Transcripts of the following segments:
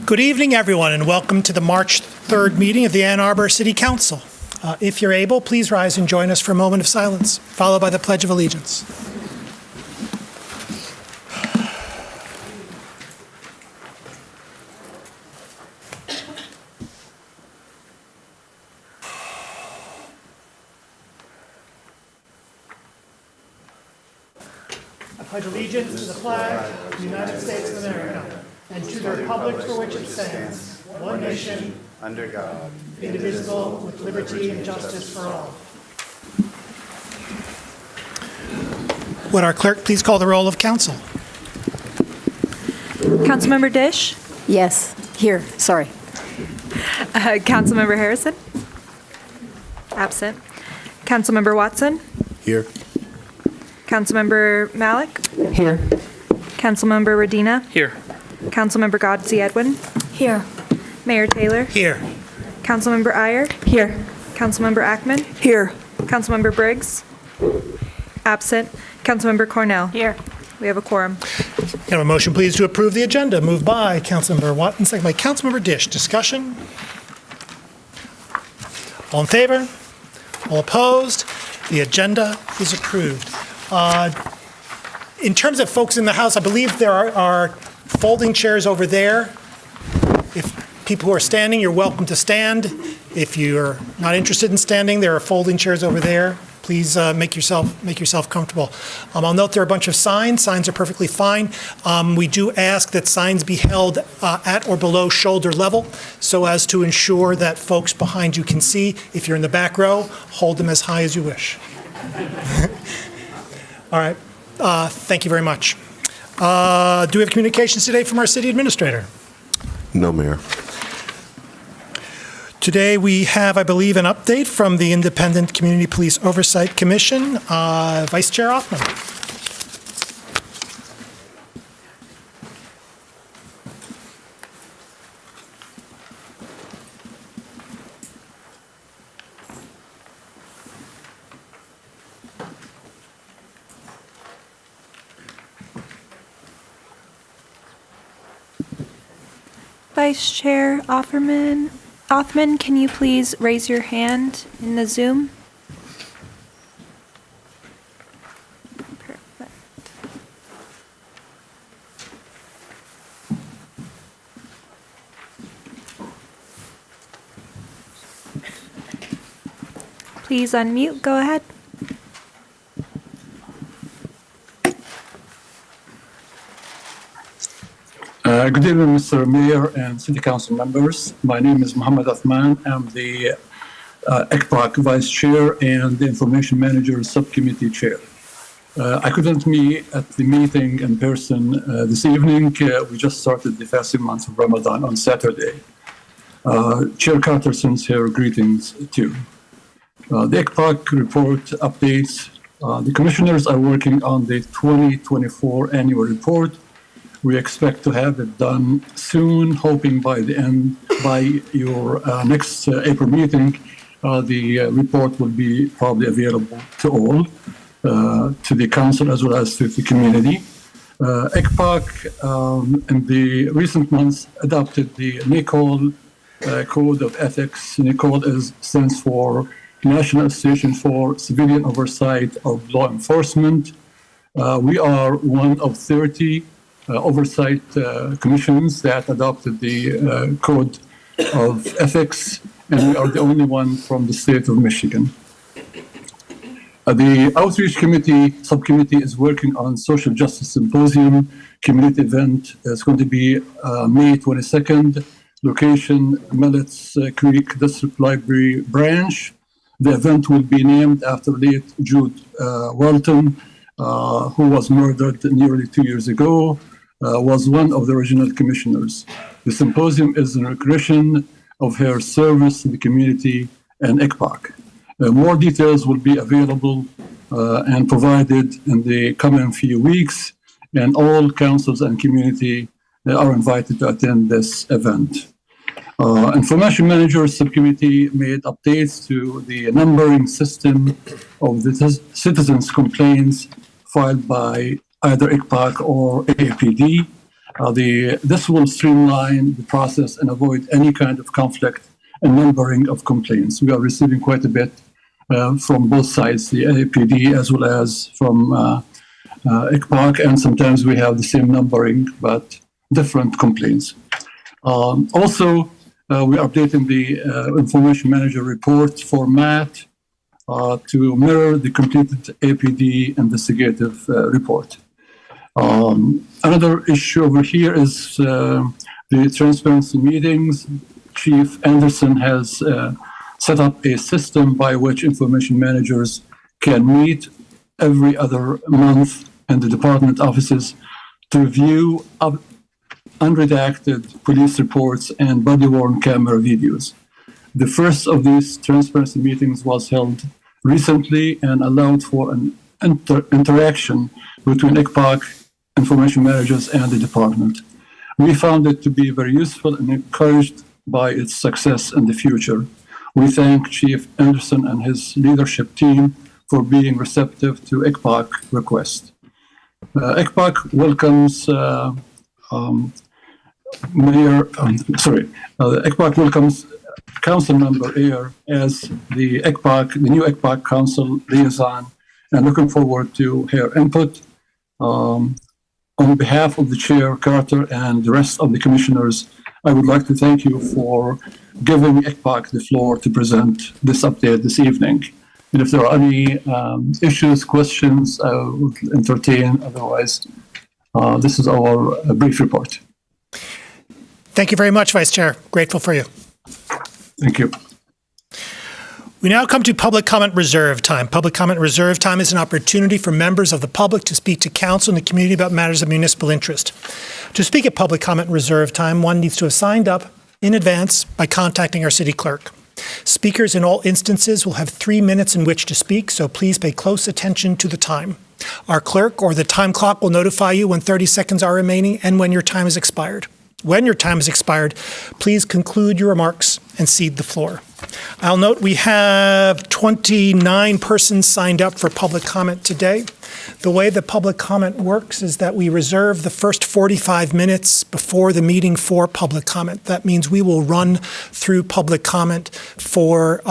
Good evening, everyone, and welcome to the March 3rd meeting of the Ann Arbor City Council. If you're able, please rise and join us for a moment of silence, followed by the Pledge of Allegiance. I pledge allegiance to the flag of the United States of America and to the republic for which it stands, one nation, under God, indivisible, with liberty and justice for all. Would our clerk please call the roll of council? Councilmember Dish? Yes, here, sorry. Councilmember Harrison? Absent. Councilmember Watson? here. Councilmember Malik? Here. Councilmember Radina? Here. Councilmember Godsey Edwin? Here. Mayor Taylor? Here. Councilmember Iyer? Here. Councilmember Ackman? Here. Councilmember Briggs? Absent. Councilmember Cornell? Here. We have a quorum. Can I have a motion, please, to approve the agenda? Moved by Councilmember Watson, second by Councilmember Dish. Discussion? All in favor? All opposed? The agenda is approved. In terms of folks in the house, I believe there are folding chairs over there. If people who are standing, you're welcome to stand. If you're not interested in standing, there are folding chairs over there. Please make yourself comfortable. I'll note there are a bunch of signs. Signs are perfectly fine. We do ask that signs be held at or below shoulder level so as to ensure that folks behind you can see. If you're in the back row, hold them as high as you wish. All right. Thank you very much. Do we have communications today from our city administrator? No, Mayor. Today we have, I believe, an update from the Independent Community Police Oversight Commission. Vice Chair Hoffman. Vice Chair Othman, can you please raise your hand in the Zoom? Perfect. Please unmute. Go ahead. Good evening, Mr. Mayor and City Council members. My name is Mohammed Athman. I'm the ECPAC Vice Chair and the Information Manager Subcommittee Chair. I couldn't meet at the meeting in person this evening. We just started the fasting month of Ramadan on Saturday. Chair Carter sends her greetings too. The ECPAC report updates. The commissioners are working on the 2024 annual report. We expect to have it done soon, hoping by your next April meeting, the report will be probably available to all, to the council as well as to the community. ECPAC in the recent months adopted the NICOL Code of Ethics. NICOL stands for National Association for Civilian Oversight of Law Enforcement. We are one of 30 oversight commissions that adopted the Code of Ethics, and we are the only one from the state of Michigan. The Outreach Committee subcommittee is working on Social Justice Symposium community event. It's going to be May 22nd, location Millets Creek District Library branch. The event will be named after late Jude Walton, who was murdered nearly 2 years ago. Was one of the original commissioners. The symposium is in recognition of her service to the community and ECPAC. More details will be available and provided in the coming few weeks, and all councils and community are invited to attend this event. Information Managers Subcommittee made updates to the numbering system of the citizens' complaints filed by either ECPAC or AAPD. This will streamline the process and avoid any kind of conflict and numbering of complaints. We are receiving quite a bit from both sides, the APD as well as from ICPOC, and sometimes we have the same numbering but different complaints. Also, we're updating the information manager report format to mirror the completed APD investigative report. Another issue over here is the transparency meetings. Chief Anderson has set up a system by which information managers can meet every other month in the department offices to review unredacted police reports and body-worn camera videos. The first of these transparency meetings was held recently and allowed for an interaction between ICPOC, information managers, and the department. We found it to be very useful and encouraged by its success in the future. We thank Chief Anderson and his leadership team for being receptive to ICPOC request. ICPOC welcomes ICPOC welcomes Council Member Ayer as the new ICPOC Council liaison, and looking forward to her input. On behalf of the Chair, Carter, and the rest of the commissioners, I would like to thank you for giving ICPOC the floor to present this update this evening. And if there are any issues, questions, I will entertain. Otherwise, this is our brief report. Thank you very much, Vice Chair. Grateful for you. Thank you. We now come to public comment reserve time. Public comment reserve time is an opportunity for members of the public to speak to council and the community about matters of municipal interest. To speak at public comment reserve time, one needs to have signed up in advance by contacting our city clerk. Speakers in all instances will have 3 minutes in which to speak, so please pay close attention to the time. Our clerk or the time clock will notify you when 30 seconds are remaining and when your time has expired. When your time has expired, please conclude your remarks and cede the floor. I'll note we have 29 persons signed up for public comment today. The way the public comment works is that we reserve the first 45 minutes before the meeting for public comment. That means we will run through public comment for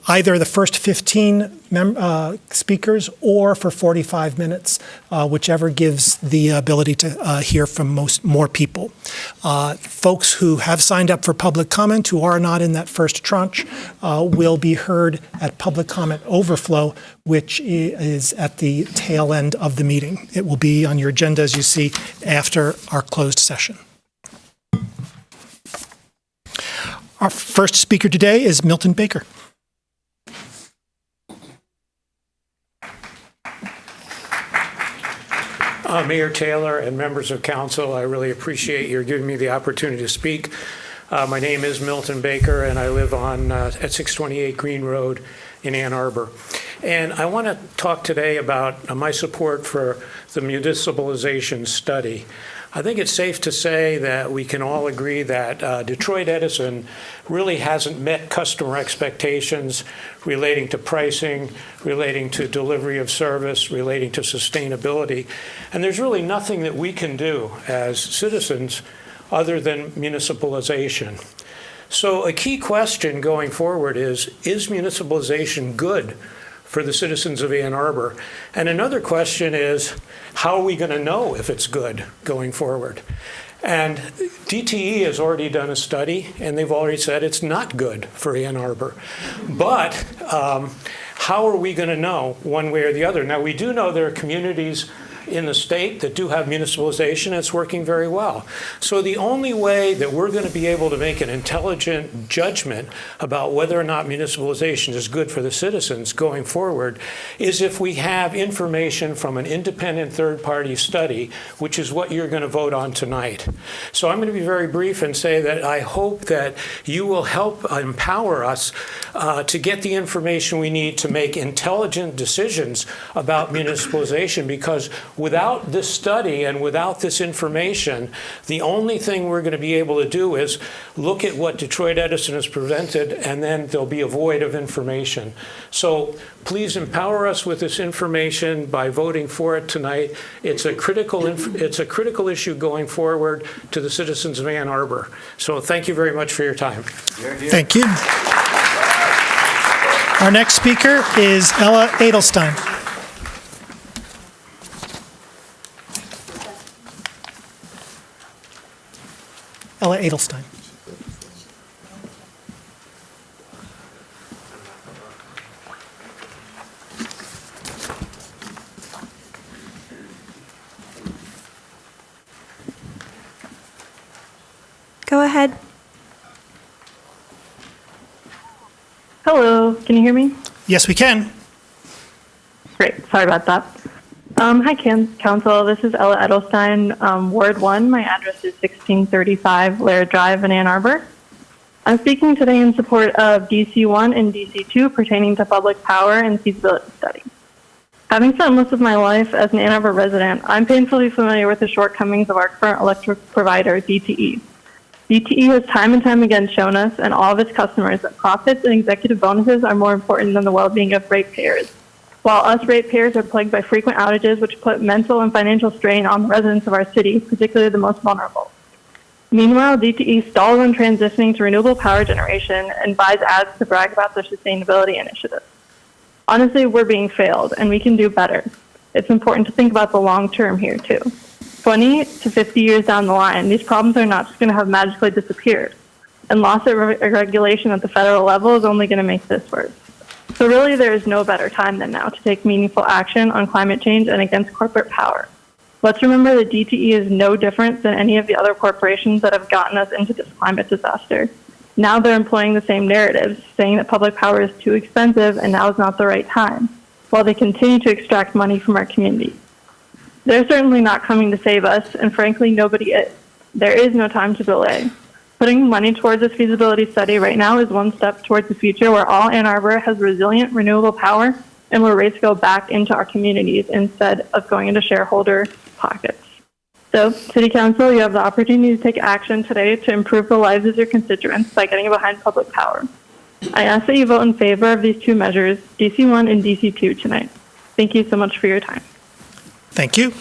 either the first 15 speakers or for 45 minutes, whichever gives the ability to hear from more people. Folks who have signed up for public comment who are not in that first tranche will be heard at public comment overflow, which is at the tail end of the meeting. It will be on your agenda, as you see, after our closed session. Our first speaker today is Milton Baker. Mayor Taylor and members of council, I really appreciate your giving me the opportunity to speak. My name is Milton Baker, and I live on at 628 Green Road in Ann Arbor. And I want to talk today about my support for the municipalization study. I think it's safe to say that we can all agree that Detroit Edison really hasn't met customer expectations relating to pricing, relating to delivery of service, relating to sustainability. And there's really nothing that we can do as citizens other than municipalization. So a key question going forward is municipalization good for the citizens of Ann Arbor? And another question is, how are we going to know if it's good going forward? And DTE has already done a study, and they've already said it's not good for Ann Arbor. But how are we going to know one way or the other? Now, we do know there are communities in the state that do have municipalization, and it's working very well. So the only way that we're going to be able to make an intelligent judgment about whether or not municipalization is good for the citizens going forward is if we have information from an independent third-party study, which is what you're going to vote on tonight. So I'm going to be very brief and say that I hope that you will help empower us to get the information we need to make intelligent decisions about municipalization, because without this study and without this information, the only thing we're going to be able to do is look at what Detroit Edison has presented, and then there'll be a void of information. So please empower us with this information by voting for it tonight. It's a critical issue going forward to the citizens of Ann Arbor. So thank you very much for your time. Thank you. Our next speaker is Ella Edelstein. Ella Edelstein. Go ahead. Hello, can you hear me? Yes, we can. Great, sorry about that. Hi, Council. This is Ella Edelstein, Ward 1. My address is 1635 Laird Drive in Ann Arbor. I'm speaking today in support of DC1 and DC2 pertaining to public power and feasibility study. Having spent most of my life as an Ann Arbor resident, I'm painfully familiar with the shortcomings of our current electric provider, DTE. DTE has time and time again shown us and all of its customers that profits and executive bonuses are more important than the well-being of ratepayers. While us ratepayers are plagued by frequent outages which put mental and financial strain on the residents of our city, particularly the most vulnerable. Meanwhile, DTE stalls on transitioning to renewable power generation and buys ads to brag about their sustainability initiatives. Honestly, we're being failed, and we can do better. It's important to think about the long term here, too. 20 to 50 years down the line, these problems are not just going to have magically disappeared, and loss of regulation at the federal level is only going to make this worse. So really, there is no better time than now to take meaningful action on climate change and against corporate power. Let's remember that DTE is no different than any of the other corporations that have gotten us into this climate disaster. Now they're employing the same narratives, saying that public power is too expensive and now is not the right time, while they continue to extract money from our community. They're certainly not coming to save us, and frankly, nobody is. There is no time to delay. Putting money towards this feasibility study right now is one step towards the future where all Ann Arbor has resilient, renewable power, and where rates go back into our communities instead of going into shareholder pockets. So, City Council, you have the opportunity to take action today to improve the lives of your constituents by getting behind public power. I ask that you vote in favor of these two measures, DC1 and DC2, tonight. Thank you so much for your time. Thank you.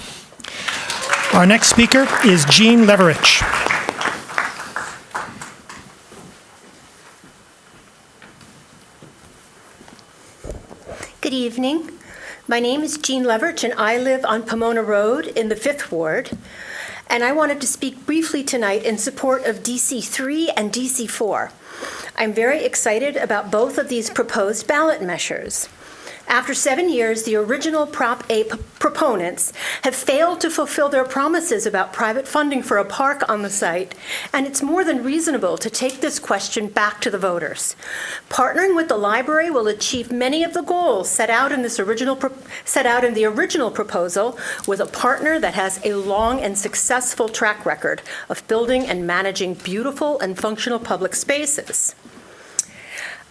Our next speaker is Jean Leverich. Good evening. My name is Jean Leverich, and I live on Pomona Road in the 5th Ward. And I wanted to speak briefly tonight in support of DC3 and DC4. I'm very excited about both of these proposed ballot measures. After 7 years, the original Prop A proponents have failed to fulfill their promises about private funding for a park on the site, and it's more than reasonable to take this question back to the voters. Partnering with the library will achieve many of the goals set out in the original proposal with a partner that has a long and successful track record of building and managing beautiful and functional public spaces.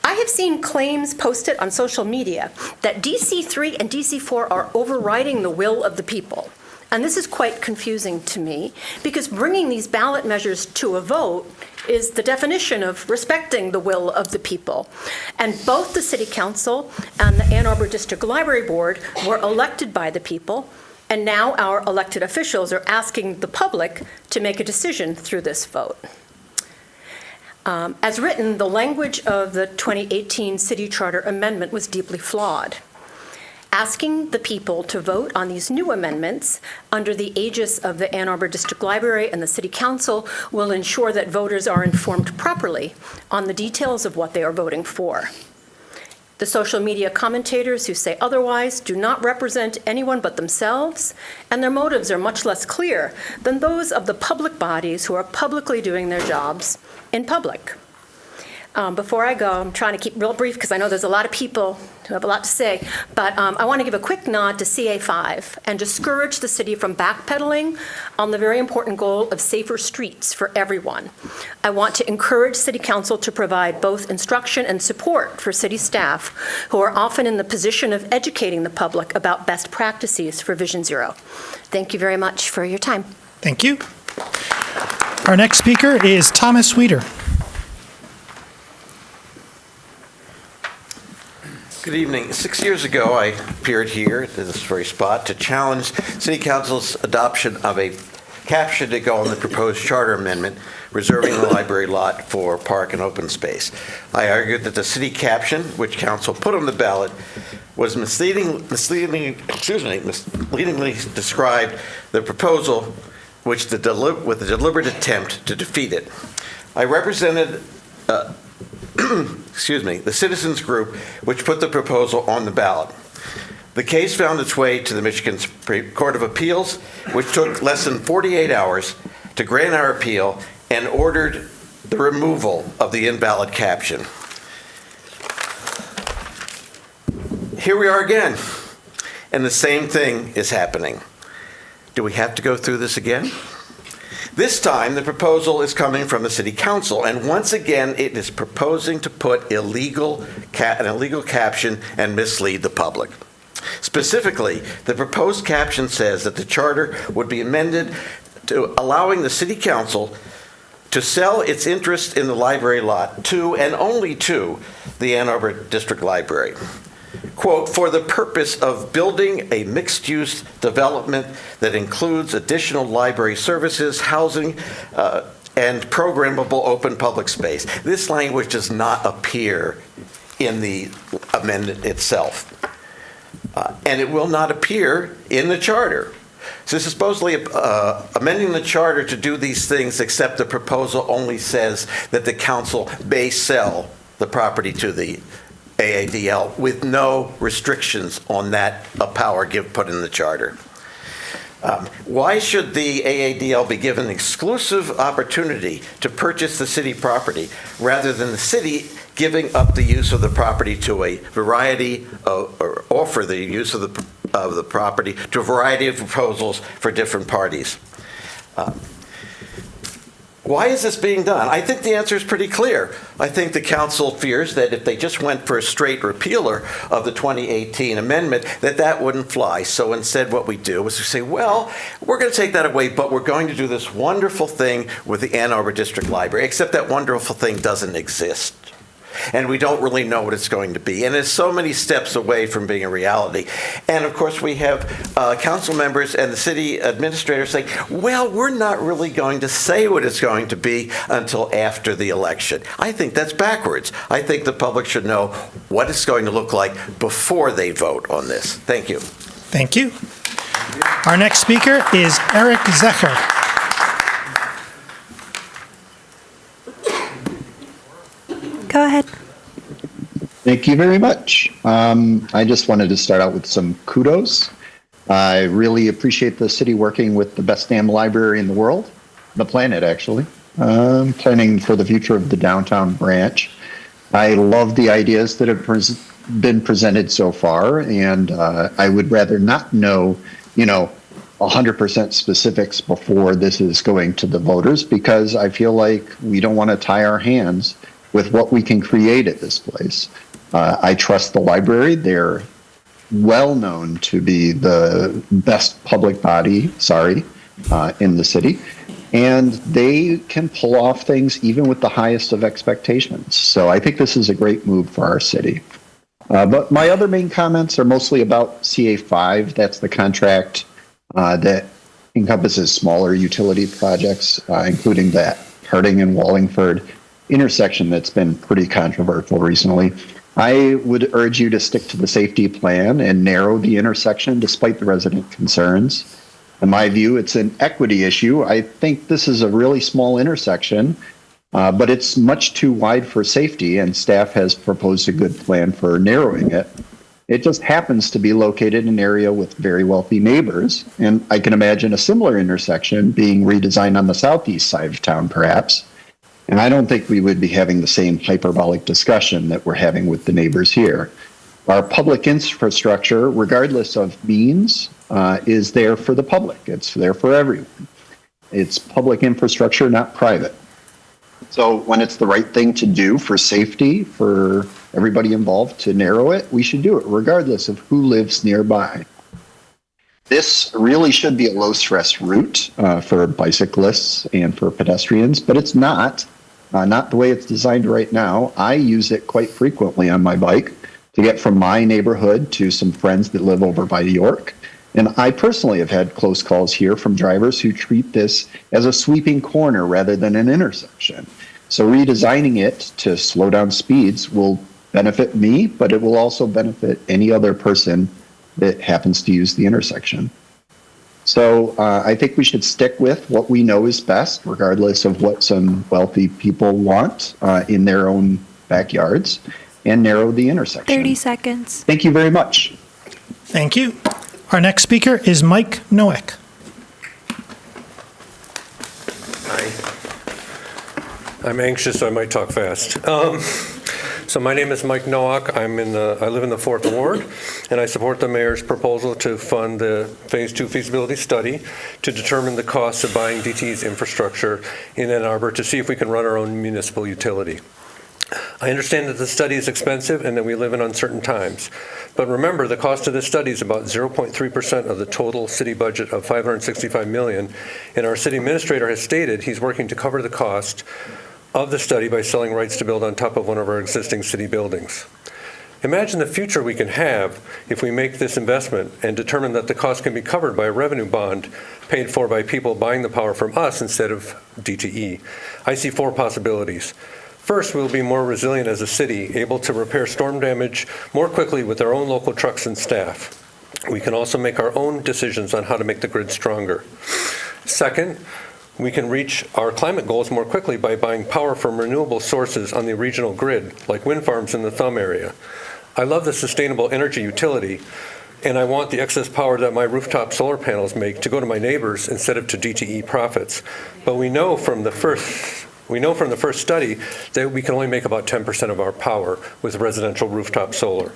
I have seen claims posted on social media that DC3 and DC4 are overriding the will of the people. And this is quite confusing to me because bringing these ballot measures to a vote is the definition of respecting the will of the people. And both the City Council and the Ann Arbor District Library Board were elected by the people, and now our elected officials are asking the public to make a decision through this vote. As written, the language of the 2018 City Charter Amendment was deeply flawed. Asking the people to vote on these new amendments under the aegis of the Ann Arbor District Library and the City Council will ensure that voters are informed properly on the details of what they are voting for. The social media commentators who say otherwise do not represent anyone but themselves, and their motives are much less clear than those of the public bodies who are publicly doing their jobs in public. Before I go, I'm trying to keep real brief because I know there's a lot of people who have a lot to say, but I want to give a quick nod to CA5 and discourage the city from backpedaling on the very important goal of safer streets for everyone. I want to encourage City Council to provide both instruction and support for city staff who are often in the position of educating the public about best practices for Vision Zero. Thank you very much for your time. Thank you. Our next speaker is Thomas Weeder. Good evening. 6 years ago, I appeared here at this very spot to challenge City Council's adoption of a caption to go on the proposed charter amendment reserving the library lot for park and open space. I argued that the city caption, which council put on the ballot, was misleadingly described the proposal with a deliberate attempt to defeat it. I represented the citizens group which put the proposal on the ballot. The case found its way to the Michigan Supreme Court of Appeals, which took less than 48 hours to grant our appeal and ordered the removal of the invalid caption. Here we are again, and the same thing is happening. Do we have to go through this again? This time, the proposal is coming from the City Council, and once again, it is proposing to put an illegal caption and mislead the public. Specifically, the proposed caption says that the charter would be amended to allowing the City Council to sell its interest in the library lot to, and only to, the Ann Arbor District Library. Quote, for the purpose of building a mixed-use development that includes additional library services, housing, and programmable open public space. This language does not appear in the amendment itself. And it will not appear in the charter. So this is supposedly amending the charter to do these things, except the proposal only says that the council may sell the property to the AADL with no restrictions on that power put in the charter. Why should the AADL be given an exclusive opportunity to purchase the city property rather than the city giving up the use of the property to a variety of, or offer the use of the property to a variety of proposals for different parties? Why is this being done? I think the answer is pretty clear. I think the council fears that if they just went for a straight repealer of the 2018 amendment, that wouldn't fly. So instead what we do is we say, well, we're going to take that away, but we're going to do this wonderful thing with the Ann Arbor District Library, except that wonderful thing doesn't exist. And we don't really know what it's going to be. And it's so many steps away from being a reality. And of course, we have council members and the city administrator saying, well, we're not really going to say what it's going to be until after the election. I think that's backwards. I think the public should know what it's going to look like before they vote on this. Thank you. Thank you. Our next speaker is Eric Zecher. Go ahead. Thank you very much. I just wanted to start out with some kudos. I really appreciate the city working with the best damn library in the world, the planet actually, planning for the future of the downtown branch. I love the ideas that have been presented so far, and I would rather not know, 100% specifics before this is going to the voters, because I feel like we don't want to tie our hands with what we can create at this place. I trust the library. They're well known to be the best public body, in the city. And they can pull off things even with the highest of expectations. So I think this is a great move for our city. But my other main comments are mostly about CA5. That's the contract that encompasses smaller utility projects, including that Harding and Wallingford intersection that's been pretty controversial recently. I would urge you to stick to the safety plan and narrow the intersection despite the resident concerns. In my view, it's an equity issue. I think this is a really small intersection, but it's much too wide for safety, and staff has proposed a good plan for narrowing it. It just happens to be located in an area with very wealthy neighbors, and I can imagine a similar intersection being redesigned on the southeast side of town, perhaps. And I don't think we would be having the same hyperbolic discussion that we're having with the neighbors here. Our public infrastructure, regardless of means, is there for the public. It's there for everyone. It's public infrastructure, not private. So when it's the right thing to do for safety, for everybody involved to narrow it, we should do it, regardless of who lives nearby. This really should be a low-stress route for bicyclists and for pedestrians, but it's not the way it's designed right now. I use it quite frequently on my bike to get from my neighborhood to some friends that live over by York. And I personally have had close calls here from drivers who treat this as a sweeping corner rather than an intersection. So redesigning it to slow down speeds will benefit me, but it will also benefit any other person that happens to use the intersection. So I think we should stick with what we know is best, regardless of what some wealthy people want in their own backyards, and narrow the intersection. 30 seconds. Thank you very much. Thank you. Our next speaker is Mike Noack. Hi. I'm anxious, so I might talk fast. So my name is Mike Noack. I live in the 4th Ward, and I support the mayor's proposal to fund the Phase 2 feasibility study to determine the costs of buying DTE's infrastructure in Ann Arbor to see if we can run our own municipal utility. I understand that the study is expensive and that we live in uncertain times. But remember, the cost of this study is about 0.3% of the total city budget of $565 million, and our city administrator has stated he's working to cover the cost of the study by selling rights to build on top of one of our existing city buildings. Imagine the future we can have if we make this investment and determine that the cost can be covered by a revenue bond paid for by people buying the power from us instead of DTE. I see 4 possibilities. First, we'll be more resilient as a city, able to repair storm damage more quickly with our own local trucks and staff. We can also make our own decisions on how to make the grid stronger. Second, we can reach our climate goals more quickly by buying power from renewable sources on the regional grid, like wind farms in the Thumb area. I love the sustainable energy utility, and I want the excess power that my rooftop solar panels make to go to my neighbors instead of to DTE profits. But we know from the first study that we can only make about 10% of our power with residential rooftop solar.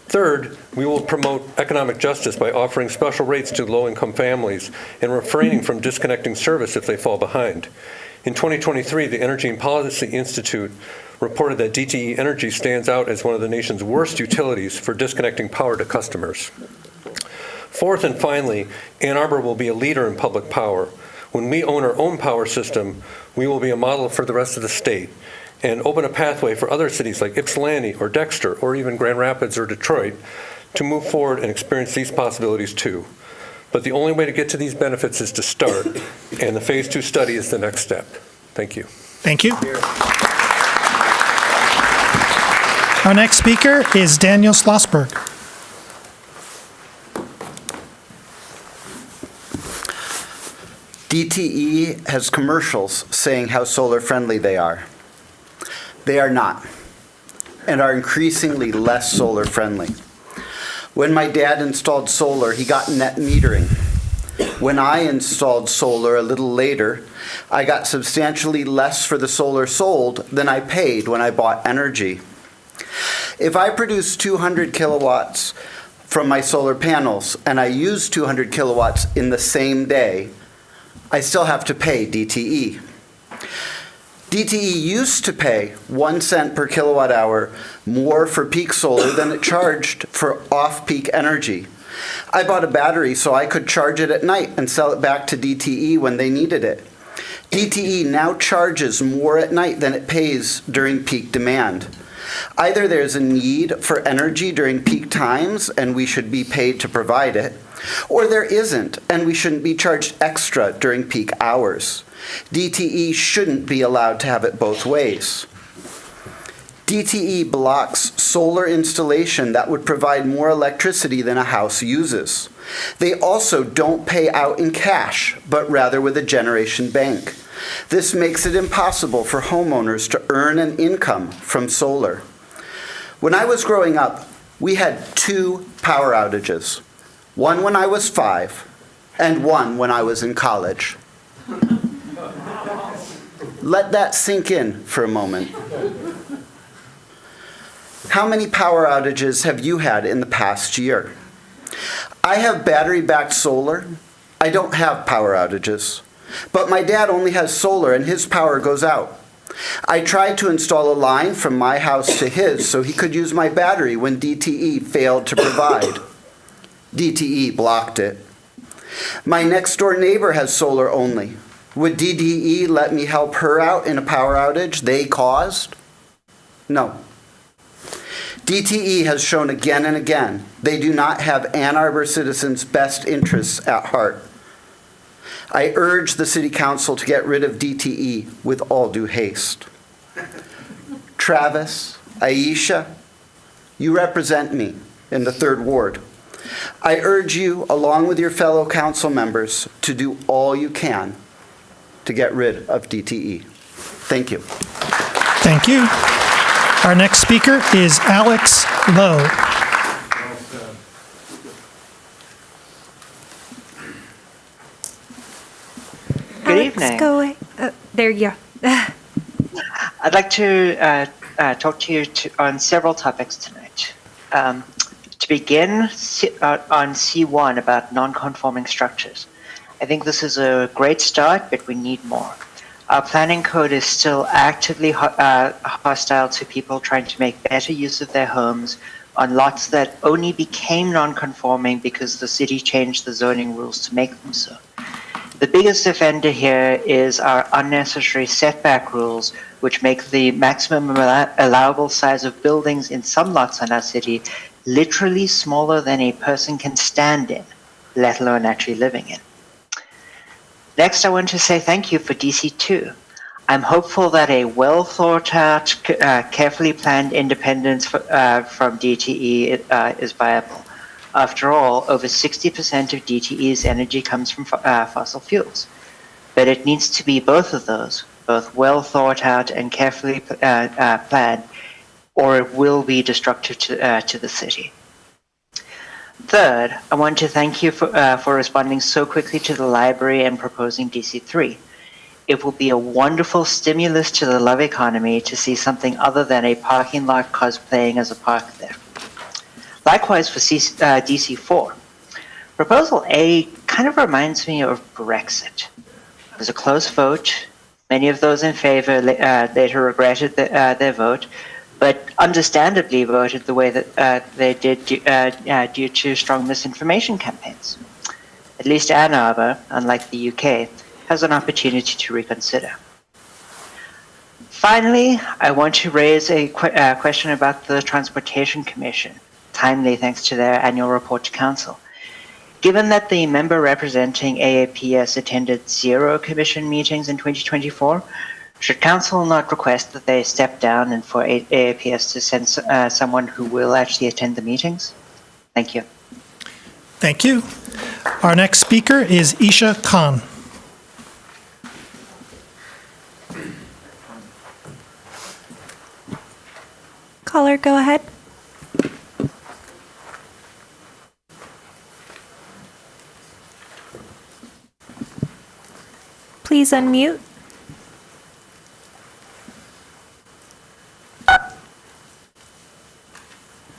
Third, we will promote economic justice by offering special rates to low-income families and refraining from disconnecting service if they fall behind. In 2023, the Energy and Policy Institute reported that DTE Energy stands out as one of the nation's worst utilities for disconnecting power to customers. Fourth and finally, Ann Arbor will be a leader in public power. When we own our own power system, we will be a model for the rest of the state and open a pathway for other cities like Ypsilanti or Dexter or even Grand Rapids or Detroit to move forward and experience these possibilities too. But the only way to get to these benefits is to start, and the Phase 2 study is the next step. Thank you. Thank you. Our next speaker is Daniel Schlossberg. DTE has commercials saying how solar friendly they are. They are not, and are increasingly less solar friendly. When my dad installed solar, he got net metering. When I installed solar a little later, I got substantially less for the solar sold than I paid when I bought energy. If I produce 200 kilowatts from my solar panels and I use 200 kilowatts in the same day, I still have to pay DTE. DTE used to pay 1 cent per kilowatt hour more for peak solar than it charged for off-peak energy. I bought a battery so I could charge it at night and sell it back to DTE when they needed it. DTE now charges more at night than it pays during peak demand. Either there's a need for energy during peak times and we should be paid to provide it, or there isn't and we shouldn't be charged extra during peak hours. DTE shouldn't be allowed to have it both ways. DTE blocks solar installation that would provide more electricity than a house uses. They also don't pay out in cash, but rather with a generation bank. This makes it impossible for homeowners to earn an income from solar. When I was growing up, we had 2 power outages. One when I was 5, and one when I was in college. Let that sink in for a moment. How many power outages have you had in the past year? I have battery-backed solar. I don't have power outages. But my dad only has solar and his power goes out. I tried to install a line from my house to his so he could use my battery when DTE failed to provide. DTE blocked it. My next-door neighbor has solar only. Would DTE let me help her out in a power outage they caused? No. DTE has shown again and again they do not have Ann Arbor citizens' best interests at heart. I urge the City Council to get rid of DTE with all due haste. Travis, Aisha, you represent me in the 3rd Ward. I urge you, along with your fellow council members, to do all you can to get rid of DTE. Thank you. Thank you. Our next speaker is Alex Lowe. Good Alex, evening. go away. There you go. I'd like to talk to you on several topics tonight. To begin, on C1 about non-conforming structures. I think this is a great start, but we need more. Our planning code is still actively hostile to people trying to make better use of their homes on lots that only became non-conforming because the city changed the zoning rules to make them so. The biggest offender here is our unnecessary setback rules, which make the maximum allowable size of buildings in some lots in our city literally smaller than a person can stand in, let alone actually living in. Next, I want to say thank you for DC2. I'm hopeful that a well-thought-out, carefully planned independence from DTE is viable. After all, over 60% of DTE's energy comes from fossil fuels. But it needs to be both of those, both well-thought-out and carefully planned, or it will be destructive to the city. Third, I want to thank you for responding so quickly to the library and proposing DC3. It will be a wonderful stimulus to the love economy to see something other than a parking lot cosplaying as a park there. Likewise for DC4. Proposal A kind of reminds me of Brexit. It was a close vote. Many of those in favor later regretted their vote, but understandably voted the way that they did due to strong misinformation campaigns. At least Ann Arbor, unlike the UK, has an opportunity to reconsider. Finally, I want to raise a question about the Transportation Commission, timely thanks to their annual report to Council. Given that the member representing AAPS attended 0 Commission meetings in 2024, should Council not request that they step down and for AAPS to send someone who will actually attend the meetings? Thank you. Thank you. Our next speaker is Isha Khan. Caller, go ahead. Please unmute.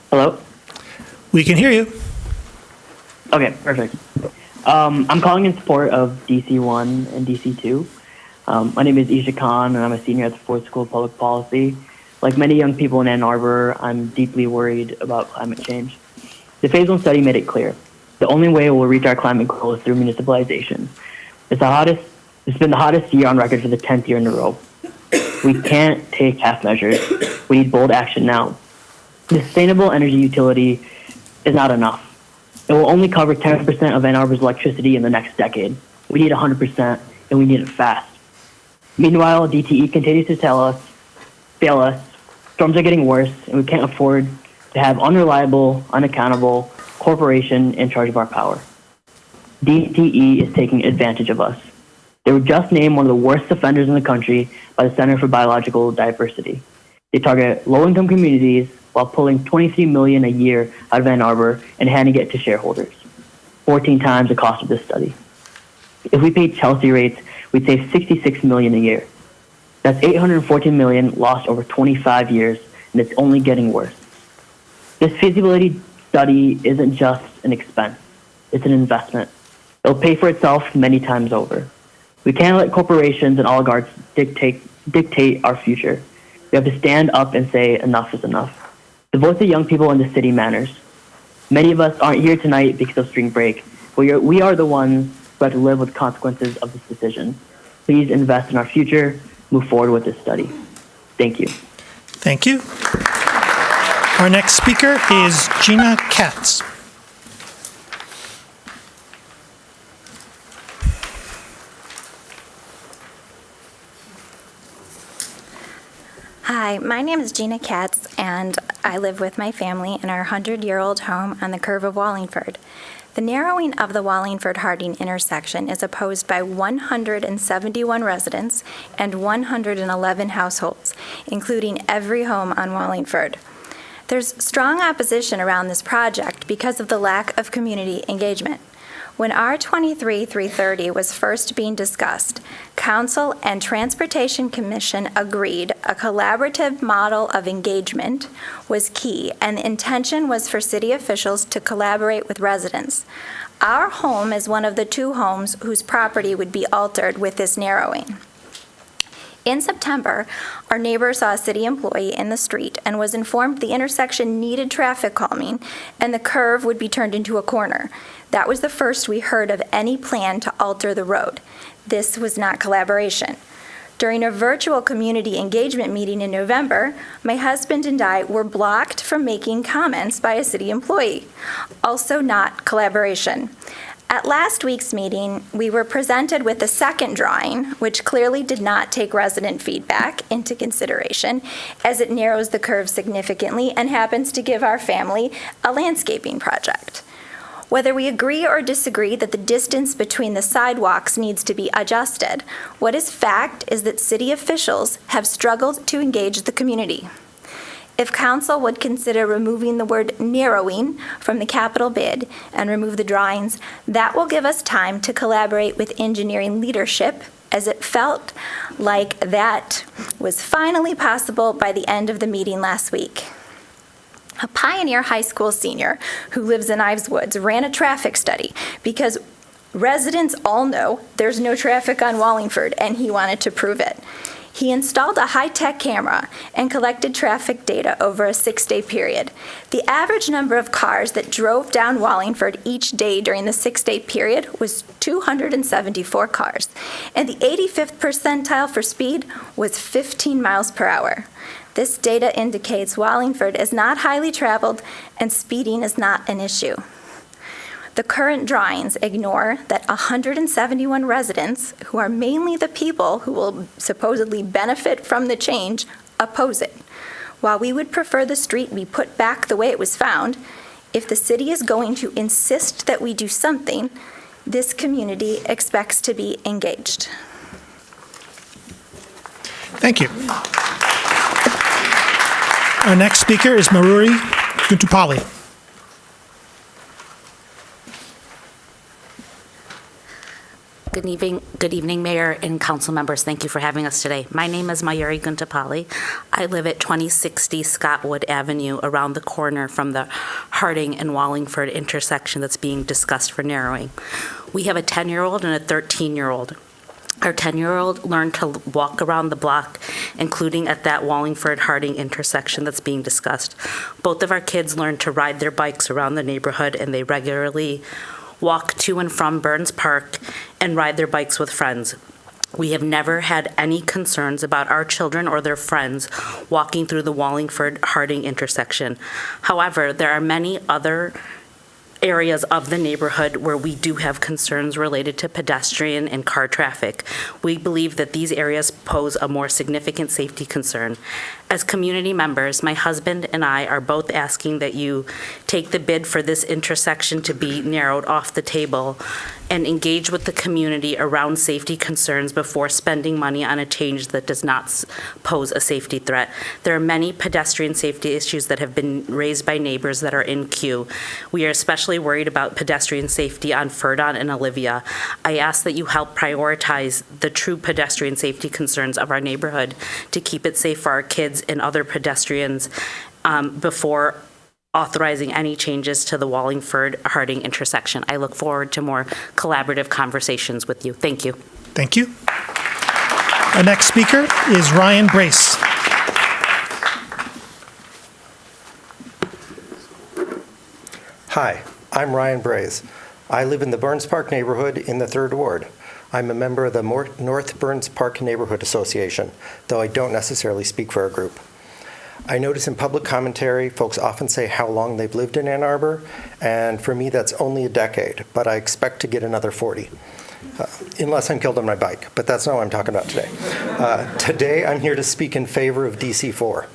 Hello? We can hear you. Okay, perfect. I'm calling in support of DC1 and DC2. My name is Isha Khan, and I'm a senior at the Ford School of Public Policy. Like many young people in Ann Arbor, I'm deeply worried about climate change. The Phase 1 study made it clear. The only way we'll reach our climate goal is through municipalization. It's been the hottest year on record for the 10th year in a row. We can't take half measures. We need bold action now. The sustainable energy utility is not enough. It will only cover 10% of Ann Arbor's electricity in the next decade. We need 100%, and we need it fast. Meanwhile, DTE continues to fail us. Storms are getting worse, and we can't afford to have unreliable, unaccountable corporation in charge of our power. DTE is taking advantage of us. They were just named one of the worst offenders in the country by the Center for Biological Diversity. They target low-income communities while pulling $23 million a year out of Ann Arbor and handing it to shareholders, 14 times the cost of this study. If we paid Chelsea rates, we'd save $66 million a year. That's $814 million lost over 25 years, and it's only getting worse. This feasibility study isn't just an expense, it's an investment. It'll pay for itself many times over. We can't let corporations and oligarchs dictate our future. We have to stand up and say enough is enough. The voice of young people in the city matters. Many of us aren't here tonight because of spring break. We are the ones who have to live with the consequences of this decision. Please invest in our future. Move forward with this study. Thank you. Thank you. Our next speaker is Gina Katz. Hi, my name is Gina Katz, and I live with my family in our 100-year-old home on the curve of Wallingford. The narrowing of the Wallingford-Harding intersection is opposed by 171 residents and 111 households, including every home on Wallingford. There's strong opposition around this project because of the lack of community engagement. When R23-330 was first being discussed, Council and Transportation Commission agreed a collaborative model of engagement was key, and the intention was for city officials to collaborate with residents. Our home is one of the two homes whose property would be altered with this narrowing. In September, our neighbor saw a city employee in the street and was informed the intersection needed traffic calming and the curve would be turned into a corner. That was the first we heard of any plan to alter the road. This was not collaboration. During a virtual community engagement meeting in November, my husband and I were blocked from making comments by a city employee. Also not collaboration. At last week's meeting, we were presented with a second drawing, which clearly did not take resident feedback into consideration, as it narrows the curve significantly and happens to give our family a landscaping project. Whether we agree or disagree that the distance between the sidewalks needs to be adjusted, what is fact is that city officials have struggled to engage the community. If council would consider removing the word narrowing from the capital bid and remove the drawings, that will give us time to collaborate with engineering leadership, as it felt like that was finally possible by the end of the meeting last week. A Pioneer High School senior who lives in Ives Woods ran a traffic study because residents all know there's no traffic on Wallingford, and he wanted to prove it. He installed a high-tech camera and collected traffic data over a 6-day period. The average number of cars that drove down Wallingford each day during the 6-day period was 274 cars, and the 85th percentile for speed was 15 miles per hour. This data indicates Wallingford is not highly traveled and speeding is not an issue. The current drawings ignore that 171 residents, who are mainly the people who will supposedly benefit from the change, oppose it. While we would prefer the street be put back the way it was found, if the city is going to insist that we do something, this community expects to be engaged. Thank you. Our next speaker is Maruri Guntupalli. Good evening, Mayor and council members. Thank you for having us today. My name is Mayuri Guntupalli. I live at 2060 Scottwood Avenue, around the corner from the Harding and Wallingford intersection that's being discussed for narrowing. We have a 10-year-old and a 13-year-old. Our 10-year-old learned to walk around the block, including at that Wallingford-Harding intersection that's being discussed. Both of our kids learned to ride their bikes around the neighborhood, and they regularly walk to and from Burns Park and ride their bikes with friends. We have never had any concerns about our children or their friends walking through the Wallingford-Harding intersection. However, there are many other areas of the neighborhood where we do have concerns related to pedestrian and car traffic. We believe that these areas pose a more significant safety concern. As community members, my husband and I are both asking that you take the bid for this intersection to be narrowed off the table and engage with the community around safety concerns before spending money on a change that does not pose a safety threat. There are many pedestrian safety issues that have been raised by neighbors that are in queue. We are especially worried about pedestrian safety on Furdon and Olivia. I ask that you help prioritize the true pedestrian safety concerns of our neighborhood to keep it safe for our kids and other pedestrians before authorizing any changes to the Wallingford-Harding intersection. I look forward to more collaborative conversations with you. Thank you. Thank you. Our next speaker is Ryan Brace. Hi, I'm Ryan Brace. I live in the Burns Park neighborhood in the 3rd Ward. I'm a member of the North Burns Park Neighborhood Association, though I don't necessarily speak for a group. I notice in public commentary, folks often say how long they've lived in Ann Arbor, and for me that's only a decade, but I expect to get another 40. Unless I'm killed on my bike, but that's not what I'm talking about today. Today I'm here to speak in favor of DC4.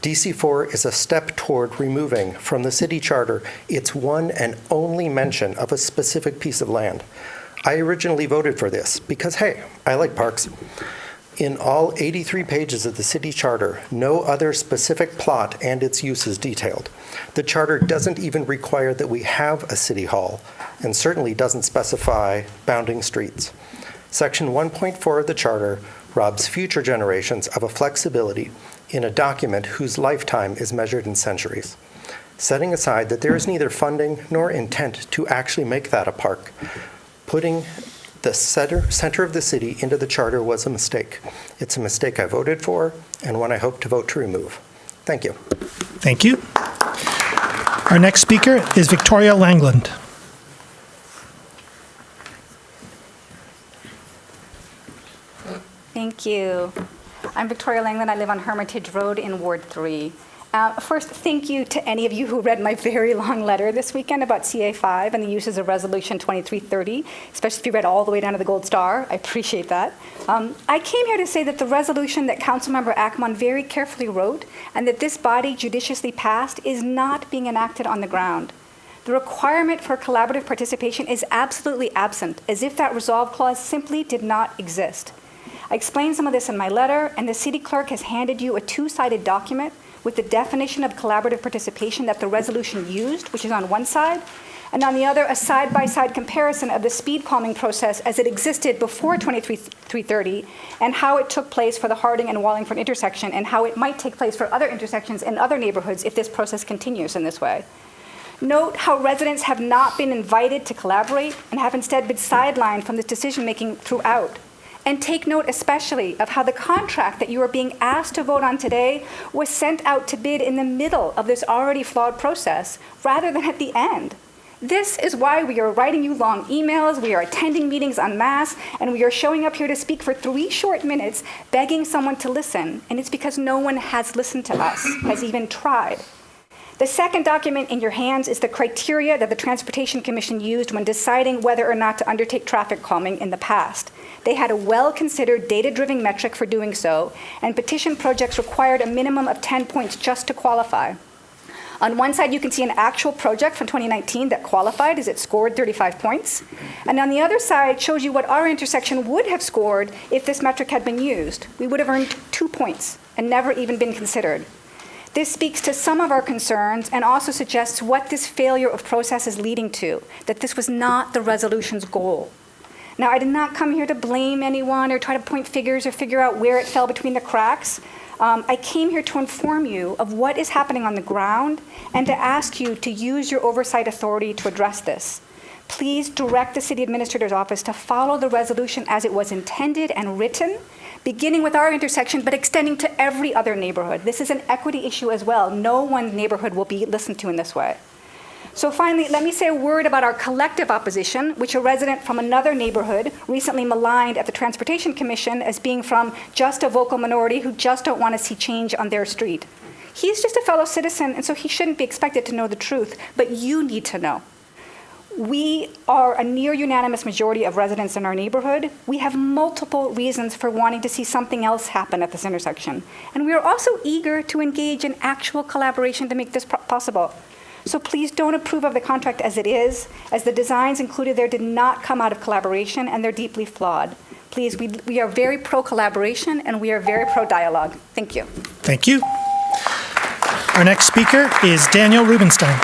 DC4 is a step toward removing from the city charter its one and only mention of a specific piece of land. I originally voted for this because, hey, I like parks. In all 83 pages of the city charter, no other specific plot and its use is detailed. The charter doesn't even require that we have a city hall, and certainly doesn't specify bounding streets. Section 1.4 of the charter robs future generations of a flexibility in a document whose lifetime is measured in centuries. Setting aside that there is neither funding nor intent to actually make that a park, putting the center of the city into the charter was a mistake. It's a mistake I voted for and one I hope to vote to remove. Thank you. Thank you. Our next speaker is Victoria Langland. Thank you. I'm Victoria Langland. I live on Hermitage Road in Ward 3. First, thank you to any of you who read my very long letter this weekend about CA5 and the uses of Resolution 2330, especially if you read all the way down to the gold star. I appreciate that. I came here to say that the resolution that Councilmember Ackerman very carefully wrote and that this body judiciously passed is not being enacted on the ground. The requirement for collaborative participation is absolutely absent, as if that resolve clause simply did not exist. I explained some of this in my letter, and the city clerk has handed you a 2-sided document with the definition of collaborative participation that the resolution used, which is on one side, and on the other, a side-by-side comparison of the speed calming process as it existed before 2330 and how it took place for the Harding and Wallingford intersection and how it might take place for other intersections in other neighborhoods if this process continues in this way. Note how residents have not been invited to collaborate and have instead been sidelined from this decision-making throughout. And take note especially of how the contract that you are being asked to vote on today was sent out to bid in the middle of this already flawed process rather than at the end. This is why we are writing you long emails, we are attending meetings en masse, and we are showing up here to speak for 3 short minutes begging someone to listen. And it's because no one has listened to us, has even tried. The second document in your hands is the criteria that the Transportation Commission used when deciding whether or not to undertake traffic calming in the past. They had a well-considered data-driven metric for doing so, and petition projects required a minimum of 10 points just to qualify. On one side, you can see an actual project from 2019 that qualified as it scored 35 points. And on the other side shows you what our intersection would have scored if this metric had been used. We would have earned 2 points and never even been considered. This speaks to some of our concerns and also suggests what this failure of process is leading to, that this was not the resolution's goal. Now, I did not come here to blame anyone or try to point figures or figure out where it fell between the cracks. I came here to inform you of what is happening on the ground and to ask you to use your oversight authority to address this. Please direct the city administrator's office to follow the resolution as it was intended and written, beginning with our intersection, but extending to every other neighborhood. This is an equity issue as well. No one neighborhood will be listened to in this way. So finally, let me say a word about our collective opposition, which a resident from another neighborhood recently maligned at the Transportation Commission as being from just a vocal minority who just don't want to see change on their street. He's just a fellow citizen, and so he shouldn't be expected to know the truth, but you need to know. We are a near unanimous majority of residents in our neighborhood. We have multiple reasons for wanting to see something else happen at this intersection. And we are also eager to engage in actual collaboration to make this possible. So please don't approve of the contract as it is, as the designs included there did not come out of collaboration and they're deeply flawed. Please, we are very pro-collaboration and we are very pro-dialogue. Thank you. Thank you. Our next speaker is Daniel Rubenstein.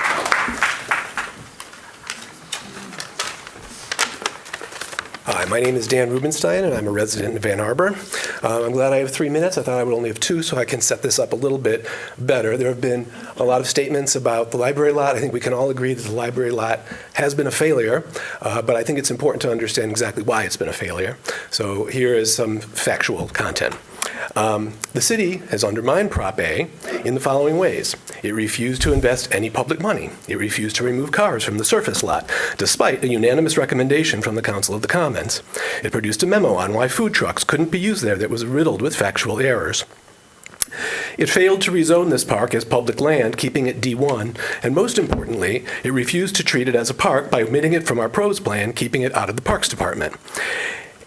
Hi, my name is Dan Rubenstein, and I'm a resident of Ann Arbor. I'm glad I have 3 minutes. I thought I would only have 2, so I can set this up a little bit better. There have been a lot of statements about the library lot. I think we can all agree that the library lot has been a failure, but I think it's important to understand exactly why it's been a failure. So here is some factual content. The city has undermined Prop A in the following ways. It refused to invest any public money. It refused to remove cars from the surface lot, despite a unanimous recommendation from the Council of the Commons. It produced a memo on why food trucks couldn't be used there that was riddled with factual errors. It failed to rezone this park as public land, keeping it D1, and most importantly, it refused to treat it as a park by omitting it from our pros plan, keeping it out of the Parks Department.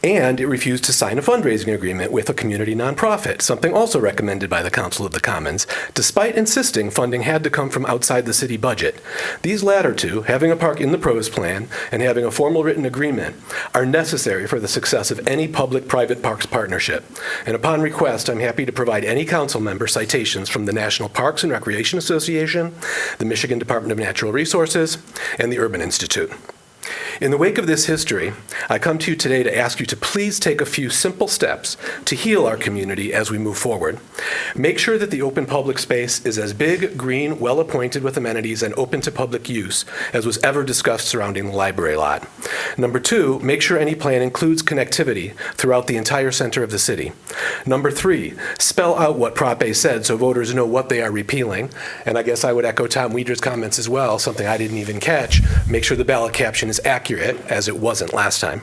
And it refused to sign a fundraising agreement with a community nonprofit, something also recommended by the Council of the Commons, despite insisting funding had to come from outside the city budget. These latter two, having a park in the pros plan and having a formal written agreement, are necessary for the success of any public-private parks partnership. And upon request, I'm happy to provide any council member citations from the National Parks and Recreation Association, the Michigan Department of Natural Resources, and the Urban Institute. In the wake of this history, I come to you today to ask you to please take a few simple steps to heal our community as we move forward. Make sure that the open public space is as big, green, well-appointed with amenities, and open to public use as was ever discussed surrounding the library lot. Number 2, make sure any plan includes connectivity throughout the entire center of the city. Number 3, spell out what Prop A said so voters know what they are repealing. And I guess I would echo Tom Weider's comments as well, something I didn't even catch. Make sure the ballot caption is accurate, as it wasn't last time.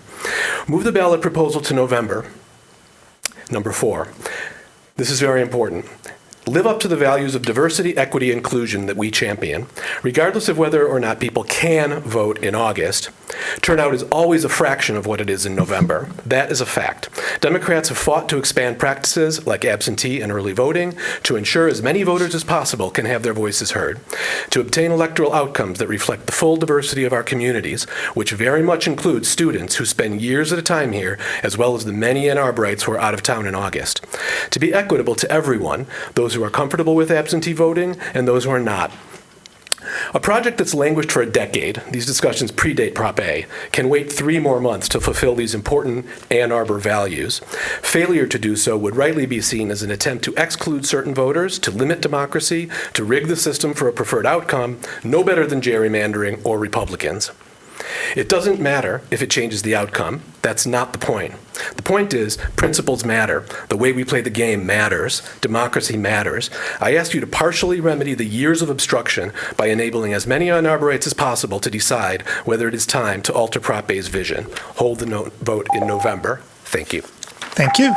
Move the ballot proposal to November. Number 4, this is very important. Live up to the values of diversity, equity, inclusion that we champion, regardless of whether or not people can vote in August. Turnout is always a fraction of what it is in November. That is a fact. Democrats have fought to expand practices like absentee and early voting to ensure as many voters as possible can have their voices heard, to obtain electoral outcomes that reflect the full diversity of our communities, which very much includes students who spend years at a time here, as well as the many Ann Arborites who are out of town in August. To be equitable to everyone, those who are comfortable with absentee voting and those who are not. A project that's languished for a decade, these discussions predate Prop A, can wait 3 more months to fulfill these important Ann Arbor values. Failure to do so would rightly be seen as an attempt to exclude certain voters, to limit democracy, to rig the system for a preferred outcome, no better than gerrymandering or Republicans. It doesn't matter if it changes the outcome. That's not the point. The point is, principles matter. The way we play the game matters. Democracy matters. I ask you to partially remedy the years of obstruction by enabling as many Ann Arborites as possible to decide whether it is time to alter Prop A's vision. Hold the vote in November. Thank you. Thank you.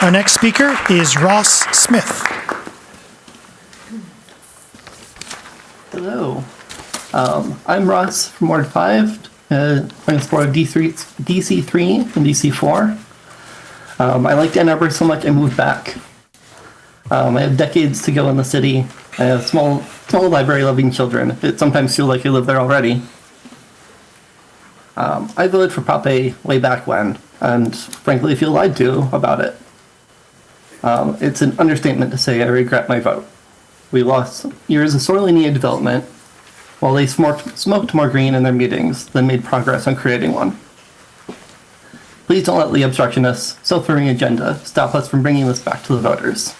Our next speaker is Ross Smith. Hello. I'm Ross from Ward 5. I'm in support of DC3 and DC4. I liked Ann Arbor so much I moved back. I have decades to go in the city. I have small library-loving children. It sometimes feels like I live there already. I voted for Prop A way back when, and frankly feel lied to about it. It's an understatement to say I regret my vote. We lost years of sorely needed development, while they smoked more green in their meetings than made progress on creating one. Please don't let the obstructionist, self-serving agenda stop us from bringing this back to the voters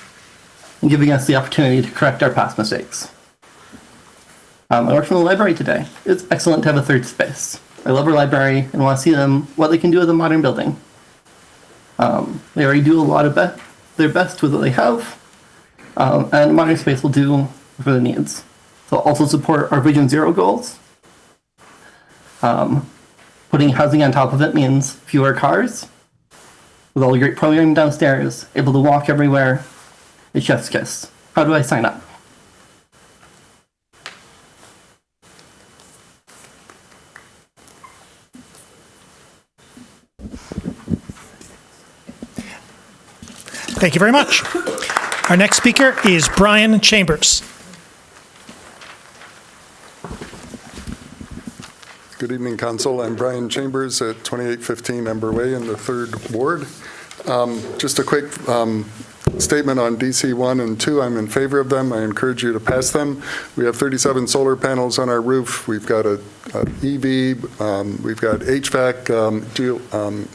and giving us the opportunity to correct our past mistakes. I work from the library today. It's excellent to have a third space. I love our library and want to see what they can do with a modern building. They already do a lot of their best with what they have, and a modern space will do for the needs. They'll also support our Vision Zero goals. Putting housing on top of it means fewer cars. With all the great programming downstairs, able to walk everywhere. It's chef's kiss. How do I sign up? Thank you very much. Our next speaker is Brian Chambers. Good evening, Council. I'm Brian Chambers at 2815 Ember Way in the 3rd Ward. Just a quick statement on DC 1 and 2. I'm in favor of them. I encourage you to pass them. We have 37 solar panels on our roof. We've got a EV. We've got HVAC,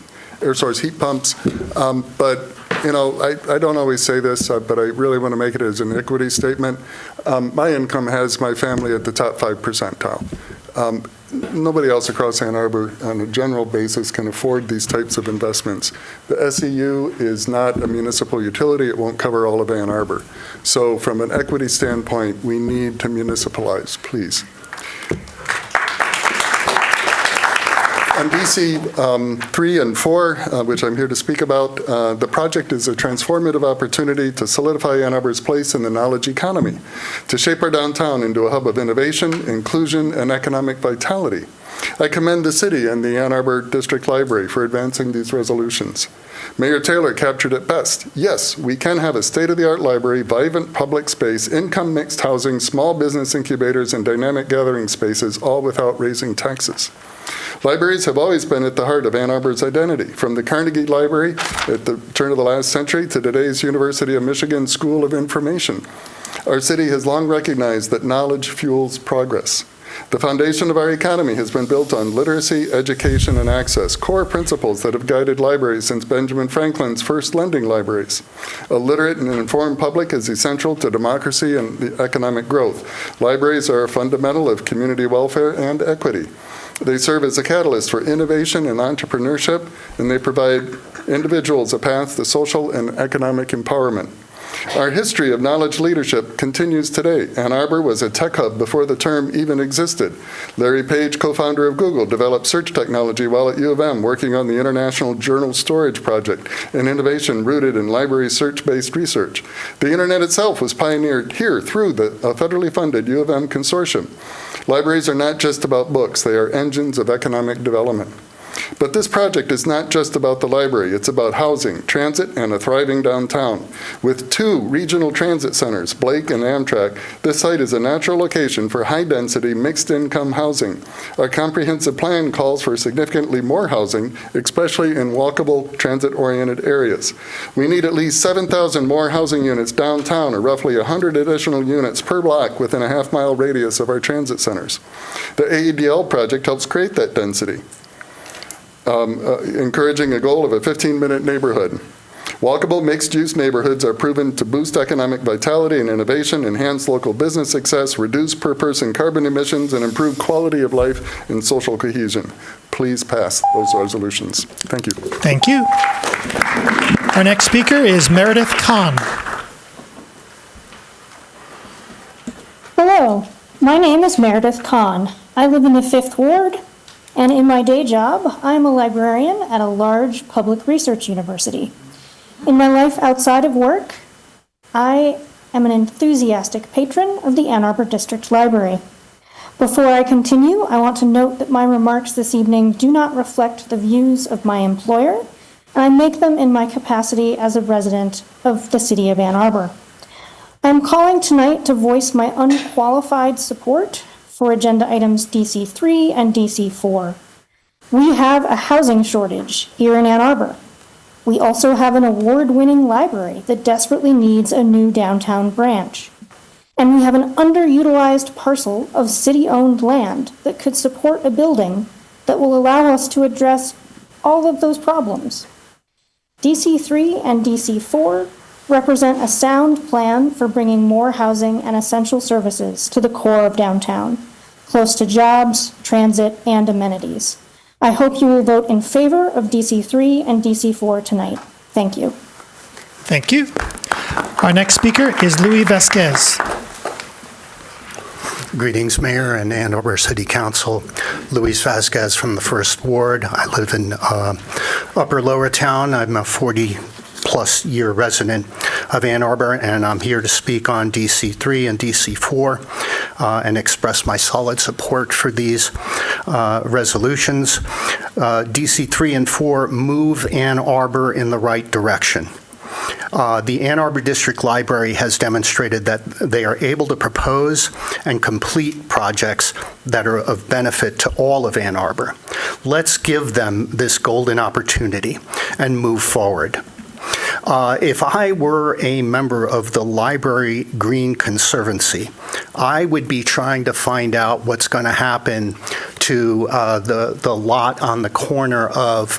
air source heat pumps. But, you know, I don't always say this, but I really want to make it as an equity statement. My income has my family at the top 5 percentile. Nobody else across Ann Arbor on a general basis can afford these types of investments. The SEU is not a municipal utility. It won't cover all of Ann Arbor. So from an equity standpoint, we need to municipalize, please. On DC 3 and 4, which I'm here to speak about, the project is a transformative opportunity to solidify Ann Arbor's place in the knowledge economy, to shape our downtown into a hub of innovation, inclusion, and economic vitality. I commend the city and the Ann Arbor District Library for advancing these resolutions. Mayor Taylor captured it best. Yes, we can have a state-of-the-art library, vibrant public space, income-mixed housing, small business incubators, and dynamic gathering spaces, all without raising taxes. Libraries have always been at the heart of Ann Arbor's identity, from the Carnegie Library at the turn of the last century to today's University of Michigan School of Information. Our city has long recognized that knowledge fuels progress. The foundation of our economy has been built on literacy, education, and access, core principles that have guided libraries since Benjamin Franklin's first lending libraries. A literate and informed public is essential to democracy and economic growth. Libraries are a fundamental of community welfare and equity. They serve as a catalyst for innovation and entrepreneurship, and they provide individuals a path to social and economic empowerment. Our history of knowledge leadership continues today. Ann Arbor was a tech hub before the term even existed. Larry Page, co-founder of Google, developed search technology while at U of M, working on the International Journal Storage Project, an innovation rooted in library search-based research. The internet itself was pioneered here through the federally funded U of M consortium. Libraries are not just about books, they are engines of economic development. But this project is not just about the library, it's about housing, transit, and a thriving downtown. With 2 regional transit centers, Blake and Amtrak, this site is a natural location for high-density, mixed-income housing. Our comprehensive plan calls for significantly more housing, especially in walkable, transit-oriented areas. We need at least 7,000 more housing units downtown, or roughly 100 additional units per block within a half-mile radius of our transit centers. The AEDL project helps create that density. Encouraging a goal of a 15-minute neighborhood. Walkable mixed-use neighborhoods are proven to boost economic vitality and innovation, enhance local business success, reduce per-person carbon emissions, and improve quality of life and social cohesion. Please pass those resolutions. Thank you. Thank you. Our next speaker is Meredith Kahn. Hello, my name is Meredith Kahn. I live in the 5th Ward. And in my day job, I am a librarian at a large public research university. In my life outside of work, I am an enthusiastic patron of the Ann Arbor District Library. Before I continue, I want to note that my remarks this evening do not reflect the views of my employer, and I make them in my capacity as a resident of the city of Ann Arbor. I am calling tonight to voice my unqualified support for agenda items DC 3 and DC 4. We have a housing shortage here in Ann Arbor. We also have an award-winning library that desperately needs a new downtown branch. And we have an underutilized parcel of city-owned land that could support a building that will allow us to address all of those problems. DC 3 and DC 4 represent a sound plan for bringing more housing and essential services to the core of downtown, close to jobs, transit, and amenities. I hope you will vote in favor of DC 3 and DC 4 tonight. Thank you. Thank you. Our next speaker is Louis Vasquez. Greetings, Mayor and Ann Arbor City Council. Luis Vasquez from the 1st Ward. I live in Upper Lower Town. I'm a 40-plus year resident of Ann Arbor, and I'm here to speak on DC 3 and DC 4 and express my solid support for these resolutions. DC 3 and 4 move Ann Arbor in the right direction. The Ann Arbor District Library has demonstrated that they are able to propose and complete projects that are of benefit to all of Ann Arbor. Let's give them this golden opportunity and move forward. If I were a member of the Library Green Conservancy, I would be trying to find out what's going to happen to the lot on the corner of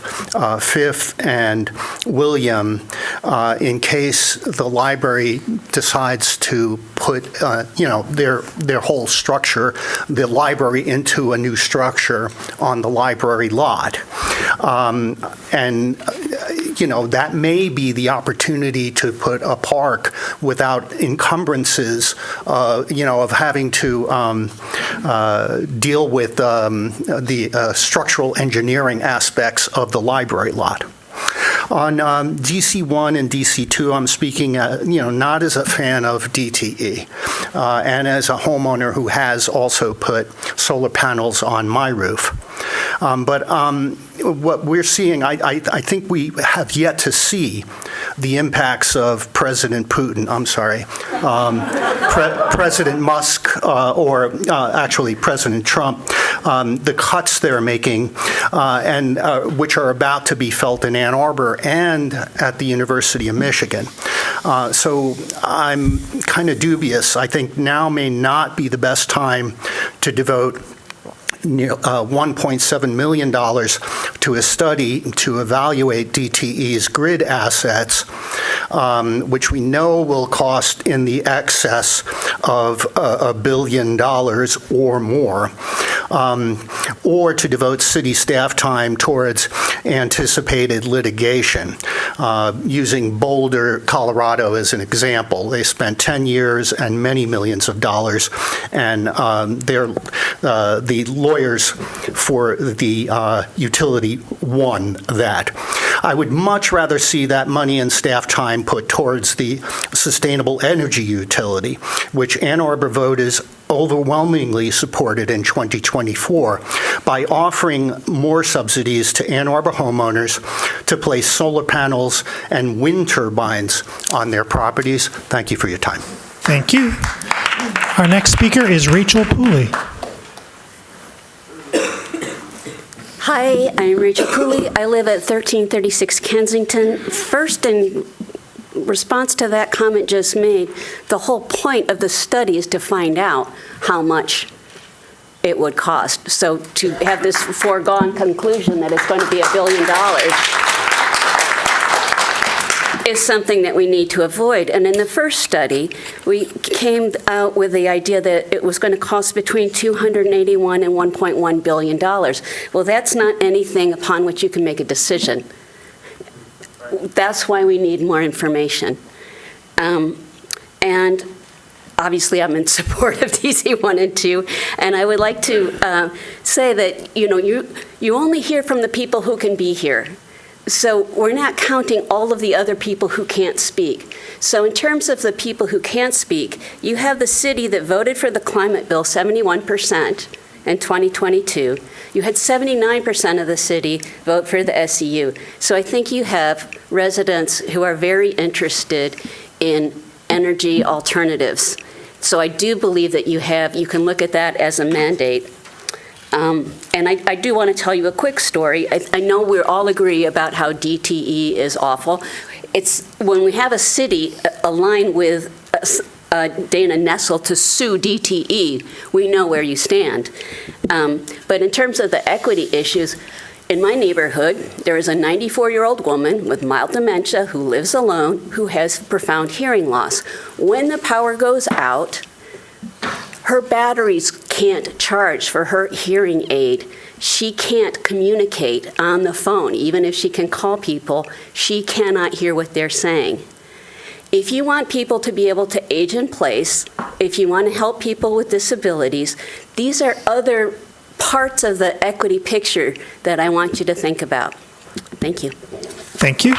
Fifth and William in case the library decides to put, their whole structure, the library, into a new structure on the library lot. That may be the opportunity to put a park without encumbrances, of having to deal with the structural engineering aspects of the library lot. On DC1 and DC2, I'm speaking, not as a fan of DTE, and as a homeowner who has also put solar panels on my roof. But what we're seeing, I think we have yet to see the impacts of President Putin, President Musk, or actually President Trump, the cuts they're making, and which are about to be felt in Ann Arbor and at the University of Michigan. So I'm kind of dubious. I think now may not be the best time to devote $1.7 million to a study to evaluate DTE's grid assets, which we know will cost in the excess of $1 billion or more, or to devote city staff time towards anticipated litigation. Using Boulder, Colorado as an example, they spent 10 years and many millions of dollars, and the lawyers for the utility won that. I would much rather see that money and staff time put towards the sustainable energy utility, which Ann Arbor voters overwhelmingly supported in 2024 by offering more subsidies to Ann Arbor homeowners to place solar panels and wind turbines on their properties. Thank you for your time. Thank you. Our next speaker is Rachel Pooley. Hi, I'm Rachel Pooley. I live at 1336 Kensington. First, in response to that comment just made, the whole point of the study is to find out how much it would cost. So to have this foregone conclusion that it's going to be $1 billion is something that we need to avoid. And in the first study, we came out with the idea that it was going to cost between $281 and $1.1 billion. Well, that's not anything upon which you can make a decision. That's why we need more information. And obviously, I'm in support of DC 1 and 2, and I would like to say that, you only hear from the people who can be here. So we're not counting all of the other people who can't speak. So in terms of the people who can't speak, you have the city that voted for the climate bill 71% in 2022. You had 79% of the city vote for the SEU. So I think you have residents who are very interested in energy alternatives. So I do believe that you can look at that as a mandate. And I do want to tell you a quick story. I know we all agree about how DTE is awful. It's when we have a city aligned with Dana Nessel to sue DTE, we know where you stand. But in terms of the equity issues, in my neighborhood, there is a 94-year-old woman with mild dementia who lives alone, who has profound hearing loss. When the power goes out, her batteries can't charge for her hearing aid. She can't communicate on the phone. Even if she can call people, she cannot hear what they're saying. If you want people to be able to age in place, if you want to help people with disabilities, these are other parts of the equity picture that I want you to think about. Thank you. Thank you.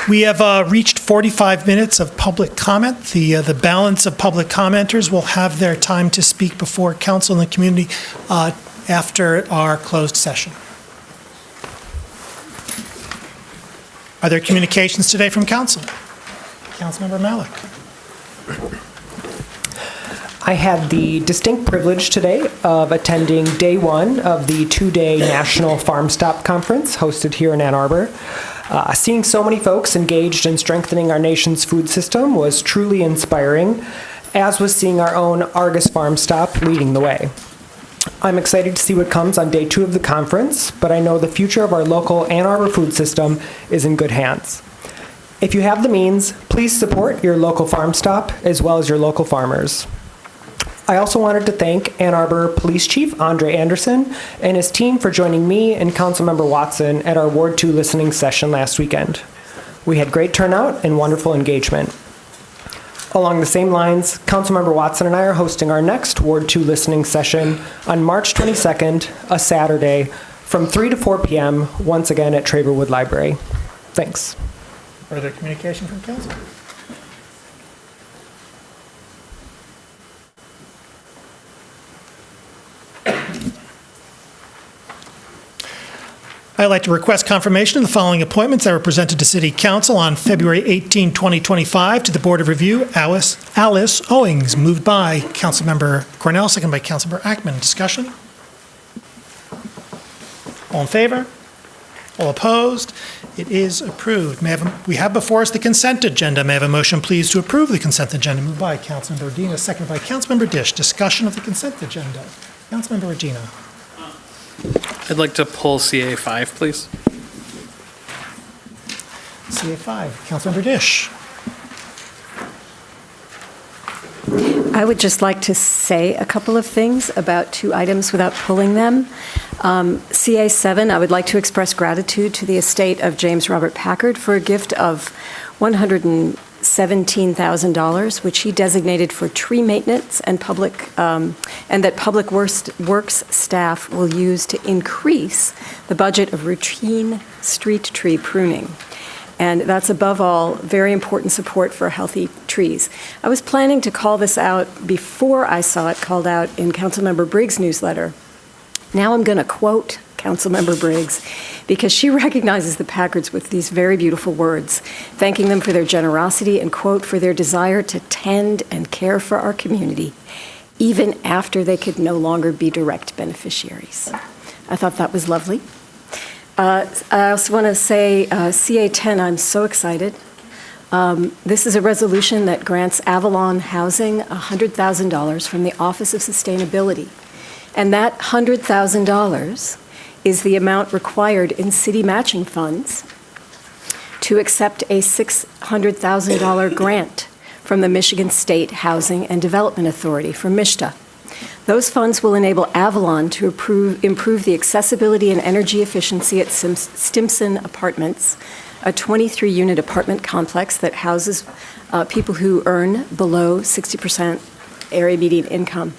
We have reached 45 minutes of public comment. The balance of public commenters will have their time to speak before council and the community after our closed session. Are there communications today from council? Councilmember Malik. I had the distinct privilege today of attending day one of the two-day National Farm Stop Conference hosted here in Ann Arbor. Seeing so many folks engaged in strengthening our nation's food system was truly inspiring, as was seeing our own Argus Farm Stop leading the way. I'm excited to see what comes on day two of the conference, but I know the future of our local Ann Arbor food system is in good hands. If you have the means, please support your local farm stop as well as your local farmers. I also wanted to thank Ann Arbor Police Chief Andre Anderson and his team for joining me and Councilmember Watson at our Ward 2 listening session last weekend. We had great turnout and wonderful engagement. Along the same lines, Councilmember Watson and I are hosting our next Ward 2 listening session on March 22nd, a Saturday, from 3 to 4 p.m., once again at Traverwood Library. Thanks. Further communication from council? I'd like to request confirmation of the following appointments that were presented to City Council on February 18, 2025 to the Board of Review. Alice Owings, moved by Councilmember Cornell, second by Councilmember Ackman. Discussion? All in favor? All opposed? It is approved. We have before us the consent agenda. May I have a motion, please, to approve the consent agenda? Moved by Councilmember Udina, seconded by Councilmember Dish. Discussion of the consent agenda. Councilmember Udina. I'd like to pull CA5, please. CA5. Councilmember Dish. I would just like to say a couple of things about two items without pulling them. CA7, I would like to express gratitude to the estate of James Robert Packard for a gift of $117,000, which he designated for tree maintenance and that Public Works staff will use to increase the budget of routine street tree pruning. And that's above all very important support for healthy trees. I was planning to call this out before I saw it called out in Councilmember Briggs' newsletter. Now I'm going to quote Councilmember Briggs, because she recognizes the Packards with these very beautiful words, thanking them for their generosity and, quote, for their desire to tend and care for our community, even after they could no longer be direct beneficiaries. I thought that was lovely. I also want to say CA10, I'm so excited. This is a resolution that grants Avalon Housing $100,000 from the Office of Sustainability. And that $100,000 is the amount required in city matching funds to accept a $600,000 grant from the Michigan State Housing and Development Authority, from MISTA. Those funds will enable Avalon to improve the accessibility and energy efficiency at Stimson Apartments, a 23-unit apartment complex that houses people who earn below 60% area median income.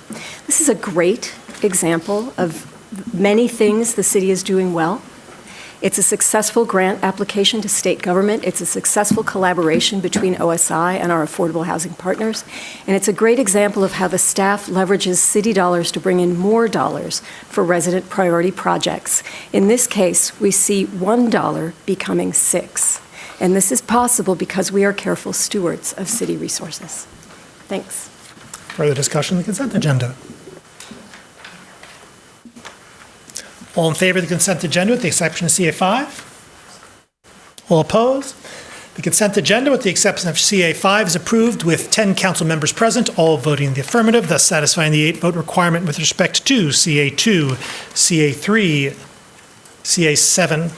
This is a great example of many things the city is doing well. It's a successful grant application to state government. It's a successful collaboration between OSI and our affordable housing partners. And it's a great example of how the staff leverages city dollars to bring in more dollars for resident priority projects. In this case, we see $1 becoming $6. And this is possible because we are careful stewards of city resources. Thanks. Further discussion on the consent agenda? All in favor of the consent agenda with the exception of CA5? All opposed? The consent agenda with the exception of CA5 is approved with 10 council members present, all voting in the affirmative, thus satisfying the 8-vote requirement with respect to CA2, CA3, CA7.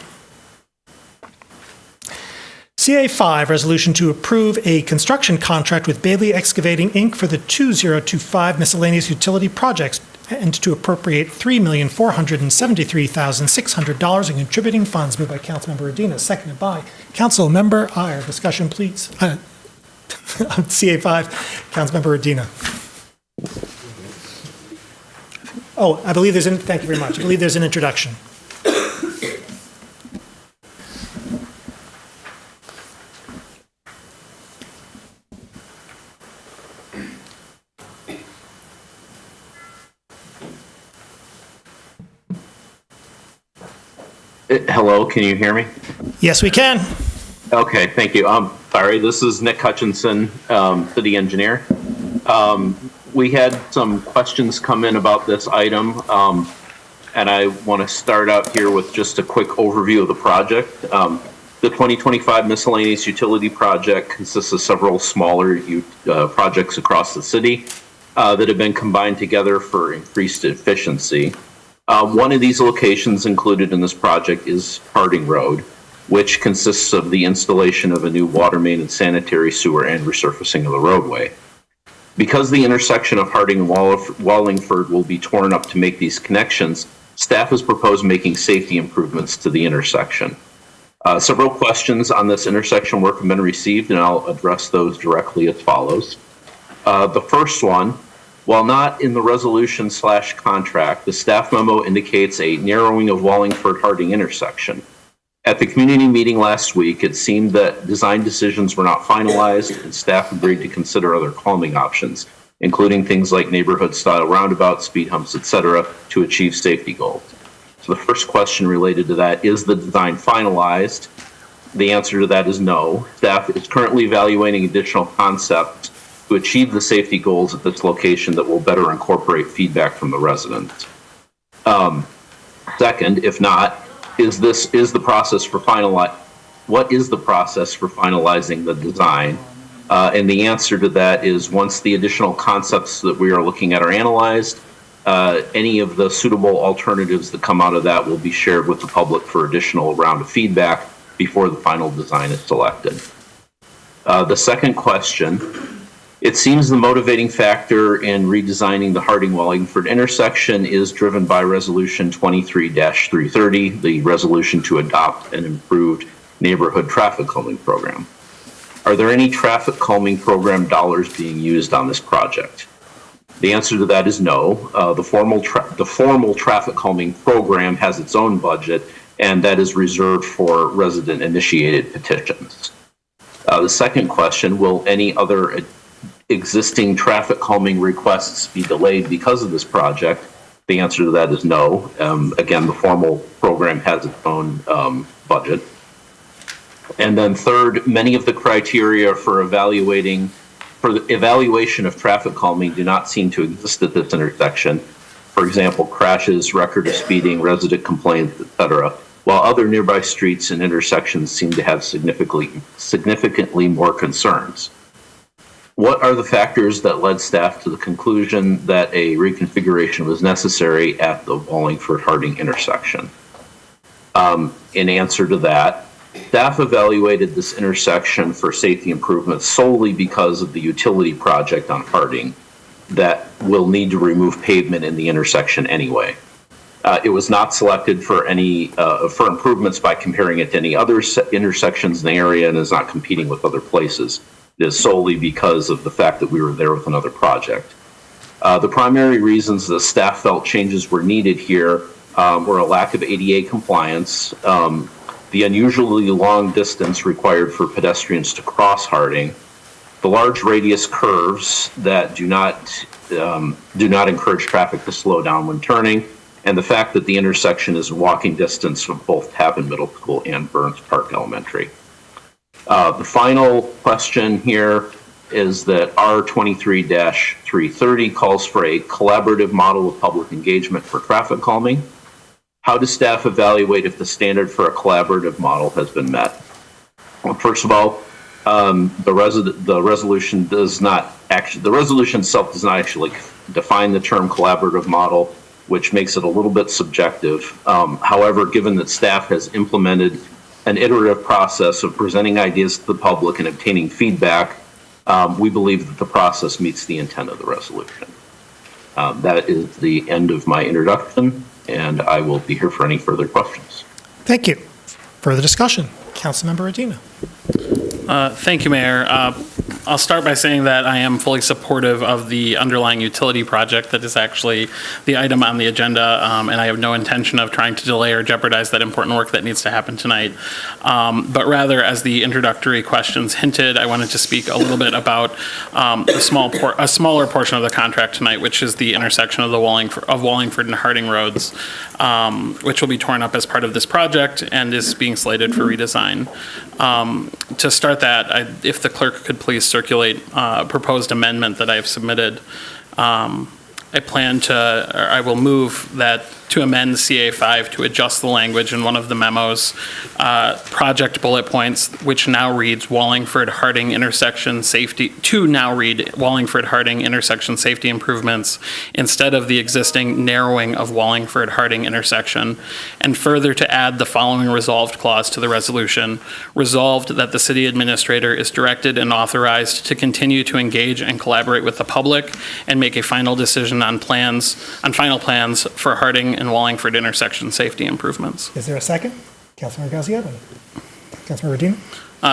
CA5, resolution to approve a construction contract with Bailey Excavating, Inc. for the 2025 miscellaneous utility projects and to appropriate $3,473,600 in contributing funds. Moved by Councilmember Udina, seconded by Councilmember Iyer. Discussion, please. On CA5, Councilmember Udina. Oh, I believe there's thank you very much. I believe there's an introduction. Hello, can you hear me? Yes, we can. Okay, thank you. Sorry, this is Nick Hutchinson, city engineer. We had some questions come in about this item, and I want to start out here with just a quick overview of the project. The 2025 miscellaneous utility project consists of several smaller projects across the city that have been combined together for increased efficiency. One of these locations included in this project is Harding Road, which consists of the installation of a new water main and sanitary sewer and resurfacing of the roadway. Because the intersection of Harding and Wallingford will be torn up to make these connections, staff has proposed making safety improvements to the intersection. Several questions on this intersection work have been received, and I'll address those directly as follows. The first one, while not in the resolution/contract, the staff memo indicates a narrowing of Wallingford-Harding intersection. At the community meeting last week, it seemed that design decisions were not finalized, and staff agreed to consider other calming options, including things like neighborhood-style roundabouts, speed humps, etc., to achieve safety goals. So the first question related to that, is the design finalized? The answer to that is no. Staff is currently evaluating additional concepts to achieve the safety goals at this location that will better incorporate feedback from the residents. Second, if not, what is the process for finalizing the design? And the answer to that is once the additional concepts that we are looking at are analyzed, any of the suitable alternatives that come out of that will be shared with the public for additional round of feedback before the final design is selected. The second question, it seems the motivating factor in redesigning the Harding-Wallingford intersection is driven by Resolution 23-330, the resolution to adopt an improved neighborhood traffic calming program. Are there any traffic calming program dollars being used on this project? The answer to that is no. The formal traffic calming program has its own budget, and that is reserved for resident-initiated petitions. The second question, will any other existing traffic calming requests be delayed because of this project? The answer to that is no. Again, the formal program has its own budget. And then third, many of the criteria for the evaluation of traffic calming do not seem to exist at this intersection. For example, crashes, record of speeding, resident complaints, etc., while other nearby streets and intersections seem to have significantly more concerns. What are the factors that led staff to the conclusion that a reconfiguration was necessary at the Wallingford-Harding intersection? In answer to that, staff evaluated this intersection for safety improvements solely because of the utility project on Harding that will need to remove pavement in the intersection anyway. It was not selected for improvements by comparing it to any other intersections in the area and is not competing with other places. It is solely because of the fact that we were there with another project. The primary reasons the staff felt changes were needed here were a lack of ADA compliance, the unusually long distance required for pedestrians to cross Harding, the large radius curves that do not encourage traffic to slow down when turning, and the fact that the intersection is walking distance from both Tappan Middle School and Burns Park Elementary. The final question here is that R23-330 calls for a collaborative model of public engagement for traffic calming. How does staff evaluate if the standard for a collaborative model has been met? Well, first of all, the resolution itself does not actually define the term collaborative model, which makes it a little bit subjective. However, given that staff has implemented an iterative process of presenting ideas to the public and obtaining feedback, we believe that the process meets the intent of the resolution. That is the end of my introduction, and I will be here for any further questions. Thank you. Further discussion? Councilmember Adina. Thank you, Mayor. I'll start by saying that I am fully supportive of the underlying utility project that is actually the item on the agenda, and I have no intention of trying to delay or jeopardize that important work that needs to happen tonight. But rather, as the introductory questions hinted, I wanted to speak a little bit about a smaller portion of the contract tonight, which is the intersection of the Wallingford and Harding roads, which will be torn up as part of this project and is being slated for redesign. To start that, if the clerk could please circulate a proposed amendment that I have submitted. I will move that to amend CA5 to adjust the language in one of the memos, project bullet points, which now reads Wallingford-Harding intersection safety, to now read Wallingford-Harding intersection safety improvements instead of the existing narrowing of Wallingford-Harding intersection, and further to add the following resolved clause to the resolution. Resolved that the city administrator is directed and authorized to continue to engage and collaborate with the public and make a final decision on final plans for Harding and Wallingford intersection safety improvements. Is there a second? Councilmember Gaziano. Councilmember Medina.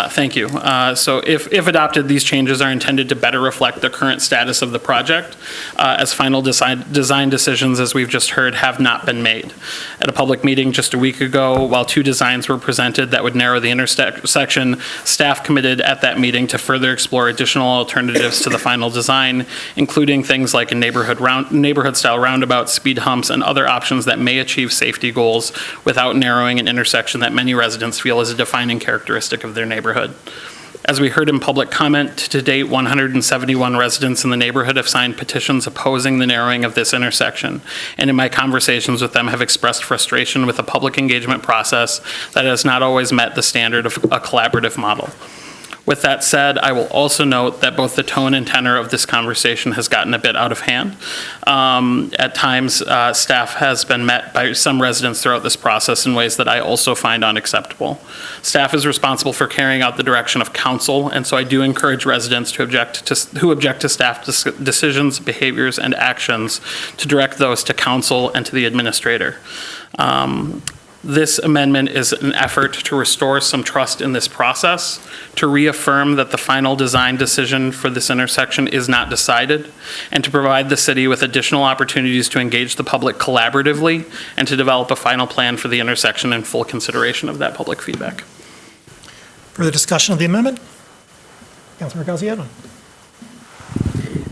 Thank you. So if adopted, these changes are intended to better reflect the current status of the project, as final design decisions, as we've just heard, have not been made. At a public meeting just a week ago, while 2 designs were presented that would narrow the intersection, staff committed at that meeting to further explore additional alternatives to the final design, including things like a neighborhood-style roundabout, speed humps, and other options that may achieve safety goals without narrowing an intersection that many residents feel is a defining characteristic of their neighborhood. As we heard in public comment, to date, 171 residents in the neighborhood have signed petitions opposing the narrowing of this intersection, and in my conversations with them have expressed frustration with the public engagement process that has not always met the standard of a collaborative model. With that said, I will also note that both the tone and tenor of this conversation has gotten a bit out of hand. At times, staff has been met by some residents throughout this process in ways that I also find unacceptable. Staff is responsible for carrying out the direction of council, and so I do encourage residents who object to staff decisions, behaviors, and actions to direct those to council and to the administrator. This amendment is an effort to restore some trust in this process, to reaffirm that the final design decision for this intersection is not decided, and to provide the city with additional opportunities to engage the public collaboratively and to develop a final plan for the intersection in full consideration of that public feedback. Further discussion of the amendment? Councilmember Gaziano.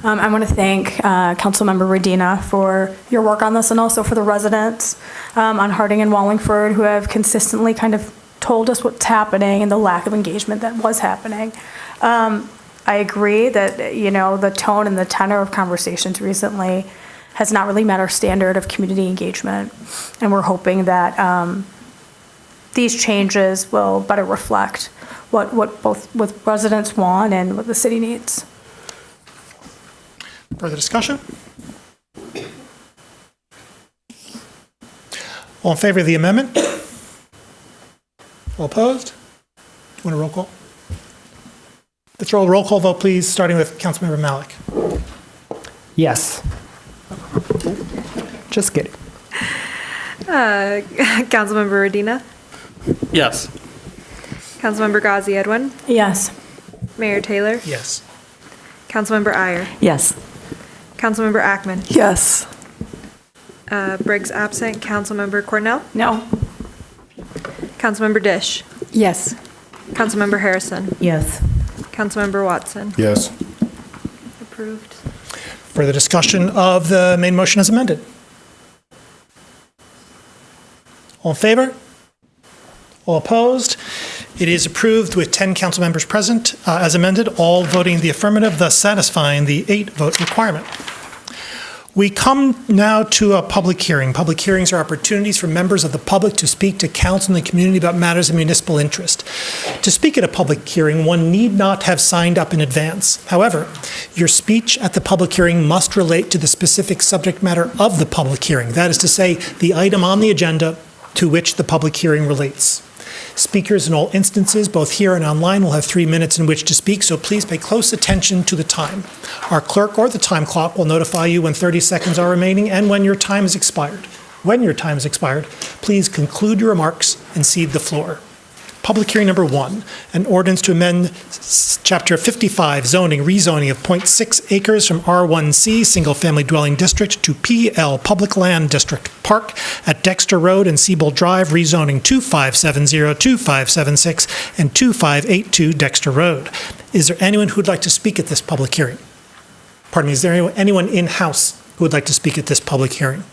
I want to thank Councilmember Redina for your work on this and also for the residents on Harding and Wallingford who have consistently kind of told us what's happening and the lack of engagement that was happening. I agree that, you know, the tone and the tenor of conversations recently has not really met our standard of community engagement, and we're hoping that these changes will better reflect what both residents want and what the city needs. Further discussion? All in favor of the amendment? All opposed? Want a roll call? Let's roll a roll call vote, please, starting with Councilmember Malik. Yes. Just kidding. Councilmember Redina? Yes. Councilmember Ghazi Edwin? Yes. Mayor Taylor? Yes. Councilmember Iyer? Yes. Councilmember Ackman? Yes. Briggs absent. Councilmember Cornell? No. Councilmember Dish? Yes. Councilmember Harrison? Yes. Councilmember Watson? Yes. Approved. Further discussion of the main motion as amended? All in favor? All opposed? It is approved with 10 council members present as amended, all voting the affirmative, thus satisfying the 8-vote requirement. We come now to a public hearing. Public hearings are opportunities for members of the public to speak to council and the community about matters of municipal interest. To speak at a public hearing, one need not have signed up in advance. However, your speech at the public hearing must relate to the specific subject matter of the public hearing. That is to say, the item on the agenda to which the public hearing relates. Speakers in all instances, both here and online, will have 3 minutes in which to speak, so please pay close attention to the time. Our clerk or the time clock will notify you when 30 seconds are remaining and when your time has expired. When your time is expired, please conclude your remarks and cede the floor. Public hearing number 1, an ordinance to amend Chapter 55 zoning, rezoning of 0.6 acres from R1C Single Family Dwelling District to PL Public Land District Park at Dexter Road and Siebel Drive, rezoning 2570, 2576, and 2582 Dexter Road. Is there anyone who would like to speak at this public hearing? Pardon me, is there anyone in-house who would like to speak at this public hearing?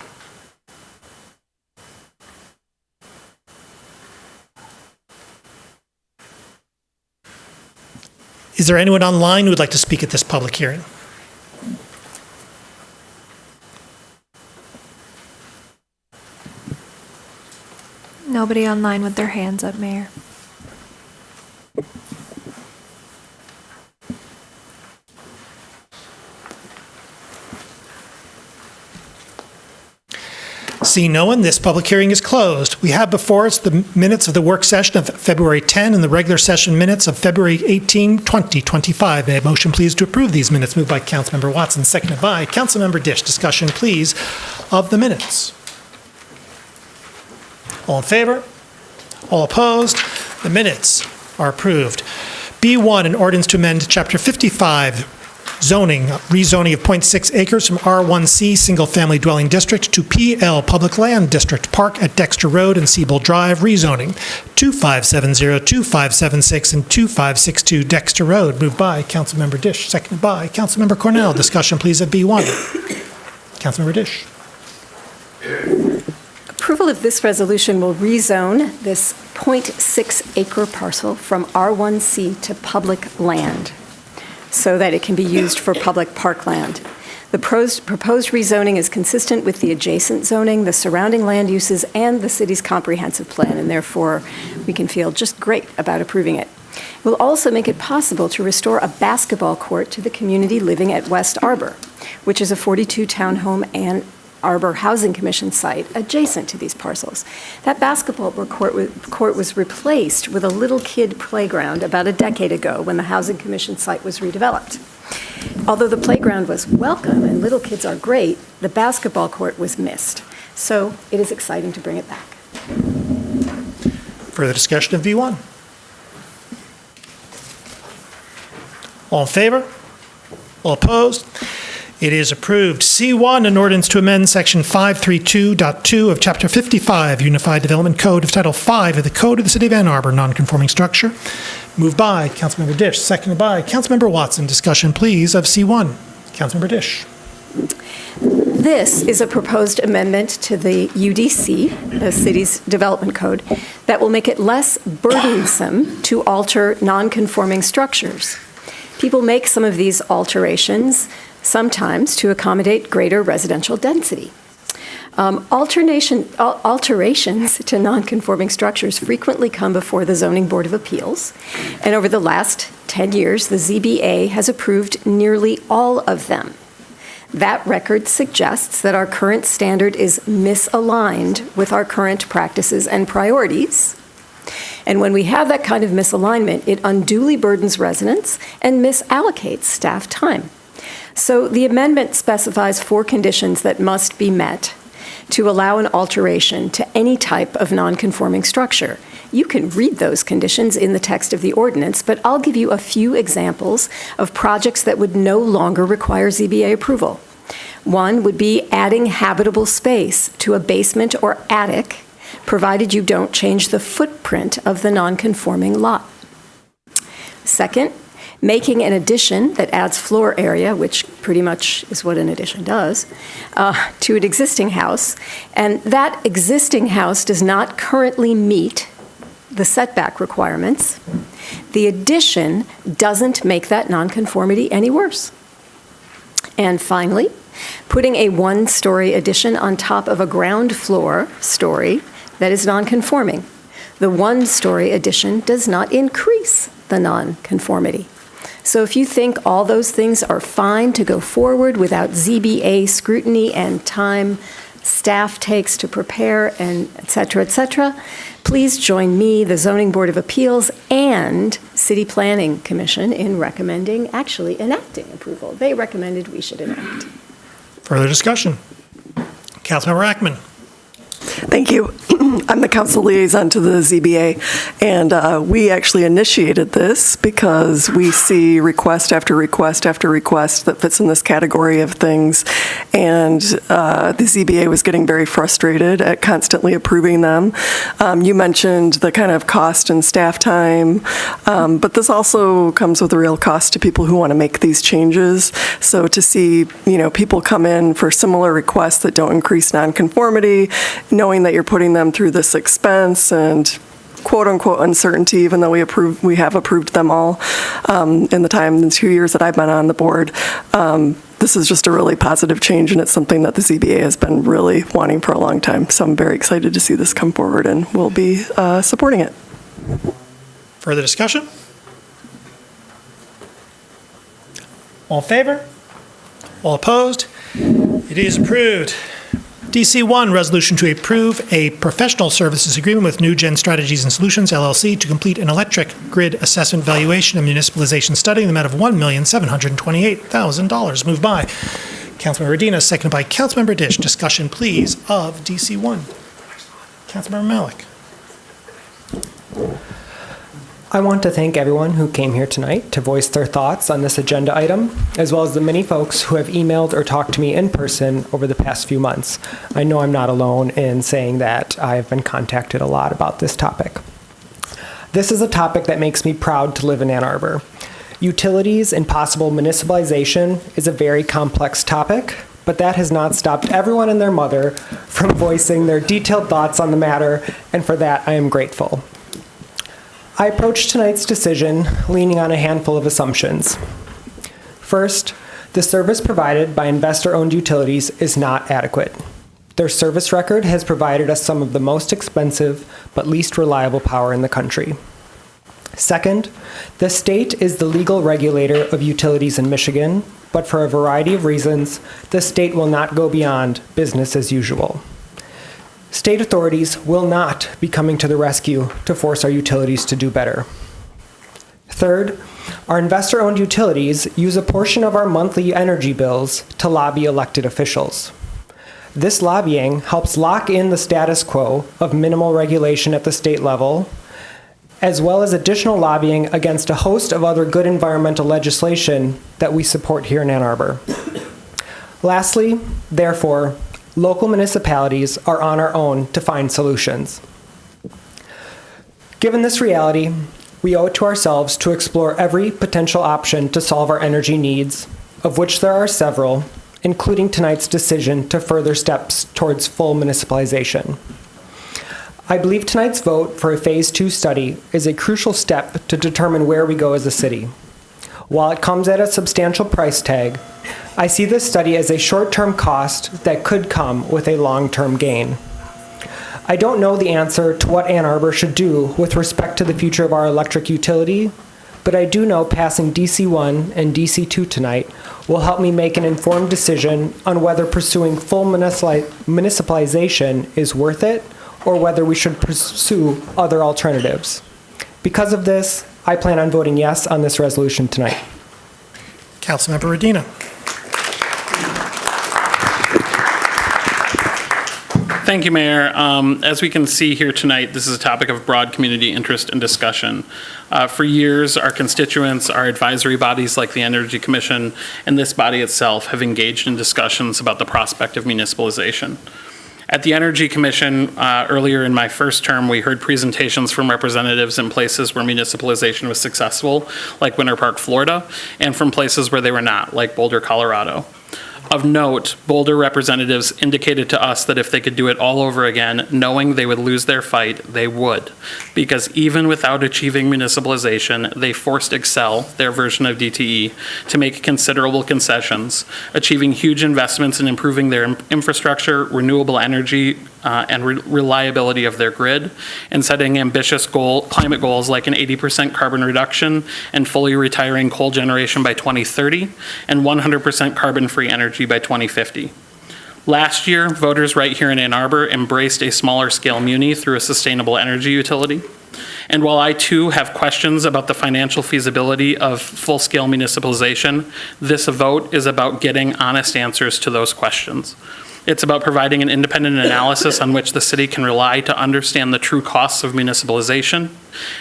Is there anyone online who would like to speak at this public hearing? Nobody online with their hands up, Mayor. Seeing no one, this public hearing is closed. We have before us the minutes of the work session of February 10 and the regular session minutes of February 18, 2025. May I have a motion, please, to approve these minutes? Moved by Councilmember Watson, seconded by Councilmember Dish. Discussion, please, of the minutes. All in favor? All opposed? The minutes are approved. B1, an ordinance to amend Chapter 55, zoning, rezoning of 0.6 acres from R1C Single Family Dwelling District to PL Public Land District Park at Dexter Road and Siebel Drive, rezoning 2570, 2576, and 2562 Dexter Road. Moved by Councilmember Dish, seconded by Councilmember Cornell. Discussion, please, of B1. Councilmember Dish. Approval of this resolution will rezone this 0.6 acre parcel from R1C to public land, so that it can be used for public parkland. The proposed rezoning is consistent with the adjacent zoning, the surrounding land uses, and the city's comprehensive plan, and therefore we can feel just great about approving it. It will also make it possible to restore a basketball court to the community living at West Arbor, which is a 42 townhome and Arbor Housing Commission site adjacent to these parcels. That basketball court was replaced with a little kid playground about a decade ago when the Housing Commission site was redeveloped. Although the playground was welcome and little kids are great, the basketball court was missed. So it is exciting to bring it back. Further discussion of V1? All in favor? All opposed? It is approved. C1, an ordinance to amend Section 532.2 of Chapter 55, Unified Development Code of Title V of the Code of the City of Ann Arbor, nonconforming structure. Moved by Councilmember Dish, seconded by Councilmember Watson. Discussion, please, of C1. Councilmember Dish. This is a proposed amendment to the UDC, the city's development code, that will make it less burdensome to alter nonconforming structures. People make some of these alterations sometimes to accommodate greater residential density. Alterations to nonconforming structures frequently come before the Zoning Board of Appeals, and over the last 10 years, the ZBA has approved nearly all of them. That record suggests that our current standard is misaligned with our current practices and priorities. And when we have that kind of misalignment, it unduly burdens residents and misallocates staff time. So the amendment specifies 4 conditions that must be met to allow an alteration to any type of nonconforming structure. You can read those conditions in the text of the ordinance, but I'll give you a few examples of projects that would no longer require ZBA approval. One would be adding habitable space to a basement or attic, provided you don't change the footprint of the nonconforming lot. Second, making an addition that adds floor area, which pretty much is what an addition does, to an existing house, and that existing house does not currently meet the setback requirements, the addition doesn't make that nonconformity any worse. And finally, putting a 1-story addition on top of a ground floor story that is nonconforming. The 1-story addition does not increase the nonconformity. So if you think all those things are fine to go forward without ZBA scrutiny and time staff takes to prepare and et cetera, please join me, the Zoning Board of Appeals, and City Planning Commission in recommending, actually enacting approval. They recommended we should enact. Further discussion? Councilmember Ackman. Thank you. I'm the council liaison to the ZBA, and we actually initiated this because we see request after request after request that fits in this category of things, and the ZBA was getting very frustrated at constantly approving them. You mentioned the kind of cost and staff time, but this also comes with a real cost to people who want to make these changes. So to see, people come in for similar requests that don't increase nonconformity, knowing that you're putting them through this expense and quote-unquote uncertainty, even though we have approved them all in the 2 years that I've been on the board. This is just a really positive change, and it's something that the ZBA has been really wanting for a long time. So I'm very excited to see this come forward, and we'll be supporting it. Further discussion? All in favor? All opposed? It is approved. DC1, resolution to approve a professional services agreement with New Gen Strategies and Solutions, LLC, to complete an electric grid assessment valuation and municipalization study in the amount of $1,728,000. Moved by Councilmember Redina, seconded by Councilmember Dish. Discussion, please, of DC1. Councilmember Malik. I want to thank everyone who came here tonight to voice their thoughts on this agenda item, as well as the many folks who have emailed or talked to me in person over the past few months. I know I'm not alone in saying that I've been contacted a lot about this topic. This is a topic that makes me proud to live in Ann Arbor. Utilities and possible municipalization is a very complex topic, but that has not stopped everyone and their mother from voicing their detailed thoughts on the matter, and for that I am grateful. I approached tonight's decision leaning on a handful of assumptions. First, the service provided by investor-owned utilities is not adequate. Their service record has provided us some of the most expensive but least reliable power in the country. Second, the state is the legal regulator of utilities in Michigan, but for a variety of reasons, the state will not go beyond business as usual. State authorities will not be coming to the rescue to force our utilities to do better. Third, our investor-owned utilities use a portion of our monthly energy bills to lobby elected officials. This lobbying helps lock in the status quo of minimal regulation at the state level, as well as additional lobbying against a host of other good environmental legislation that we support here in Ann Arbor. Lastly, therefore, local municipalities are on our own to find solutions. Given this reality, we owe it to ourselves to explore every potential option to solve our energy needs, of which there are several, including tonight's decision to further steps towards full municipalization. I believe tonight's vote for a Phase 2 study is a crucial step to determine where we go as a city. While it comes at a substantial price tag, I see this study as a short-term cost that could come with a long-term gain. I don't know the answer to what Ann Arbor should do with respect to the future of our electric utility, but I do know passing DC1 and DC2 tonight will help me make an informed decision on whether pursuing full municipalization is worth it or whether we should pursue other alternatives. Because of this, I plan on voting yes on this resolution tonight. Councilmember Redina. Thank you, Mayor. As we can see here tonight, this is a topic of broad community interest and discussion. For years, our constituents, our advisory bodies like the Energy Commission, and this body itself have engaged in discussions about the prospect of municipalization. At the Energy Commission, earlier in my first term, we heard presentations from representatives in places where municipalization was successful, like Winter Park, Florida, and from places where they were not, like Boulder, Colorado. Of note, Boulder representatives indicated to us that if they could do it all over again, knowing they would lose their fight, they would. Because even without achieving municipalization, they forced Xcel, their version of DTE, to make considerable concessions, achieving huge investments in improving their infrastructure, renewable energy, and reliability of their grid, and setting ambitious climate goals like an 80% carbon reduction and fully retiring coal generation by 2030 and 100% carbon-free energy by 2050. Last year, voters right here in Ann Arbor embraced a smaller scale muni through a sustainable energy utility. And while I too have questions about the financial feasibility of full-scale municipalization, this vote is about getting honest answers to those questions. It's about providing an independent analysis on which the city can rely to understand the true costs of municipalization.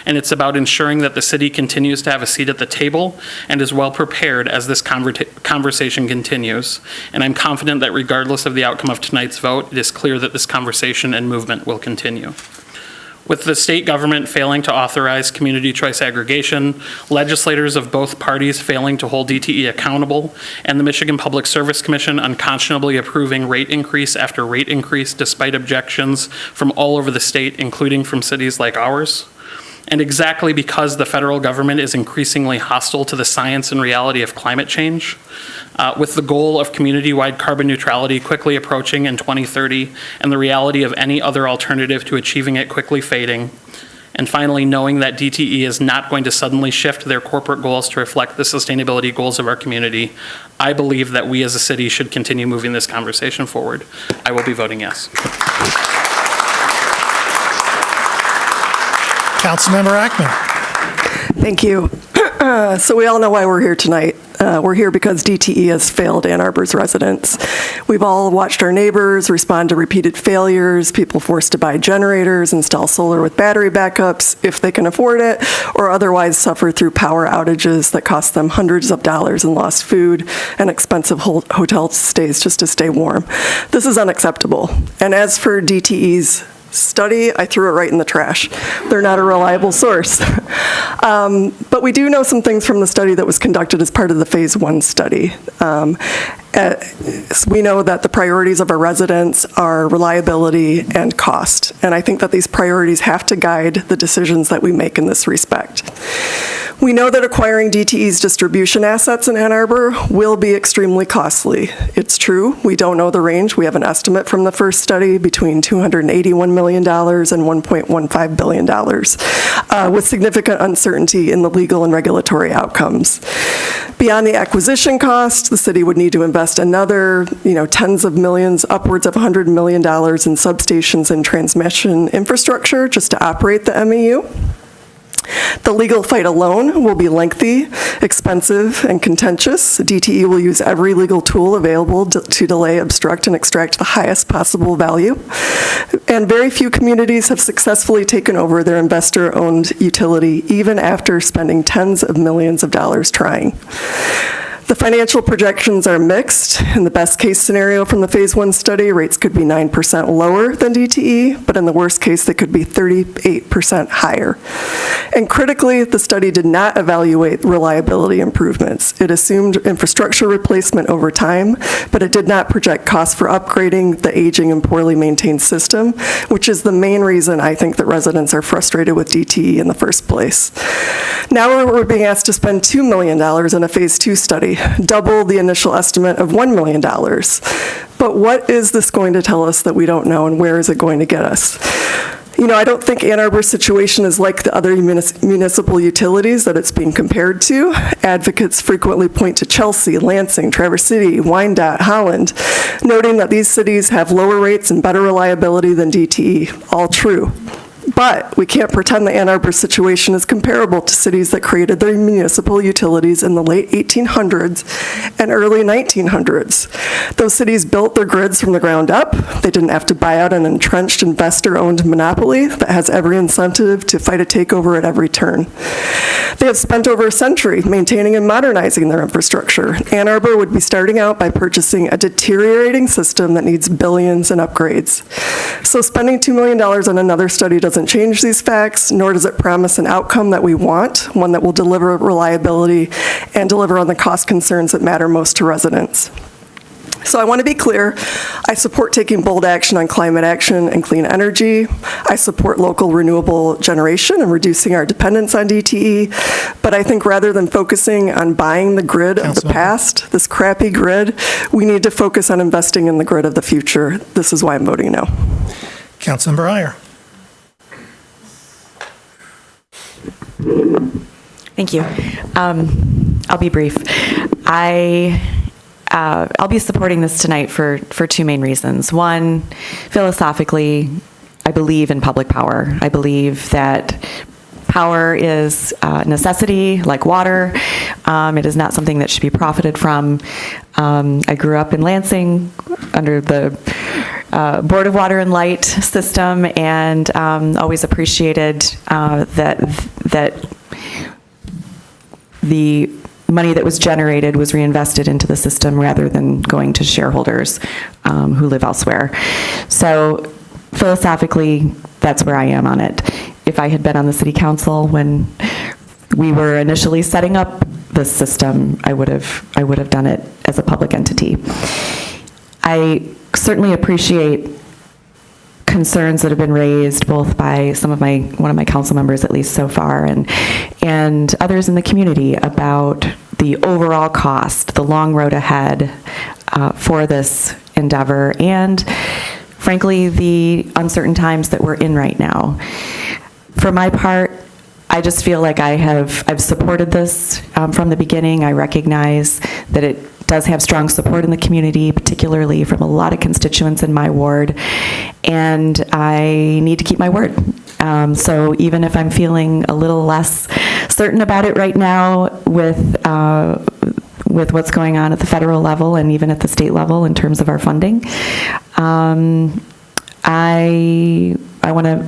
And it's about ensuring that the city continues to have a seat at the table and is well prepared as this conversation continues. And I'm confident that regardless of the outcome of tonight's vote, it is clear that this conversation and movement will continue. With the state government failing to authorize community choice aggregation, legislators of both parties failing to hold DTE accountable, and the Michigan Public Service Commission unconscionably approving rate increase after rate increase despite objections from all over the state, including from cities like ours. And exactly because the federal government is increasingly hostile to the science and reality of climate change, with the goal of community-wide carbon neutrality quickly approaching in 2030 and the reality of any other alternative to achieving it quickly fading, and finally knowing that DTE is not going to suddenly shift their corporate goals to reflect the sustainability goals of our community, I believe that we as a city should continue moving this conversation forward. I will be voting yes. Councilmember Ackman. Thank you. So we all know why we're here tonight. We're here because DTE has failed Ann Arbor's residents. We've all watched our neighbors respond to repeated failures, people forced to buy generators, install solar with battery backups if they can afford it, or otherwise suffer through power outages that cost them hundreds of dollars in lost food and expensive hotel stays just to stay warm. This is unacceptable. And as for DTE's study, I threw it right in the trash. They're not a reliable source. But we do know some things from the study that was conducted as part of the Phase 1 study. We know that the priorities of our residents are reliability and cost. And I think that these priorities have to guide the decisions that we make in this respect. We know that acquiring DTE's distribution assets in Ann Arbor will be extremely costly. It's true, we don't know the range. We have an estimate from the first study between $281 million and $1.15 billion, with significant uncertainty in the legal and regulatory outcomes. Beyond the acquisition cost, the city would need to invest another, tens of millions, upwards of $100 million in substations and transmission infrastructure just to operate the MEU. The legal fight alone will be lengthy, expensive, and contentious. DTE will use every legal tool available to delay, obstruct, and extract the highest possible value. And very few communities have successfully taken over their investor-owned utility, even after spending tens of millions of dollars trying. The financial projections are mixed. In the best case scenario from the Phase 1 study, rates could be 9% lower than DTE, but in the worst case, they could be 38% higher. And critically, the study did not evaluate reliability improvements. It assumed infrastructure replacement over time, but it did not project costs for upgrading the aging and poorly maintained system, which is the main reason I think that residents are frustrated with DTE in the first place. Now we're being asked to spend $2 million in a Phase 2 study, double the initial estimate of $1 million. But what is this going to tell us that we don't know, and where is it going to get us? I don't think Ann Arbor's situation is like the other municipal utilities that it's being compared to. Advocates frequently point to Chelsea, Lansing, Traverse City, Wyandotte, Holland, noting that these cities have lower rates and better reliability than DTE. All true. But we can't pretend the Ann Arbor situation is comparable to cities that created their municipal utilities in the late 1800s and early 1900s. Those cities built their grids from the ground up. They didn't have to buy out an entrenched investor-owned monopoly that has every incentive to fight a takeover at every turn. They have spent over a century maintaining and modernizing their infrastructure. Ann Arbor would be starting out by purchasing a deteriorating system that needs billions in upgrades. So spending $2 million on another study doesn't change these facts, nor does it promise an outcome that we want, one that will deliver reliability and deliver on the cost concerns that matter most to residents. So I want to be clear, I support taking bold action on climate action and clean energy. I support local renewable generation and reducing our dependence on DTE. But I think rather than focusing on buying the grid of the past, this crappy grid, we need to focus on investing in the grid of the future. This is why I'm voting no. Councilmember Iyer. Thank you. I'll be brief. I'll be supporting this tonight for two main reasons. One, philosophically, I believe in public power. I believe that Power is a necessity, like water. It is not something that should be profited from. I grew up in Lansing under the Board of Water and Light system, and always appreciated that the money that was generated was reinvested into the system rather than going to shareholders who live elsewhere. So philosophically, that's where I am on it. If I had been on the city council when we were initially setting up this system, I would have done it as a public entity. I certainly appreciate concerns that have been raised both by one of my council members, at least so far, and others in the community about the overall cost, the long road ahead for this endeavor, and frankly, the uncertain times that we're in right now. For my part, I just feel like I've supported this from the beginning. I recognize that it does have strong support in the community, particularly from a lot of constituents in my ward, and I need to keep my word. So even if I'm feeling a little less certain about it right now with what's going on at the federal level and even at the state level in terms of our funding, I want to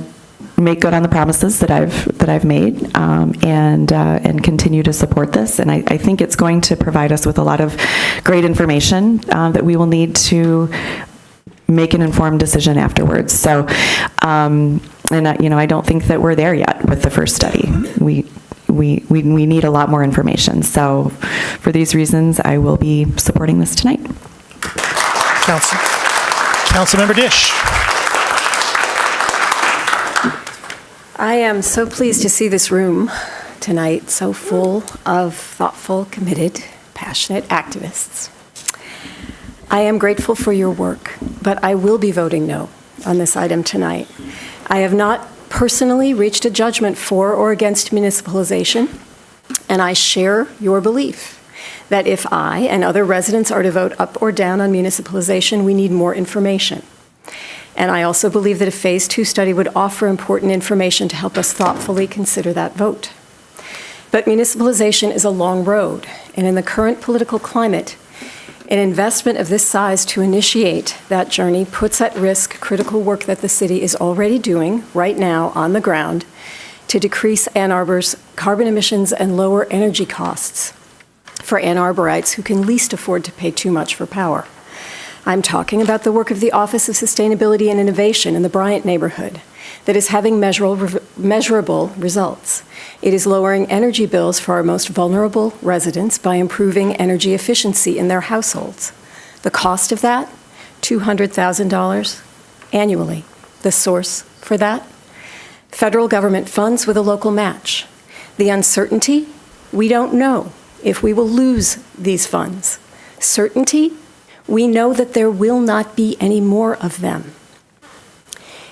make good on the promises that I've made, and continue to support this. And I think it's going to provide us with a lot of great information that we will need to make an informed decision afterwards. So, I don't think that we're there yet with the first study. We need a lot more information. So, for these reasons, I will be supporting this tonight. Councilmember Dish. I am so pleased to see this room tonight so full of thoughtful, committed, passionate activists. I am grateful for your work, but I will be voting no on this item tonight. I have not personally reached a judgment for or against municipalization, and I share your belief that if I and other residents are to vote up or down on municipalization, we need more information. And I also believe that a Phase 2 study would offer important information to help us thoughtfully consider that vote. But municipalization is a long road, and in the current political climate, an investment of this size to initiate that journey puts at risk critical work that the city is already doing right now on the ground to decrease Ann Arbor's carbon emissions and lower energy costs for Ann Arborites who can least afford to pay too much for power. I'm talking about the work of the Office of Sustainability and Innovation in the Bryant neighborhood that is having measurable results. It is lowering energy bills for our most vulnerable residents by improving energy efficiency in their households. The cost of that, $200,000 annually. The source for that, federal government funds with a local match. The uncertainty, we don't know if we will lose these funds. Certainty, we know that there will not be any more of them.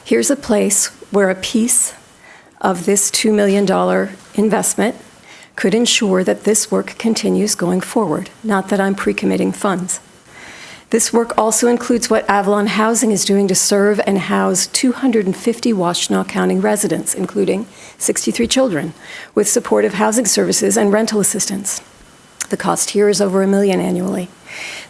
Here's a place where a piece of this $2 million investment could ensure that this work continues going forward, not that I'm pre-committing funds. This work also includes what Avalon Housing is doing to serve and house 250 Washtenaw County residents, including 63 children, with supportive housing services and rental assistance. The cost here is over $1 million annually.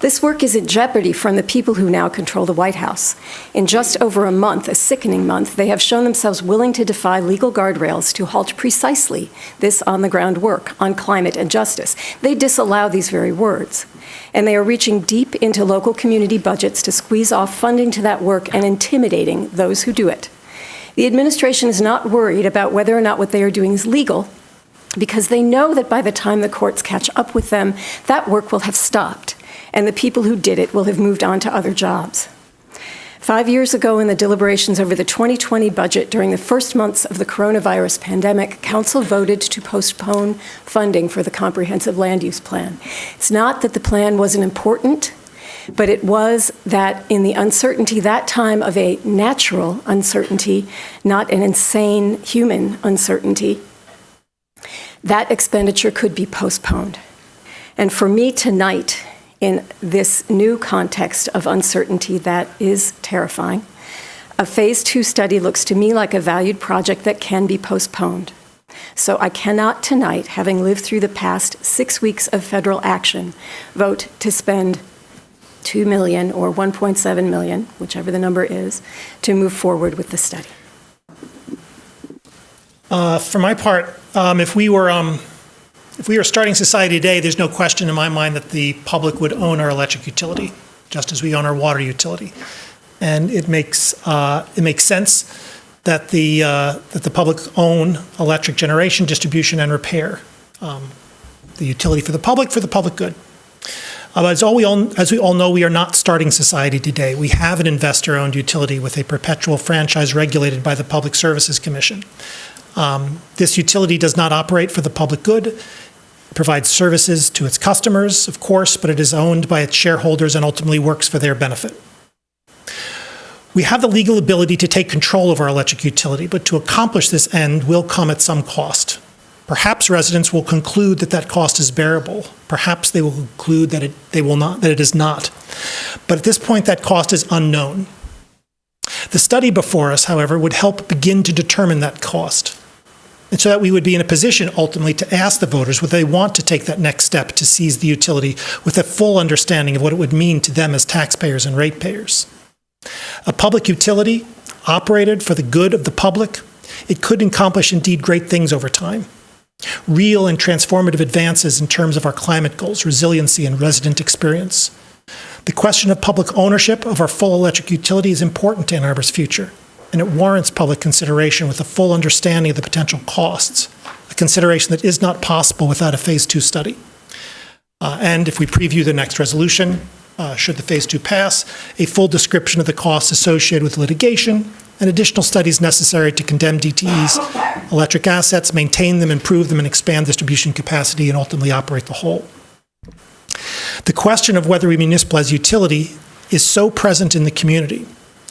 This work is in jeopardy from the people who now control the White House. In just over a month, a sickening month, they have shown themselves willing to defy legal guardrails to halt precisely this on-the-ground work on climate and justice. They disallow these very words. And they are reaching deep into local community budgets to squeeze off funding to that work and intimidating those who do it. The administration is not worried about whether or not what they are doing is legal, because they know that by the time the courts catch up with them, that work will have stopped, and the people who did it will have moved on to other jobs. 5 years ago, in the deliberations over the 2020 budget during the first months of the coronavirus pandemic, Council voted to postpone funding for the Comprehensive Land Use Plan. It's not that the plan wasn't important, but it was that in the uncertainty, that time of a natural uncertainty, not an insane human uncertainty, that expenditure could be postponed. And for me tonight, in this new context of uncertainty that is terrifying, a Phase 2 study looks to me like a valued project that can be postponed. So I cannot tonight, having lived through the past 6 weeks of federal action, vote to spend $2 million or $1.7 million, whichever the number is, to move forward with the study. For my part, if we were starting society today, there's no question in my mind that the public would own our electric utility, just as we own our water utility. And it makes sense that the public own electric generation, distribution, and repair. The utility for the public good. But as we all know, we are not starting society today. We have an investor-owned utility with a perpetual franchise regulated by the Public Services Commission. This utility does not operate for the public good. It provides services to its customers, of course, but it is owned by its shareholders and ultimately works for their benefit. We have the legal ability to take control of our electric utility, but to accomplish this end will come at some cost. Perhaps residents will conclude that that cost is bearable. Perhaps they will conclude that it is not. But at this point, that cost is unknown. The study before us, however, would help begin to determine that cost, and so that we would be in a position ultimately to ask the voters whether they want to take that next step to seize the utility with a full understanding of what it would mean to them as taxpayers and ratepayers. A public utility operated for the good of the public, it could accomplish indeed great things over time. Real and transformative advances in terms of our climate goals, resiliency, and resident experience. The question of public ownership of our full electric utility is important to Ann Arbor's future, and it warrants public consideration with a full understanding of the potential costs, a consideration that is not possible without a Phase 2 study. And if we preview the next resolution, should the Phase 2 pass, a full description of the costs associated with litigation and additional studies necessary to condemn DTE's electric assets, maintain them, improve them, and expand distribution capacity, and ultimately operate the whole. The question of whether we municipalize utility is so present in the community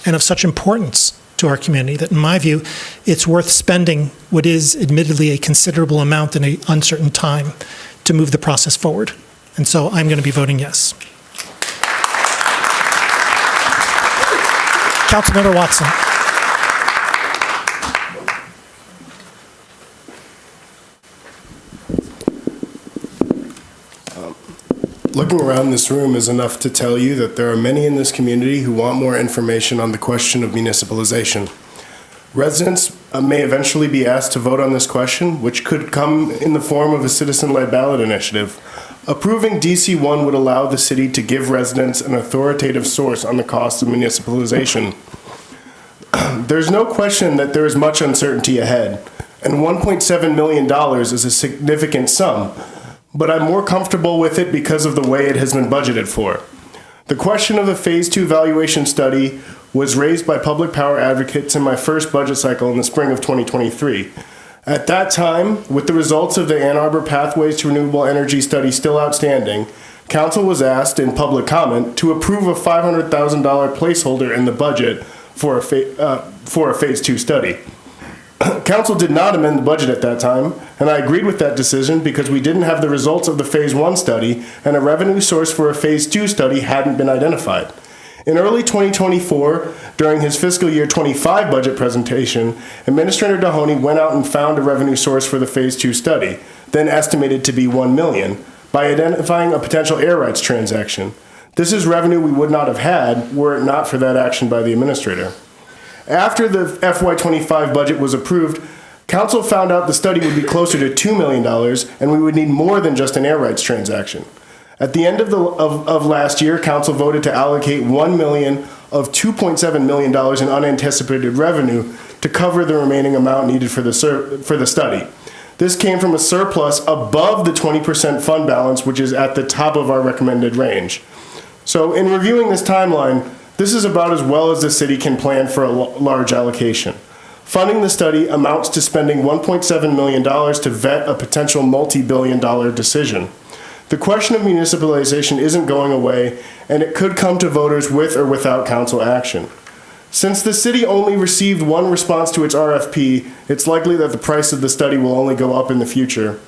and of such importance to our community that, in my view, it's worth spending what is admittedly a considerable amount in an uncertain time to move the process forward. And so I'm going to be voting yes. Councilmember Watson. Looking around this room is enough to tell you that there are many in this community who want more information on the question of municipalization. Residents may eventually be asked to vote on this question, which could come in the form of a citizen-led ballot initiative. Approving DC1 would allow the city to give residents an authoritative source on the cost of municipalization. There's no question that there is much uncertainty ahead, and $1.7 million is a significant sum, but I'm more comfortable with it because of the way it has been budgeted for. The question of a Phase 2 valuation study was raised by public power advocates in my first budget cycle in the spring of 2023. At that time, with the results of the Ann Arbor Pathways to Renewable Energy study still outstanding, Council was asked in public comment to approve a $500,000 placeholder in the budget for a Phase 2 study. Council did not amend the budget at that time, and I agreed with that decision because we didn't have the results of the Phase 1 study, and a revenue source for a Phase 2 study hadn't been identified. In early 2024, during his fiscal year 25 budget presentation, Administrator Dahoney went out and found a revenue source for the Phase 2 study, then estimated to be $1 million, by identifying a potential air rights transaction. This is revenue we would not have had were it not for that action by the administrator. After the FY25 budget was approved, Council found out the study would be closer to $2 million, and we would need more than just an air rights transaction. At the end of last year, Council voted to allocate $1 million of $2.7 million in unanticipated revenue to cover the remaining amount needed for the study. This came from a surplus above the 20% fund balance, which is at the top of our recommended range. So in reviewing this timeline, this is about as well as the city can plan for a large allocation. Funding the study amounts to spending $1.7 million to vet a potential multi-billion-dollar decision. The question of municipalization isn't going away, and it could come to voters with or without council action. Since the city only received one response to its RFP, it's likely that the price of the study will only go up in the future.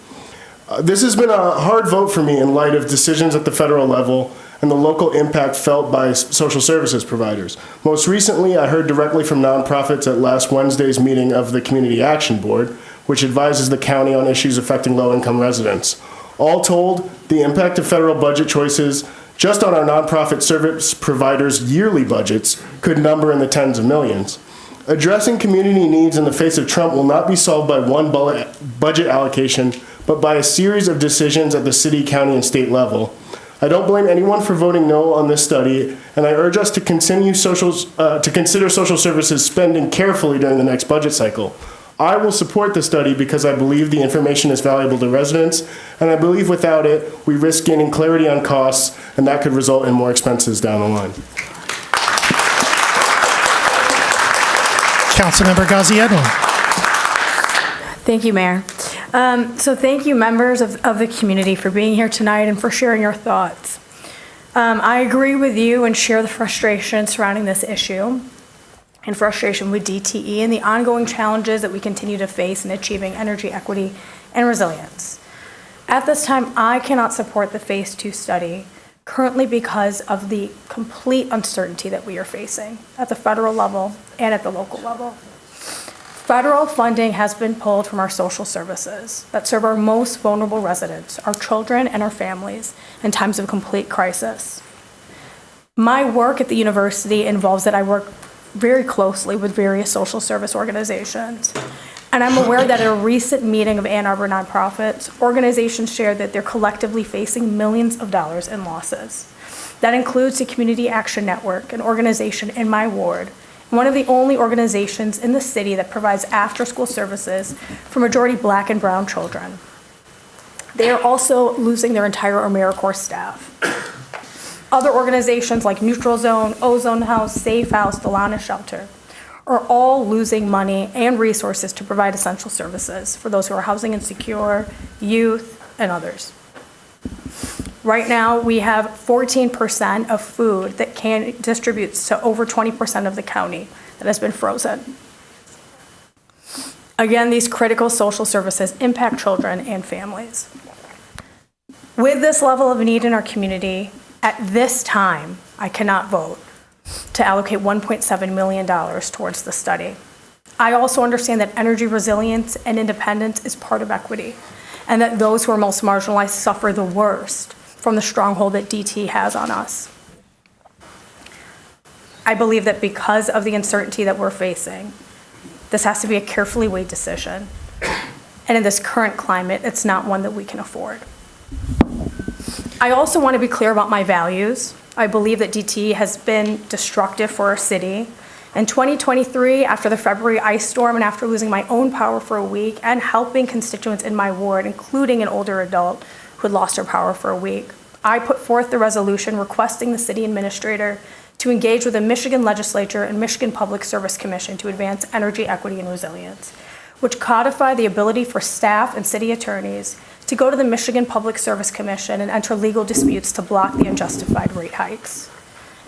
This has been a hard vote for me in light of decisions at the federal level and the local impact felt by social services providers. Most recently, I heard directly from nonprofits at last Wednesday's meeting of the Community Action Board, which advises the county on issues affecting low-income residents. All told, the impact of federal budget choices just on our nonprofit service providers' yearly budgets could number in the tens of millions. Addressing community needs in the face of Trump will not be solved by one budget allocation, but by a series of decisions at the city, county, and state level. I don't blame anyone for voting no on this study, and I urge us to consider social services spending carefully during the next budget cycle. I will support the study because I believe the information is valuable to residents, and I believe without it, we risk gaining clarity on costs, and that could result in more expenses down the line. Councilmember Ghazi Edwin. Thank you, Mayor. So thank you, members of the community, for being here tonight and for sharing your thoughts. I agree with you and share the frustration surrounding this issue and frustration with DTE and the ongoing challenges that we continue to face in achieving energy equity and resilience. At this time, I cannot support the Phase 2 study currently because of the complete uncertainty that we are facing at the federal level and at the local level. Federal funding has been pulled from our social services that serve our most vulnerable residents, our children and our families, in times of complete crisis. My work at the university involves that I work very closely with various social service organizations. And I'm aware that at a recent meeting of Ann Arbor nonprofits, organizations shared that they're collectively facing millions of dollars in losses. That includes the Community Action Network, an organization in my ward, one of the only organizations in the city that provides after-school services for majority Black and brown children. They are also losing their entire AmeriCorps staff. Other organizations like Neutral Zone, Ozone House, Safe House, Delana Shelter are all losing money and resources to provide essential services for those who are housing insecure, youth, and others. Right now, we have 14% of food that distributes to over 20% of the county that has been frozen. Again, these critical social services impact children and families. With this level of need in our community, at this time, I cannot vote to allocate $1.7 million towards the study. I also understand that energy resilience and independence is part of equity, and that those who are most marginalized suffer the worst from the stronghold that DT has on us. I believe that because of the uncertainty that we're facing, this has to be a carefully weighed decision. And in this current climate, it's not one that we can afford. I also want to be clear about my values. I believe that DTE has been destructive for our city. In 2023, after the February ice storm and after losing my own power for a week and helping constituents in my ward, including an older adult who had lost her power for a week, I put forth the resolution requesting the city administrator to engage with the Michigan Legislature and Michigan Public Service Commission to advance energy equity and resilience, which codify the ability for staff and city attorneys to go to the Michigan Public Service Commission and enter legal disputes to block the unjustified rate hikes.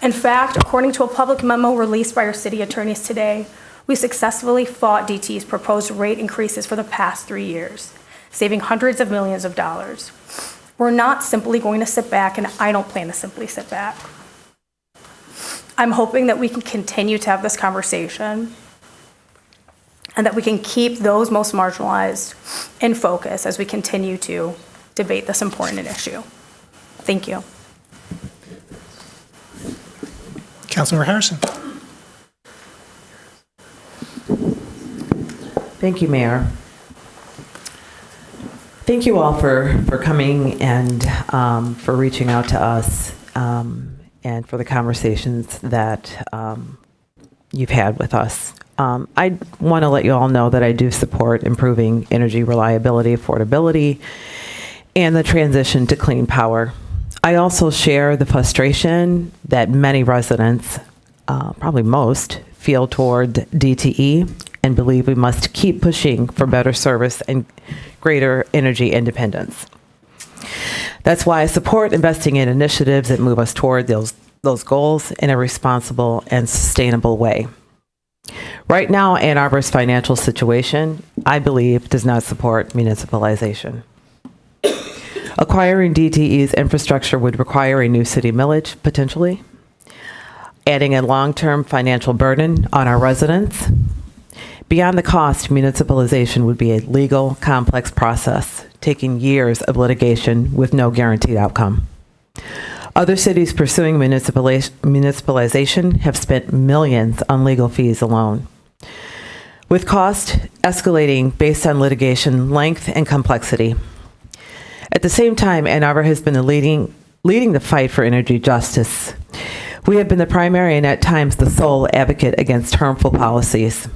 In fact, according to a public memo released by our city attorneys today, we successfully fought DTE's proposed rate increases for the past 3 years, saving hundreds of millions of dollars. We're not simply going to sit back, and I don't plan to simply sit back. I'm hoping that we can continue to have this conversation and that we can keep those most marginalized in focus as we continue to debate this important issue. Thank you. Councilmember Harrison. Thank you, Mayor. Thank you all for coming and for reaching out to us and for the conversations that you've had with us. I want to let you all know that I do support improving energy reliability, affordability, and the transition to clean power. I also share the frustration that many residents, probably most, feel toward DTE and believe we must keep pushing for better service and greater energy independence. That's why I support investing in initiatives that move us toward those goals in a responsible and sustainable way. Right now, Ann Arbor's financial situation, I believe, does not support municipalization. Acquiring DTE's infrastructure would require a new city millage, potentially, adding a long-term financial burden on our residents, Beyond the cost, municipalization would be a legal, complex process, taking years of litigation with no guaranteed outcome. Other cities pursuing municipalization have spent millions on legal fees alone, with cost escalating based on litigation length and complexity. At the same time, Ann Arbor has been leading the fight for energy justice. We have been the primary and at times the sole advocate against harmful policies,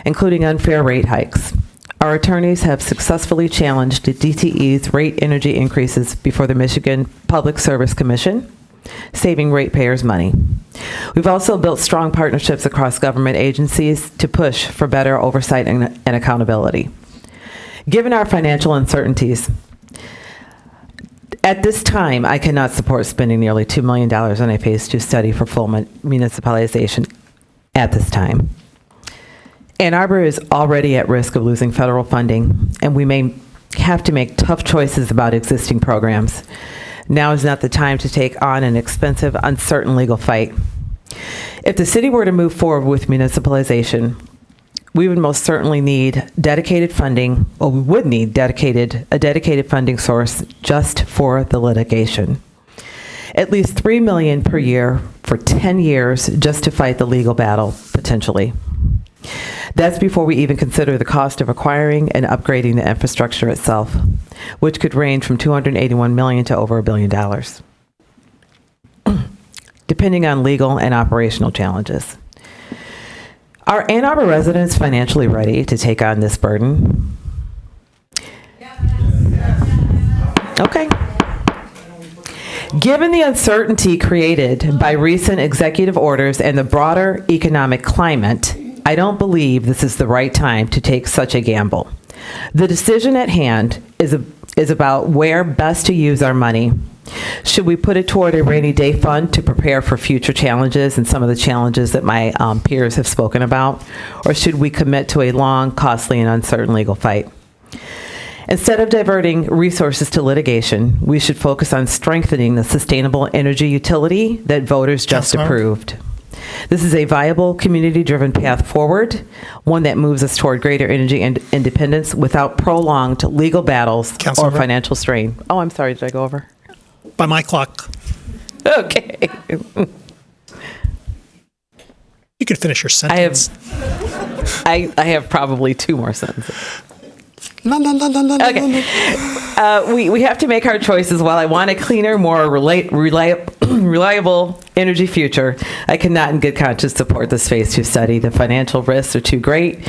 including unfair rate hikes. Our attorneys have successfully challenged the DTE's rate energy increases before the Michigan Public Service Commission, saving ratepayers money. We've also built strong partnerships across government agencies to push for better oversight and accountability. Given our financial uncertainties, at this time, I cannot support spending nearly $2 million on a phase 2 study for full municipalization at this time. Ann Arbor is already at risk of losing federal funding, and we may have to make tough choices about existing programs. Now is not the time to take on an expensive, uncertain legal fight. If the city were to move forward with municipalization, we would most certainly need dedicated funding, or we would need a dedicated funding source just for the litigation. At least $3 million per year for 10 years just to fight the legal battle, potentially. That's before we even consider the cost of acquiring and upgrading the infrastructure itself, which could range from $281 million to over $1 billion, depending on legal and operational challenges. Are Ann Arbor residents financially ready to take on this burden? Okay. Given the uncertainty created by recent executive orders and the broader economic climate, I don't believe this is the right time to take such a gamble. The decision at hand is about where best to use our money. Should we put it toward a rainy day fund to prepare for future challenges and some of the challenges that my peers have spoken about? Or should we commit to a long, costly, and uncertain legal fight? Instead of diverting resources to litigation, we should focus on strengthening the sustainable energy utility that voters just approved. This is a viable, community-driven path forward, one that moves us toward greater energy independence without prolonged legal battles or financial strain. Oh, I'm sorry, did I go over? By my clock. Okay. You can finish your sentence. I have probably 2 more sentences. Okay. We have to make hard choices. While I want a cleaner, more reliable energy future, I cannot in good conscience support this phase 2 study. The financial risks are too great.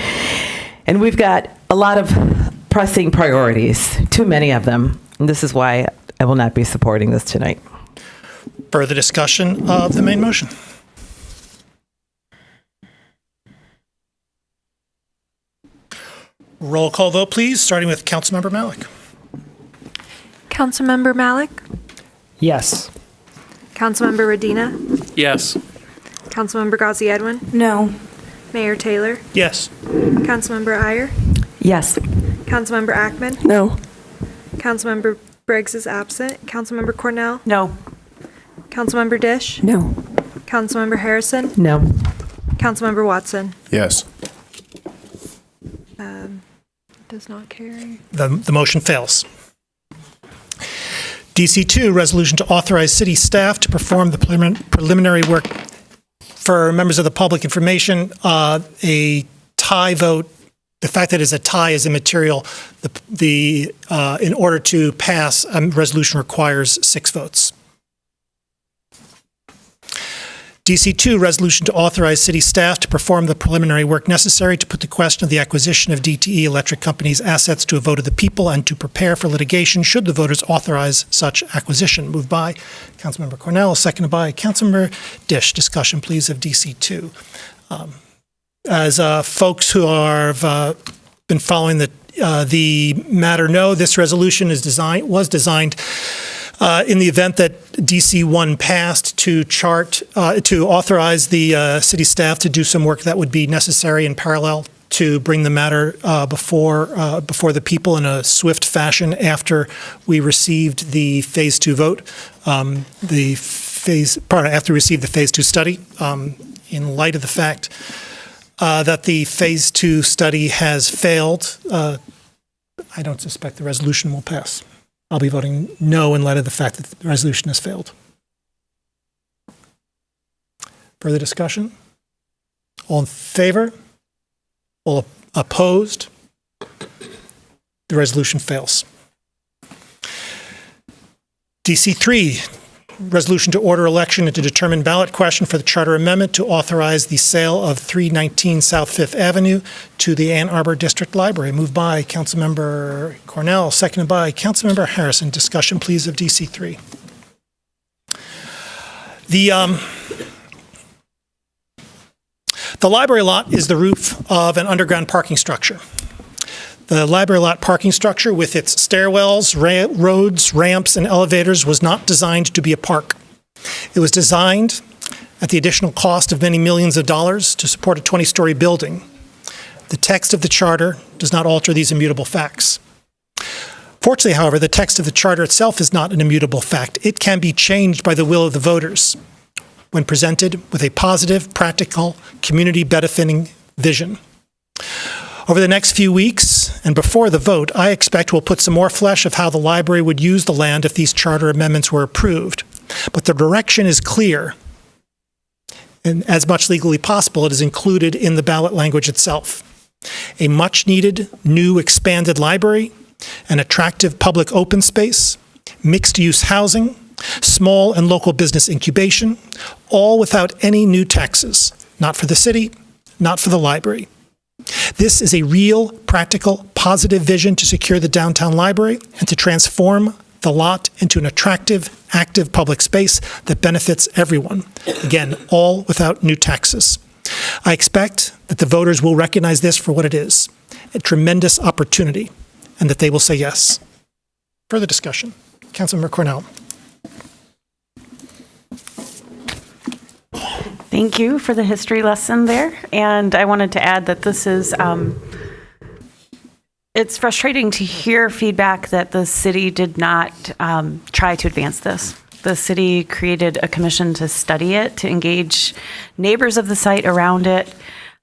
And we've got a lot of pressing priorities, too many of them. And this is why I will not be supporting this tonight. Further discussion of the main motion? Roll call vote, please, starting with Councilmember Malik. Councilmember Malik? Yes. Councilmember Radina? Yes. Councilmember Ghazi Edwin? No. Mayor Taylor? Yes. Councilmember Iyer? Yes. Councilmember Ackman? No. Councilmember Briggs is absent. Councilmember Cornell? No. Councilmember Dish? No. Councilmember Harrison? No. Councilmember Watson? Yes. Does not carry. The motion fails. DC2, resolution to authorize city staff to perform the preliminary work. For members of the public information, a tie vote, the fact that it's a tie is immaterial. In order to pass, a resolution requires 6 votes. DC2, resolution to authorize city staff to perform the preliminary work necessary to put the question of the acquisition of DTE Electric Company's assets to a vote of the people and to prepare for litigation should the voters authorize such acquisition. Moved by Councilmember Cornell, seconded by Councilmember Dish. Discussion, please, of DC2. As folks who have been following the matter know, this resolution was designed in the event that DC1 passed to authorize the city staff to do some work that would be necessary in parallel to bring the matter before the people in a swift fashion after we received the phase 2 vote, after we received the phase 2 study, in light of the fact that the Phase 2 study has failed, I don't suspect the resolution will pass. I'll be voting no in light of the fact that the resolution has failed. Further discussion? All in favor? All opposed? The resolution fails. DC3, resolution to order election and to determine ballot question for the charter amendment to authorize the sale of 319 South Fifth Avenue to the Ann Arbor District Library. Moved by Councilmember Cornell, seconded by Councilmember Harrison. Discussion, please, of DC3. The library lot is the roof of an underground parking structure. The library lot parking structure with its stairwells, roads, ramps, and elevators was not designed to be a park. It was designed at the additional cost of many millions of dollars to support a 20-story building. The text of the charter does not alter these immutable facts. Fortunately, however, the text of the charter itself is not an immutable fact. It can be changed by the will of the voters when presented with a positive, practical, community-benefiting vision. Over the next few weeks, and before the vote, I expect we'll put some more flesh of how the library would use the land if these charter amendments were approved. But the direction is clear, and as much legally possible, it is included in the ballot language itself. A much-needed, new, expanded library, an attractive public open space, mixed-use housing, small and local business incubation, all without any new taxes, not for the city, not for the library. This is a real, practical, positive vision to secure the downtown library and to transform the lot into an attractive, active public space that benefits everyone. Again, all without new taxes. I expect that the voters will recognize this for what it is, a tremendous opportunity, and that they will say yes. Further discussion. Councilmember Cornell. Thank you for the history lesson there. And I wanted to add that this is, it's frustrating to hear feedback that the city did not try to advance this. The city created a commission to study it, to engage neighbors of the site around it,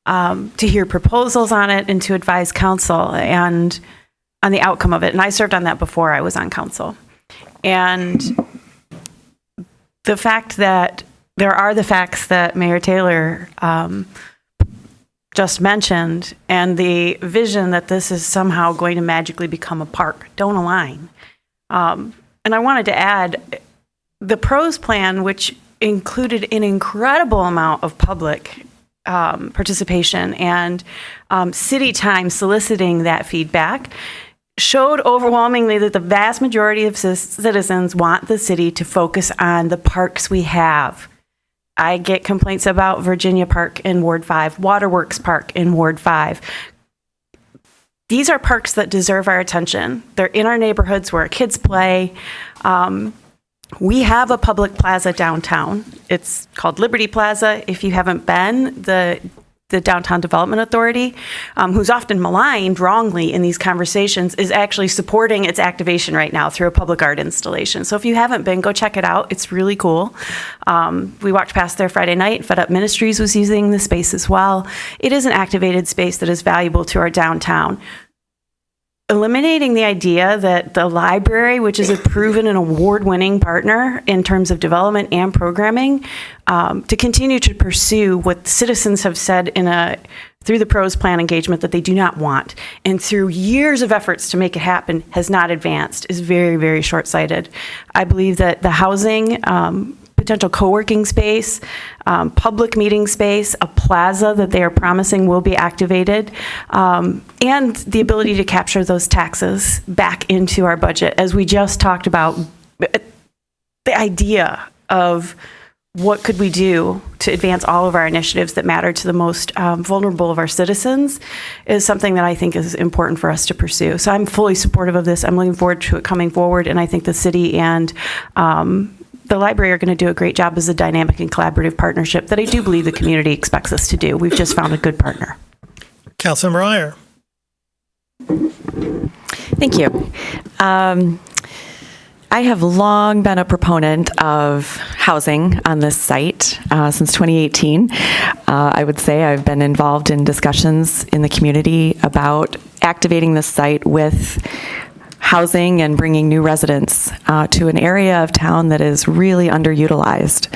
to hear proposals on it, and to advise council and on the outcome of it. And I served on that before I was on council. And the fact that there are the facts that Mayor Taylor just mentioned, and the vision that this is somehow going to magically become a park don't align. And I wanted to add, the PROS plan, which included an incredible amount of public participation and city time soliciting that feedback, showed overwhelmingly that the vast majority of citizens want the city to focus on the parks we have. I get complaints about Virginia Park in Ward 5, Waterworks Park in Ward 5. These are parks that deserve our attention. They're in our neighborhoods where our kids play. We have a public plaza downtown. It's called Liberty Plaza. If you haven't been, the Downtown Development Authority, who's often maligned wrongly in these conversations, is actually supporting its activation right now through a public art installation. So if you haven't been, go check it out. It's really cool. We walked past there Friday night. Fed Up Ministries was using the space as well. It is an activated space that is valuable to our downtown. Eliminating the idea that the library, which is a proven and award-winning partner in terms of development and programming, to continue to pursue what citizens have said through the PROS plan engagement that they do not want, and through years of efforts to make it happen has not advanced, is very, very short-sighted. I believe that the housing, potential co-working space, public meeting space, a plaza that they are promising will be activated, and the ability to capture those taxes back into our budget. As we just talked about, the idea of what could we do to advance all of our initiatives that matter to the most vulnerable of our citizens is something that I think is important for us to pursue. So I'm fully supportive of this. I'm looking forward to it coming forward, and I think the city and the library are going to do a great job as a dynamic and collaborative partnership that I do believe the community expects us to do. We've just found a good partner. Councilmember Iyer. Thank you. I have long been a proponent of housing on this site since 2018. I would say I've been involved in discussions in the community about activating this site with housing and bringing new residents to an area of town that is really underutilized.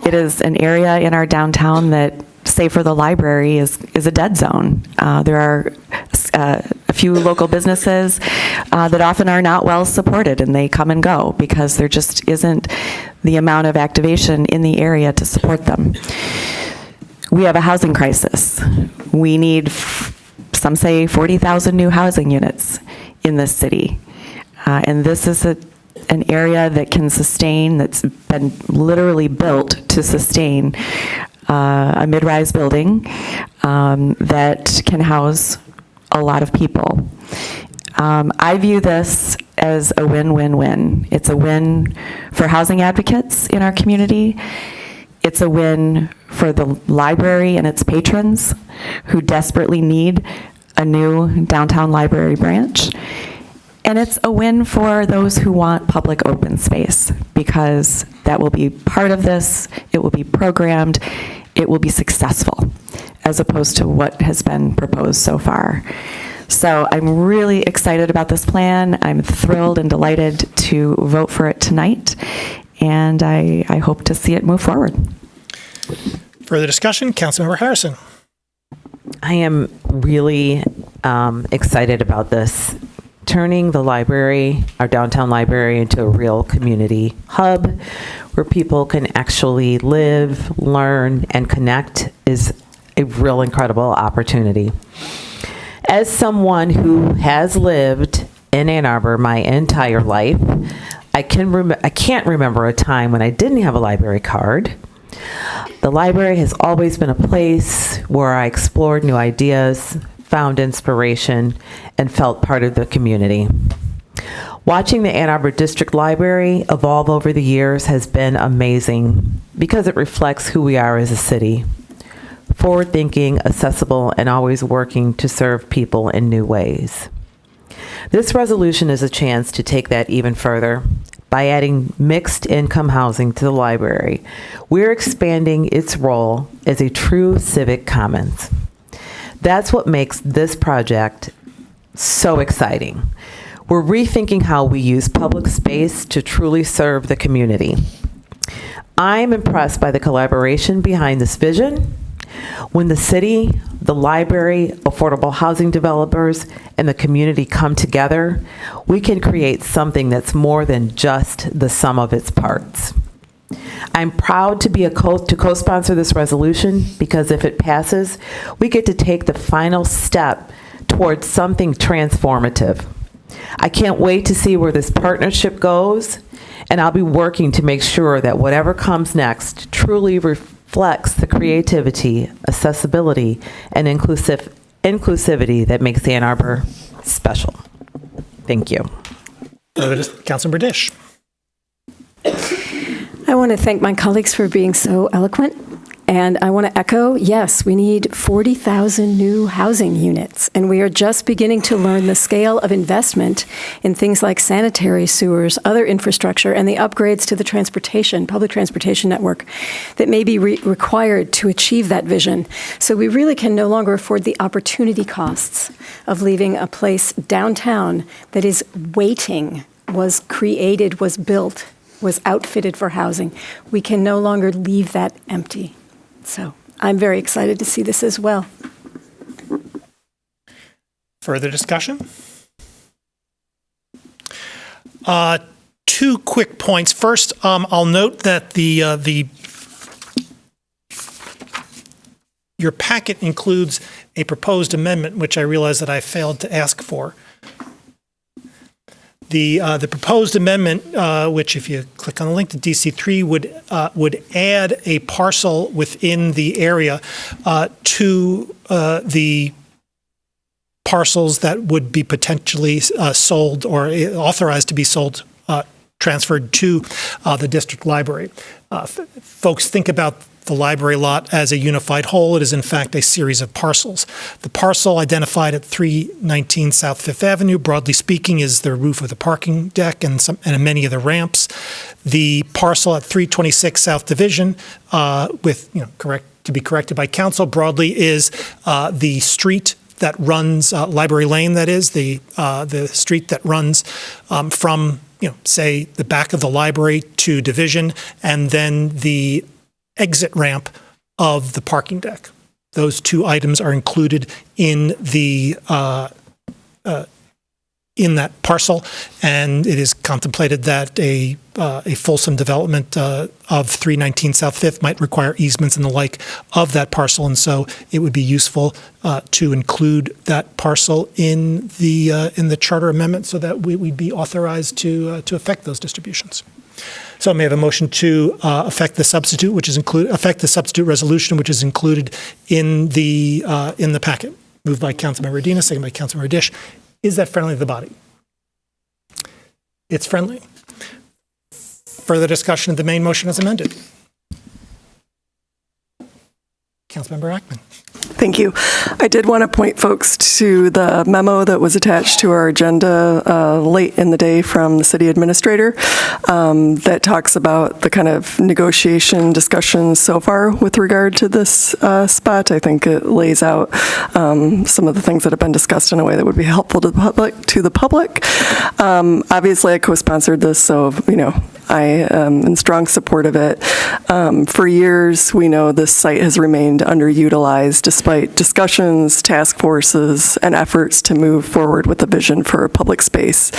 It is an area in our downtown that, save for the library, is a dead zone. There are a few local businesses that often are not well supported, and they come and go because there just isn't the amount of activation in the area to support them. We have a housing crisis. We need, some say, 40,000 new housing units in this city. And this is an area that can sustain, that's been literally built to sustain a mid-rise building that can house a lot of people. I view this as a win-win-win. It's a win for housing advocates in our community. It's a win for the library and its patrons who desperately need a new downtown library branch. And it's a win for those who want public open space, because that will be part of this, it will be programmed, it will be successful, as opposed to what has been proposed so far. So I'm really excited about this plan. I'm thrilled and delighted to vote for it tonight, and I hope to see it move forward. Further discussion, Councilmember Harrison. I am really excited about this. Turning the library, our downtown library, into a real community hub where people can actually live, learn, and connect is a real incredible opportunity. As someone who has lived in Ann Arbor my entire life, I can't remember a time when I didn't have a library card. The library has always been a place where I explored new ideas, found inspiration, and felt part of the community. Watching the Ann Arbor District Library evolve over the years has been amazing because it reflects who we are as a city. Forward-thinking, accessible, and always working to serve people in new ways. This resolution is a chance to take that even further. By adding mixed income housing to the library, we're expanding its role as a true civic commons. That's what makes this project so exciting. We're rethinking how we use public space to truly serve the community. I'm impressed by the collaboration behind this vision. When the city, the library, affordable housing developers, and the community come together, we can create something that's more than just the sum of its parts. I'm proud to be to co-sponsor this resolution because if it passes, we get to take the final step towards something transformative. I can't wait to see where this partnership goes, and I'll be working to make sure that whatever comes next truly reflects the creativity, accessibility, and inclusivity that makes Ann Arbor special. Thank you. Councilmember Dish. I want to thank my colleagues for being so eloquent. And I want to echo, yes, we need 40,000 new housing units. And we are just beginning to learn the scale of investment in things like sanitary sewers, other infrastructure, and the upgrades to the public transportation network that may be required to achieve that vision. So we really can no longer afford the opportunity costs of leaving a place downtown that is waiting, was created, was built, was outfitted for housing. We can no longer leave that empty. So I'm very excited to see this as well. Further discussion? Two quick points. First, I'll note that your packet includes a proposed amendment, which I realize that I failed to ask for. The proposed amendment, which if you click on the link to DC3, would add a parcel within the area to the parcels that would be potentially sold or authorized to be sold, transferred to the district library. Folks think about the library lot as a unified whole. It is in fact a series of parcels. The parcel identified at 319 South Fifth Avenue, broadly speaking, is the roof of the parking deck and many of the ramps. The parcel at 326 South Division, to be corrected by council, broadly is the street that runs Library Lane. That is the street that runs from say the back of the library to Division, and then the exit ramp of the parking deck. Those two items are included in the in that parcel, and it is contemplated that a fulsome development of 319 South Fifth might require easements and the like of that parcel, and so it would be useful to include that parcel in the charter amendment so that we'd be authorized to effect those distributions. So may I have a motion to affect the substitute resolution, which is included in the packet. Moved by Councilmember Medina, second by Councilmember Dish. Is that friendly to the body? It's friendly. Further discussion of the main motion as amended. Councilmember Ackman. Thank you. I did want to point folks to the memo that was attached to our agenda late in the day from the city administrator that talks about the kind of negotiation discussions so far with regard to this spot. I think it lays out some of the things that have been discussed in a way that would be helpful to the public. Obviously, I co-sponsored this, so I am in strong support of it. For years, we know this site has remained underutilized despite discussions, task forces, and efforts to move forward with a vision for public space.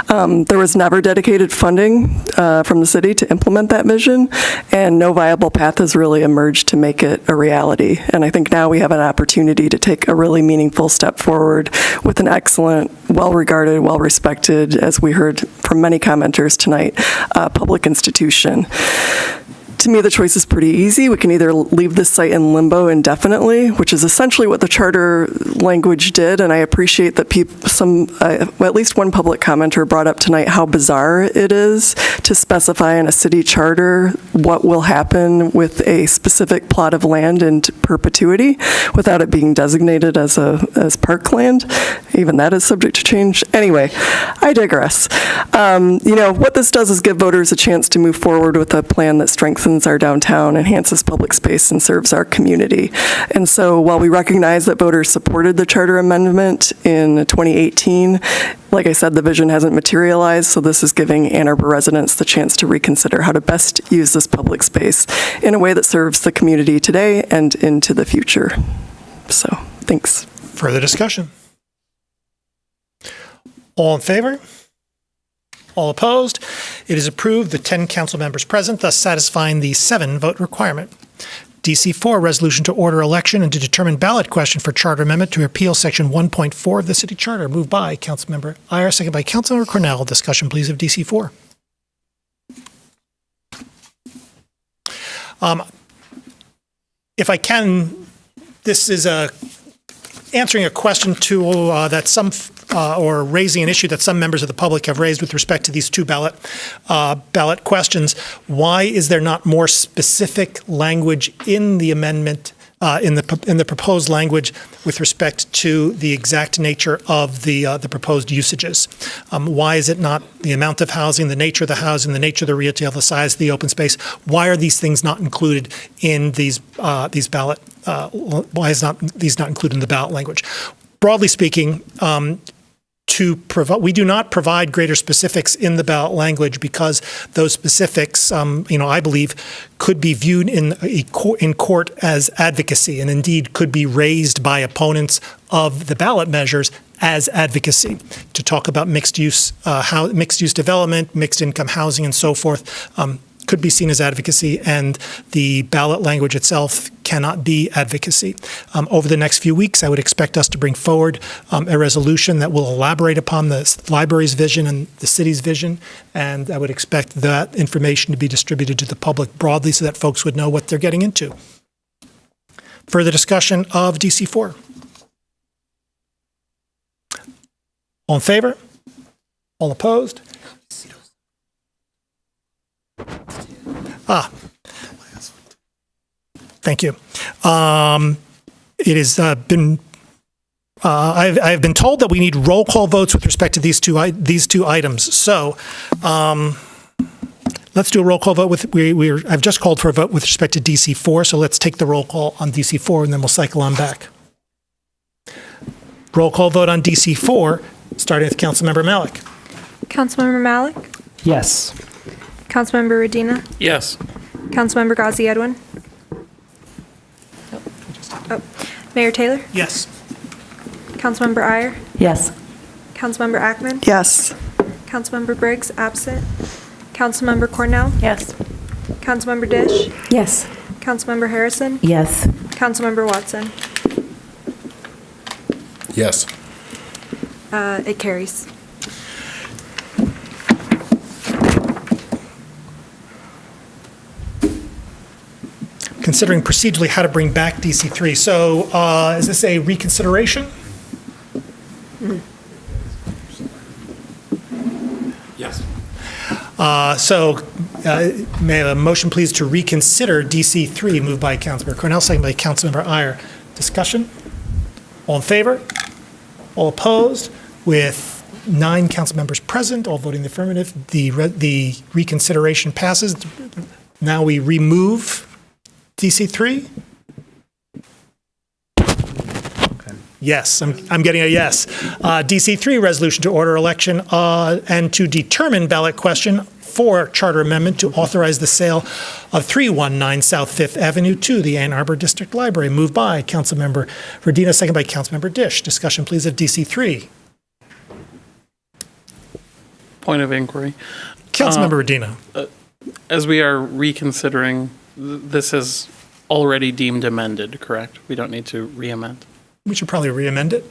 There was never dedicated funding from the city to implement that vision, and no viable path has really emerged to make it a reality. And I think now we have an opportunity to take a really meaningful step forward with an excellent, well-regarded, well-respected, as we heard from many commenters tonight, public institution. To me, the choice is pretty easy. We can either leave this site in limbo indefinitely, which is essentially what the charter language did, and I appreciate that at least one public commenter brought up tonight how bizarre it is to specify in a city charter what will happen with a specific plot of land in perpetuity without it being designated as parkland. Even that is subject to change. Anyway, I digress. What this does is give voters a chance to move forward with a plan that strengthens our downtown, enhances public space, and serves our community. And so while we recognize that voters supported the charter amendment in 2018, like I said, the vision hasn't materialized, so this is giving Ann Arbor residents the chance to reconsider how to best use this public space in a way that serves the community today and into the future. So, thanks. Further discussion? All in favor? All opposed? It is approved. The 10 council members present, thus satisfying the 7-vote requirement. DC4, resolution to order election and to determine ballot question for charter amendment to repeal section 1.4 of the city charter. Moved by Councilmember Iyer, second by Councilmember Cornell. Discussion, please, of DC4. If I can, this is answering a question or raising an issue that some members of the public have raised with respect to these two ballot questions. Why is there not more specific language in the amendment, in the proposed language, with respect to the exact nature of the proposed usages? Why is it not the amount of housing, the nature of the housing, the nature of the retail, the size of the open space? Why are these things not included in these ballot? Why is these not included in the ballot language? Broadly speaking, we do not provide greater specifics in the ballot language because those specifics, I believe, could be viewed in court as advocacy, and indeed could be raised by opponents of the ballot measures as advocacy to talk about mixed use development, mixed income housing, and so forth. Could be seen as advocacy, and the ballot language itself cannot be advocacy. Over the next few weeks, I would expect us to bring forward a resolution that will elaborate upon the library's vision and the city's vision, and I would expect that information to be distributed to the public broadly so that folks would know what they're getting into. Further discussion of DC4? All in favor? All opposed? Thank you. It has been. I've been told that we need roll call votes with respect to these two items. So let's do a roll call vote with. I've just called for a vote with respect to DC4. So let's take the roll call on DC4, and then we'll cycle on back. Roll call vote on DC4, starting with Councilmember Malik. Councilmember Malik? Yes. Councilmember Radina? Yes. Councilmember Ghazi Edwin? Oh. Mayor Taylor? Yes. Councilmember Iyer? Yes. Councilmember Ackman? Yes. Councilmember Briggs, absent. Councilmember Cornell? Yes. Councilmember Dish? Yes. Councilmember Harrison? Yes. Councilmember Watson? Yes. It carries. Considering procedurally how to bring back DC3. So is this a reconsideration? Yes. May I have a motion, please, to reconsider DC3, moved by Councilmember Cornell, second by Councilmember Iyer. Discussion? All in favor? All opposed? With 9 council members present, all voting in the affirmative, the reconsideration passes. Now we remove DC3? Yes, I'm getting a yes. DC3, resolution to order election and to determine ballot question for charter amendment to authorize the sale of 319 South Fifth Avenue to the Ann Arbor District Library. Moved by Councilmember Radina, second by Councilmember Dish. Discussion, please, of DC3. Point of inquiry. Councilmember Radina. As we are reconsidering, this is already deemed amended, correct? We don't need to re-amend. We should probably re-amend it.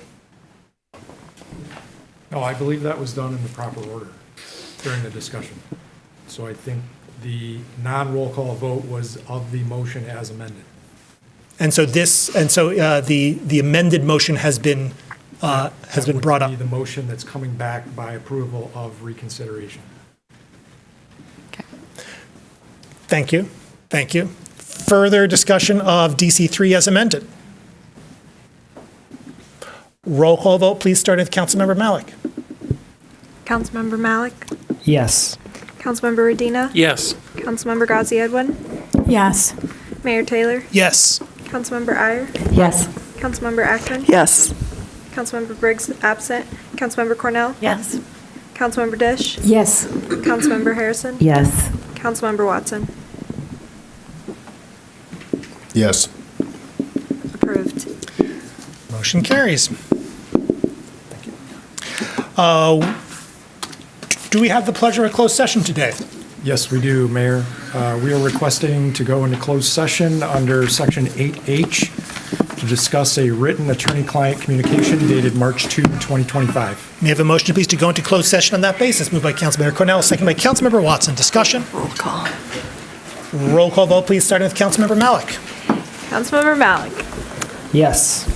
No, I believe that was done in the proper order during the discussion. So I think the non-roll call vote was of the motion as amended. And so the amended motion has been brought up. The motion that's coming back by approval of reconsideration. Thank you. Thank you. Further discussion of DC3 as amended. Roll call vote, please, start with Councilmember Malik. Councilmember Malik? Yes. Councilmember Radina? Yes. Councilmember Ghazi Edwin? Yes. Mayor Taylor? Yes. Councilmember Iyer? Yes. Councilmember Ackman? Yes. Councilmember Briggs, absent. Councilmember Cornell? Yes. Councilmember Dish? Yes. Councilmember Harrison? Yes. Councilmember Watson? Yes. Approved. Motion carries. Thank you. Do we have the pleasure of closed session today? Yes, we do, Mayor. We are requesting to go into closed session under Section 8H to discuss a written attorney-client communication dated March 2, 2025. May I have a motion, please, to go into closed session on that basis? Moved by Councilmember Cornell, second by Councilmember Watson. Discussion? Roll call. Roll call vote, please, starting with Councilmember Malik. Councilmember Malik? Yes.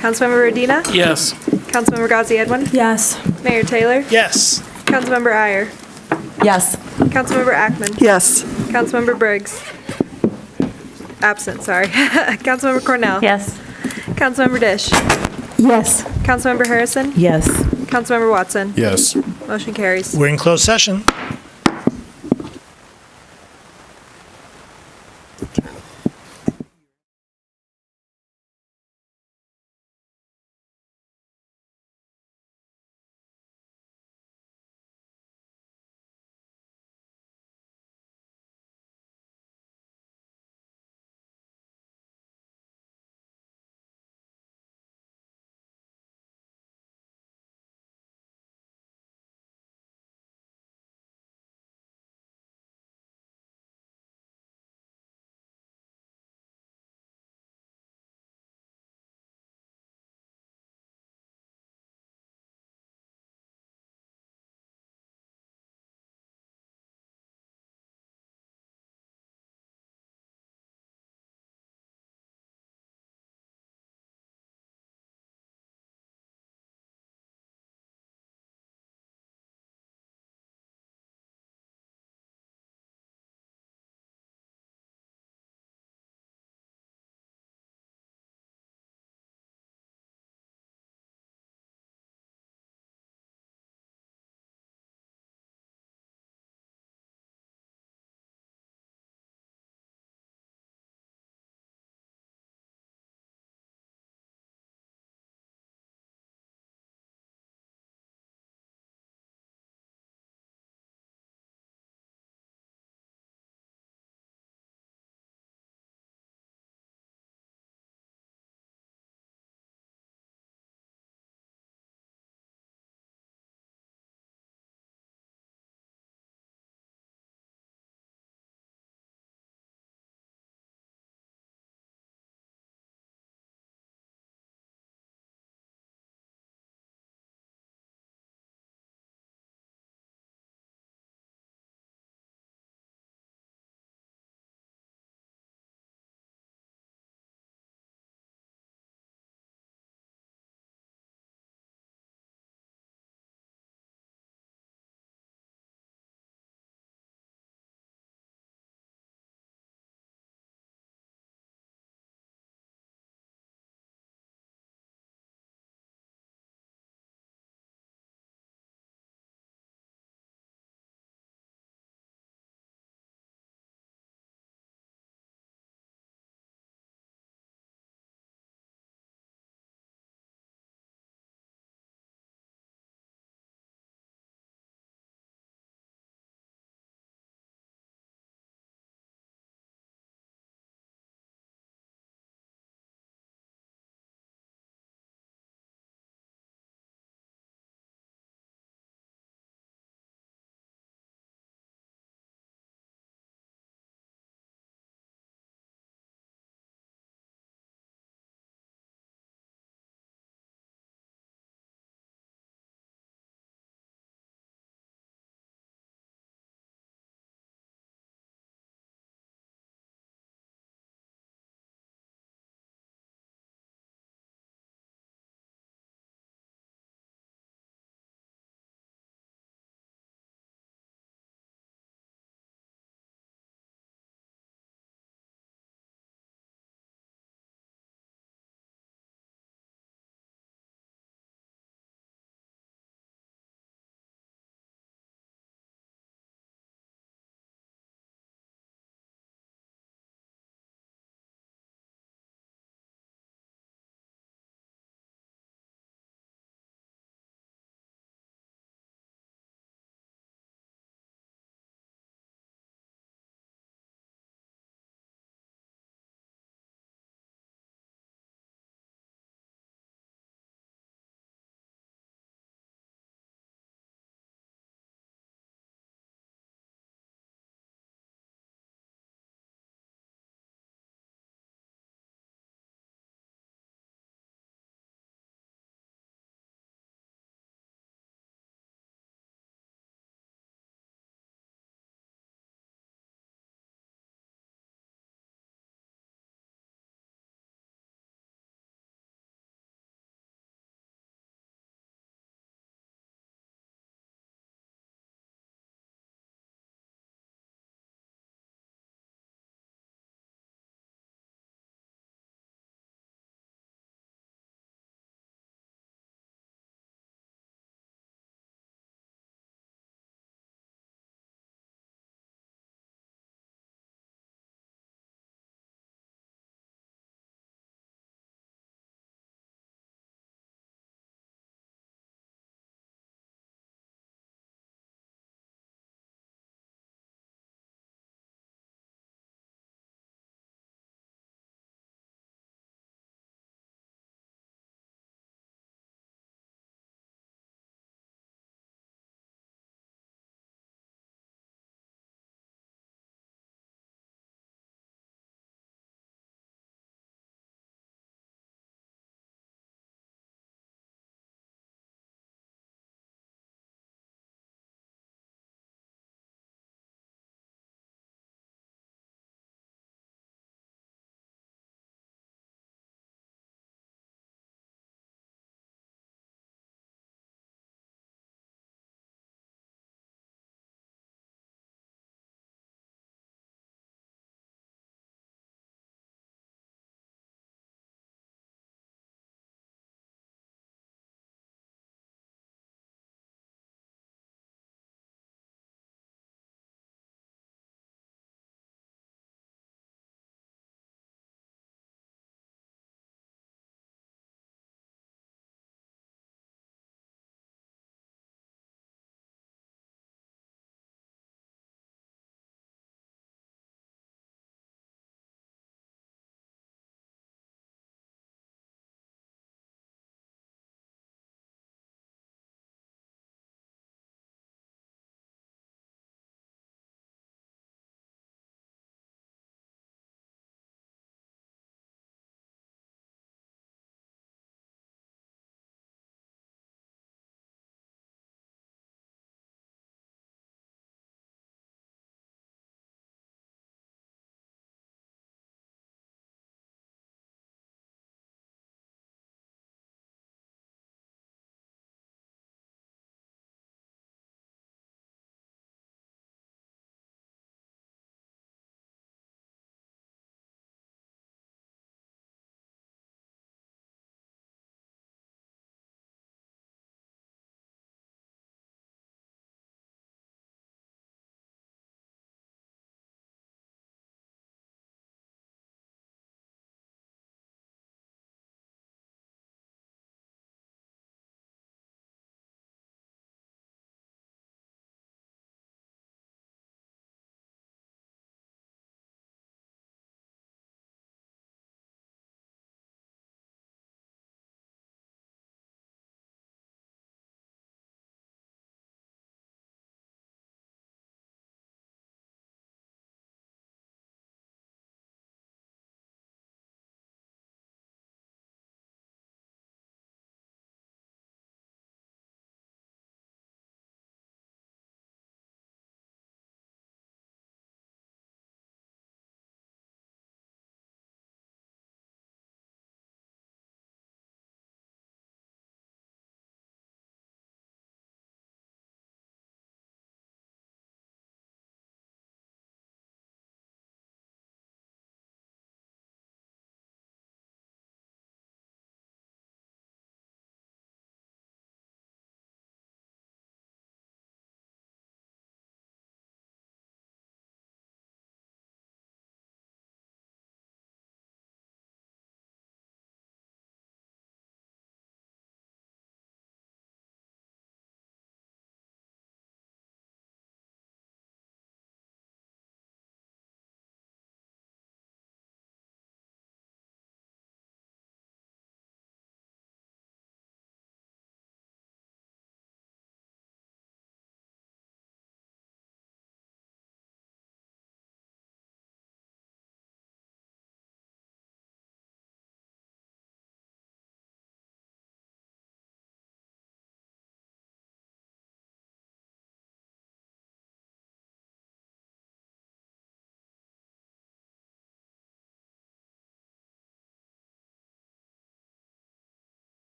Councilmember Radina? Yes. Councilmember Ghazi Edwin? Yes. Mayor Taylor? Yes. Councilmember Iyer? Yes. Councilmember Ackman? Yes. Councilmember Briggs? Absent, sorry. Councilmember Cornell? Yes. Councilmember Dish? Yes. Councilmember Harrison? Yes. Councilmember Watson? Yes. Motion carries. We're in closed session.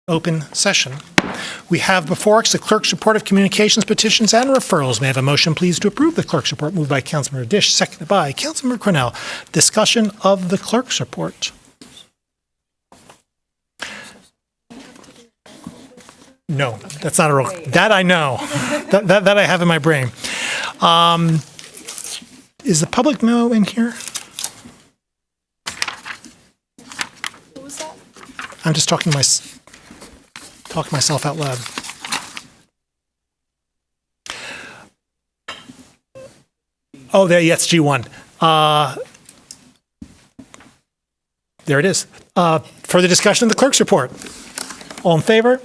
open session. We have before us the clerk's report of communications, petitions, and referrals. May I have a motion, please, to approve the clerk's report? Moved by Councilmember Dish, seconded by Councilmember Cornell. Discussion of the clerk's report. No, that's not a roll. That I know. that I have in my brain. Is the public memo in here? What was that? I'm just talking myself out loud. Oh, there, yes, G1. There it is. Further discussion of the clerk's report. All in favor?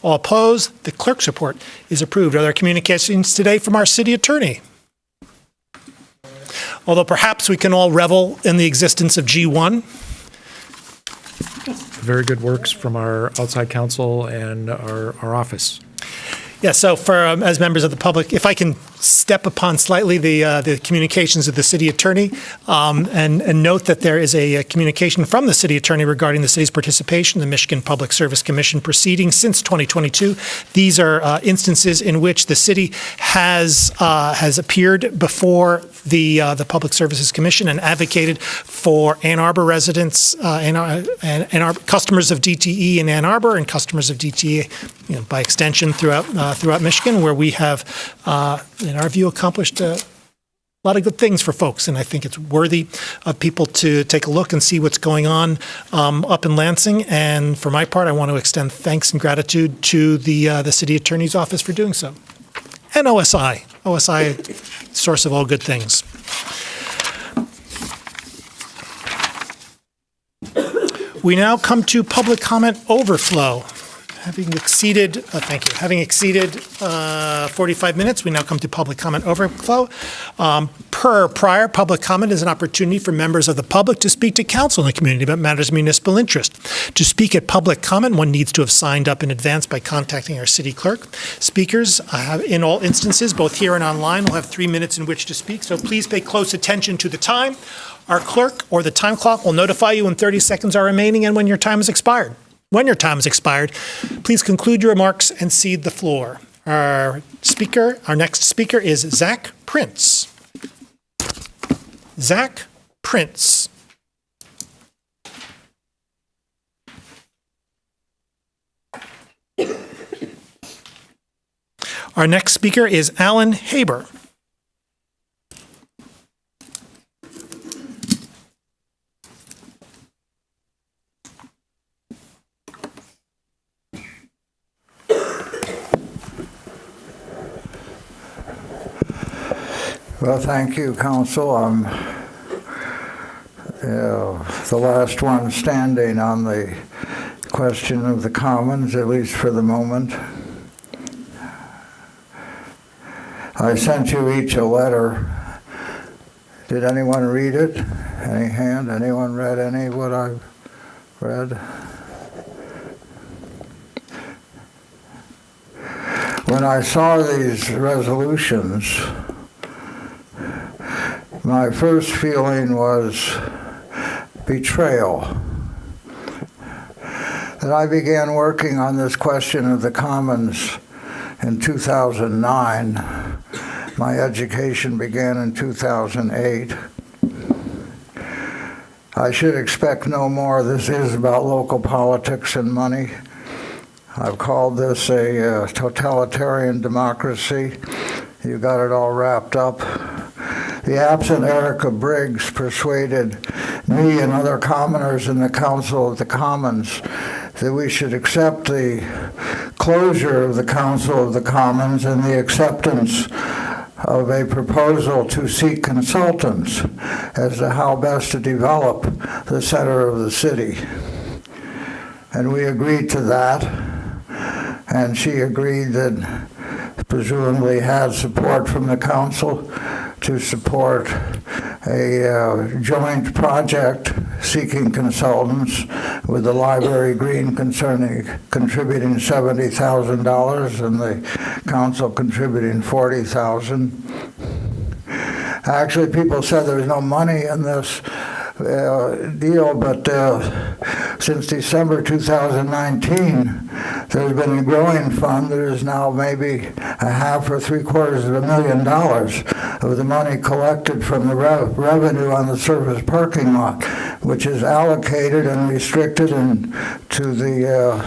All opposed? The clerk's report is approved. Are there communications today from our city attorney? Although perhaps we can all revel in the existence of G1. Very good works from our outside counsel and our office. Yeah, so for as members of the public, if I can step upon slightly the communications of the city attorney and note that there is a communication from the city attorney regarding the city's participation in the Michigan Public Service Commission proceedings since 2022. These are instances in which the city has appeared before the Public Services Commission and advocated for Ann Arbor residents and customers of DTE in Ann Arbor and customers of DTE, by extension throughout Michigan, where we have, in our view, accomplished a lot of good things for folks. And I think it's worthy of people to take a look and see what's going on up in Lansing. And for my part, I want to extend thanks and gratitude to the city attorney's office for doing so. And OSI, source of all good things. We now come to public comment overflow. Having exceeded 45 minutes, we now come to public comment overflow. Per prior, public comment is an opportunity for members of the public to speak to council in the community about matters of municipal interest. To speak at public comment, one needs to have signed up in advance by contacting our city clerk. Speakers, in all instances, both here and online, will have 3 minutes in which to speak, so please pay close attention to the time. Our clerk or the time clock will notify you when 30 seconds are remaining and when your time has expired. When your time has expired, please conclude your remarks and cede the floor. Our next speaker is Zach Prince. Zach Prince. Our next speaker is Alan Haber. Well, thank you, Council. I'm the last one standing on the question of the Commons, at least for the moment. I sent you each a letter. Did anyone read it? Any hand? Anyone read any of what I've read? When I saw these resolutions, my first feeling was betrayal. That I began working on this question of the Commons in 2009. My education began in 2008. I should expect no more. This is about local politics and money. I've called this a totalitarian democracy. You got it all wrapped up. The absent Erica Briggs persuaded me and other commoners in the Council of the Commons that we should accept the closure of the Council of the Commons and the acceptance of a proposal to seek consultants as to how best to develop the center of the city. And we agreed to that, and she agreed that presumably had support from the council to support a joint project seeking consultants with the Library Green contributing $70,000 and the council contributing $40,000. Actually, people said there was no money in this deal, but Since December 2019, there's been a growing fund that is now maybe a half or $750,000 of the money collected from the revenue on the surface parking lot, which is allocated and restricted to the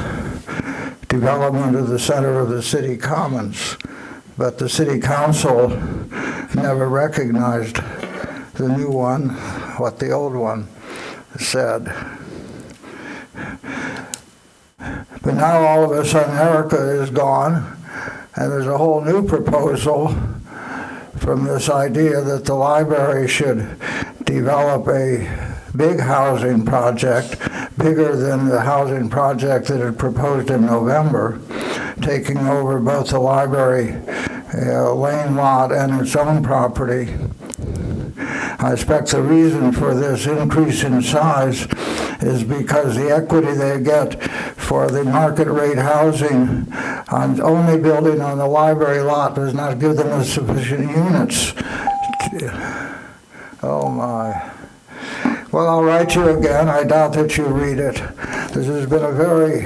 development of the center of the city commons. But the city council never recognized the new one, what the old one said. But now all of a sudden Erica is gone, and there's a whole new proposal from this idea that the library should develop a big housing project, bigger than the housing project that it proposed in November, taking over both the library lane lot and its own property. I expect the reason for this increase in size is because the equity they get for the market rate housing on only building on the library lot does not give them the sufficient units. Oh my. Well, I'll write you again. I doubt that you read it. This has been a very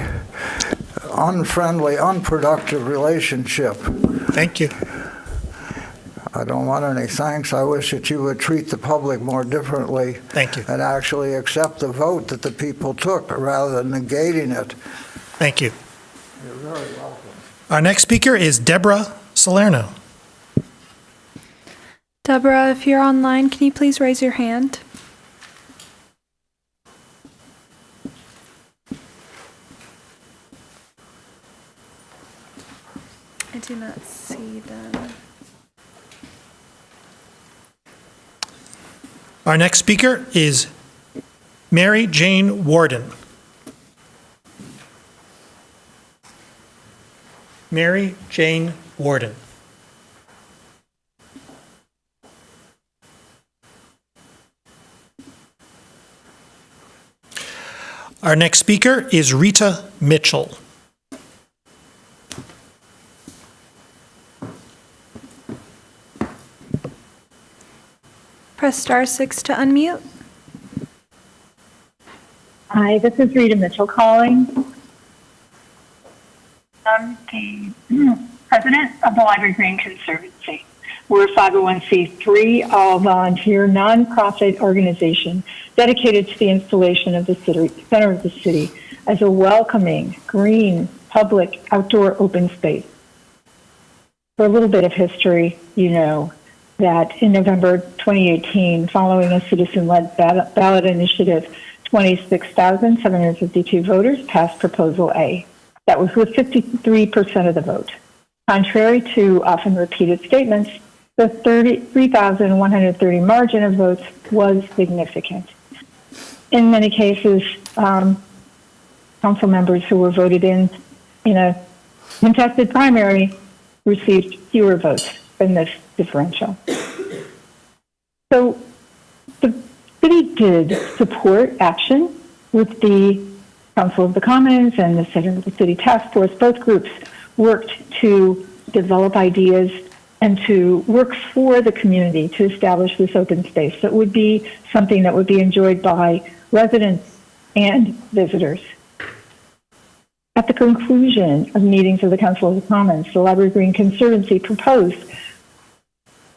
unfriendly, unproductive relationship. Thank you. I don't want any thanks. I wish that you would treat the public more differently. Thank you. And actually accept the vote that the people took rather than negating it. Thank you. You're very welcome. Our next speaker is Deborah Salerno. Deborah, if you're online, can you please raise your hand? I do not see them. Our next speaker is Mary Jane Warden. Mary Jane Warden. Our next speaker is Rita Mitchell. Press *6 to unmute. Hi, this is Rita Mitchell calling. I'm the president of the Library Green Conservancy. We're a 501c3, all-volunteer, nonprofit organization dedicated to the installation of the center of the city as a welcoming, green, public, outdoor open space. For a little bit of history, you know that in November 2018, following a citizen-led ballot initiative, 26,752 voters passed Proposal A. That was with 53% of the vote. Contrary to often repeated statements, the 3,130 margin of votes was significant. In many cases, council members who were voted in a contested primary received fewer votes than this differential. So the city did support action with the Council of the Commons and the Center of the City Task Force. Both groups worked to develop ideas and to work for the community to establish this open space that would be something that would be enjoyed by residents and visitors. At the conclusion of meetings of the Council of the Commons, the Library Green Conservancy proposed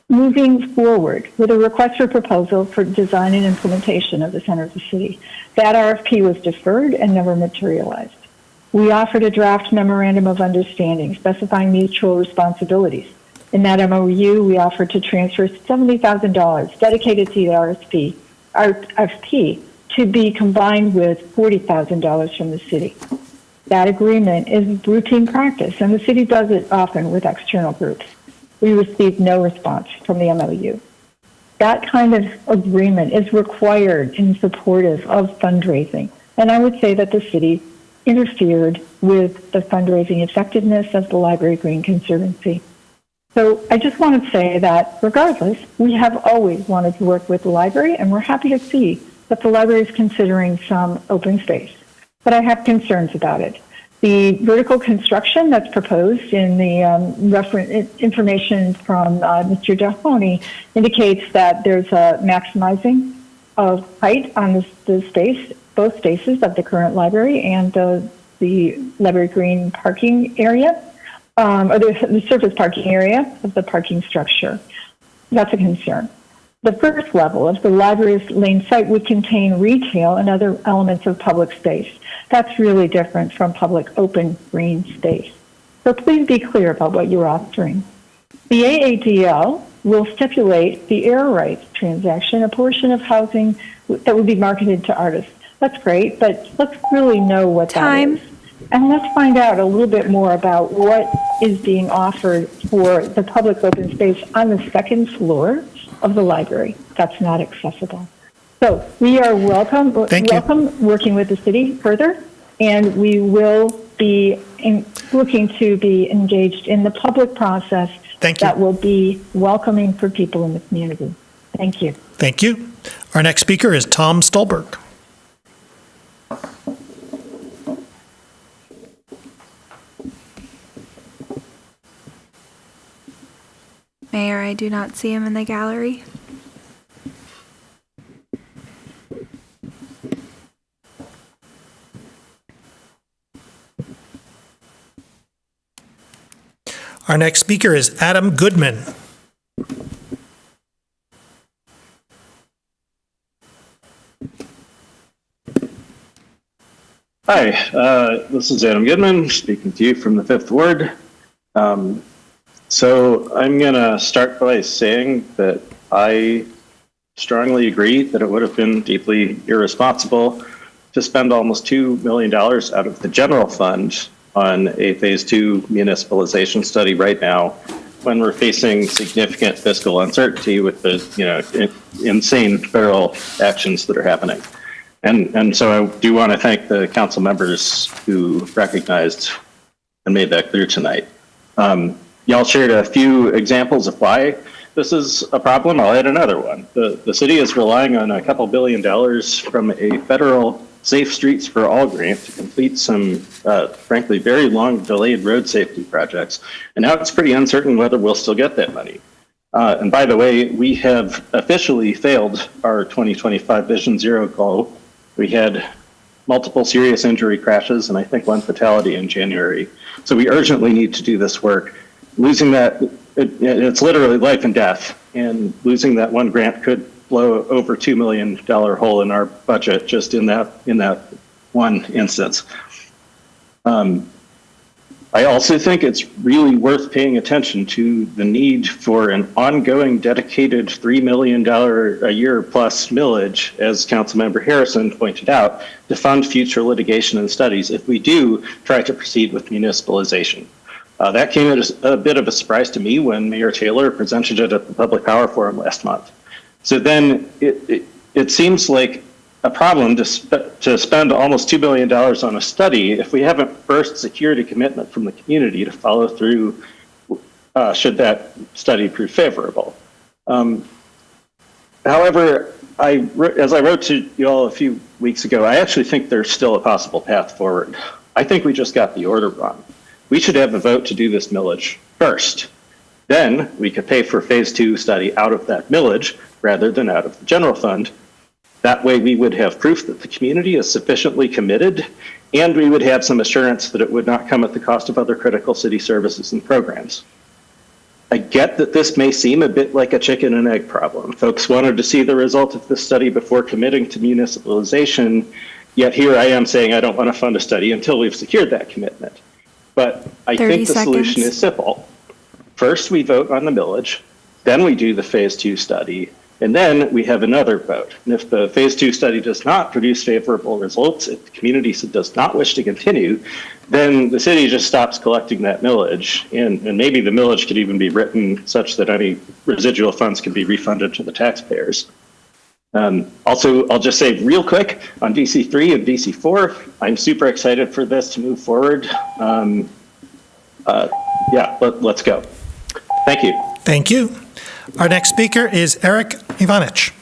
moving forward with a request for proposal for design and implementation of the center of the city. That RFP was deferred and never materialized. We offered a draft memorandum of understanding specifying mutual responsibilities. In that MOU, we offered to transfer $70,000 dedicated to the RFP to be combined with $40,000 from the city. That agreement is routine practice, and the city does it often with external groups. We received no response from the MOU. That kind of agreement is required and supportive of fundraising. And I would say that the city interfered with the fundraising effectiveness of the Library Green Conservancy. So I just want to say that regardless, we have always wanted to work with the library, and we're happy to see that the library is considering some open space. But I have concerns about it. The vertical construction that's proposed in the reference information from Mr. Dahoney indicates that there's a maximizing of height on the space both spaces of the current library and the Library Green parking area, or the surface parking area of the parking structure. That's a concern. The first level of the library's lane site would contain retail and other elements of public space. That's really different from public open green space. So please be clear about what you're offering. The AADL will stipulate the air rights transaction, a portion of housing that would be marketed to artists. That's great, but let's really know what that is. And let's find out a little bit more about what is being offered for the public open space on the second floor of the library. That's not accessible. So we are welcome working with the city further, and we will be looking to be engaged in the public process that will be welcoming for people in the community. Thank you. Thank you. Our next speaker is Tom Stolberg. Mayor, I do not see him in the gallery. Our next speaker is Adam Goodman. Hi, this is Adam Goodman speaking to you from the 5th Ward. So I'm going to start by saying that I strongly agree that it would have been deeply irresponsible to spend almost $2 million out of the general fund on a phase 2 municipalization study right now when we're facing significant fiscal uncertainty with the insane federal actions that are happening. And so I do want to thank the council members who recognized and made that clear tonight. Y'all shared a few examples of why this is a problem. I'll add another one. The city is relying on a couple $2 billion from a federal Safe Streets for All grant to complete some, frankly, very long delayed road safety projects. And now it's pretty uncertain whether we'll still get that money. And by the way, we have officially failed our 2025 Vision Zero goal. We had multiple serious injury crashes and I think one fatality in January. So we urgently need to do this work. Losing that, it's literally life and death, and losing that one grant could blow over $2 million hole in our budget just in that one instance. I also think it's really worth paying attention to the need for an ongoing dedicated $3 million a year plus millage, as Councilmember Harrison pointed out, to fund future litigation and studies if we do try to proceed with municipalization. That came as a bit of a surprise to me when Mayor Taylor presented it at the Public Power Forum last month. So then it seems like a problem to spend almost $2 billion on a study if we haven't first secured a commitment from the community to follow through should that study prove favorable. However, as I wrote to you all a few weeks ago, I actually think there's still a possible path forward. I think we just got the order wrong. We should have a vote to do this millage first. Then we could pay for phase 2 study out of that millage rather than out of the general fund. That way we would have proof that the community is sufficiently committed, and we would have some assurance that it would not come at the cost of other critical city services and programs. I get that this may seem a bit like a chicken and egg problem. Folks wanted to see the result of this study before committing to municipalization, yet here I am saying I don't want to fund a study until we've secured that commitment. But I think the solution is simple. First, we vote on the millage, then we do the phase 2 study, and then we have another vote. And if the phase 2 study does not produce favorable results, if the community does not wish to continue, then the city just stops collecting that millage. And maybe the millage could even be written such that any residual funds can be refunded to the taxpayers. Also, I'll just say real quick on DC3 and DC4, I'm super excited for this to move forward. Yeah, let's go. Thank you. Thank you. Our next speaker is Eric Ivanich.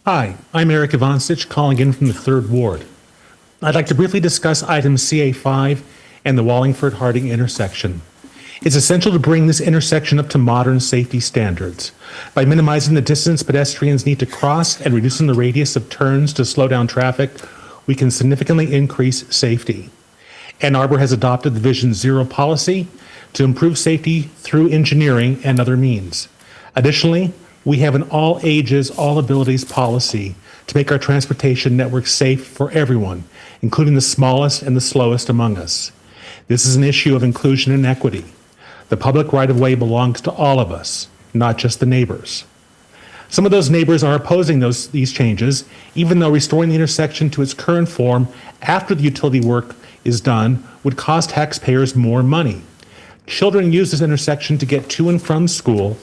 Hi, I'm Eric Ivanich, calling in from the 3rd Ward. I'd like to briefly discuss item CA5 and the Wallingford-Harding intersection. It's essential to bring this intersection up to modern safety standards. By minimizing the distance pedestrians need to cross and reducing the radius of turns to slow down traffic, we can significantly increase safety. Ann Arbor has adopted the Vision Zero policy to improve safety through engineering and other means. Additionally, we have an all ages, all abilities policy to make our transportation network safe for everyone, including the smallest and the slowest among us. This is an issue of inclusion and equity. The public right-of-way belongs to all of us, not just the neighbors. Some of those neighbors are opposing these changes, even though restoring the intersection to its current form after the utility work is done would cost taxpayers more money. Children use this intersection to get to and from school,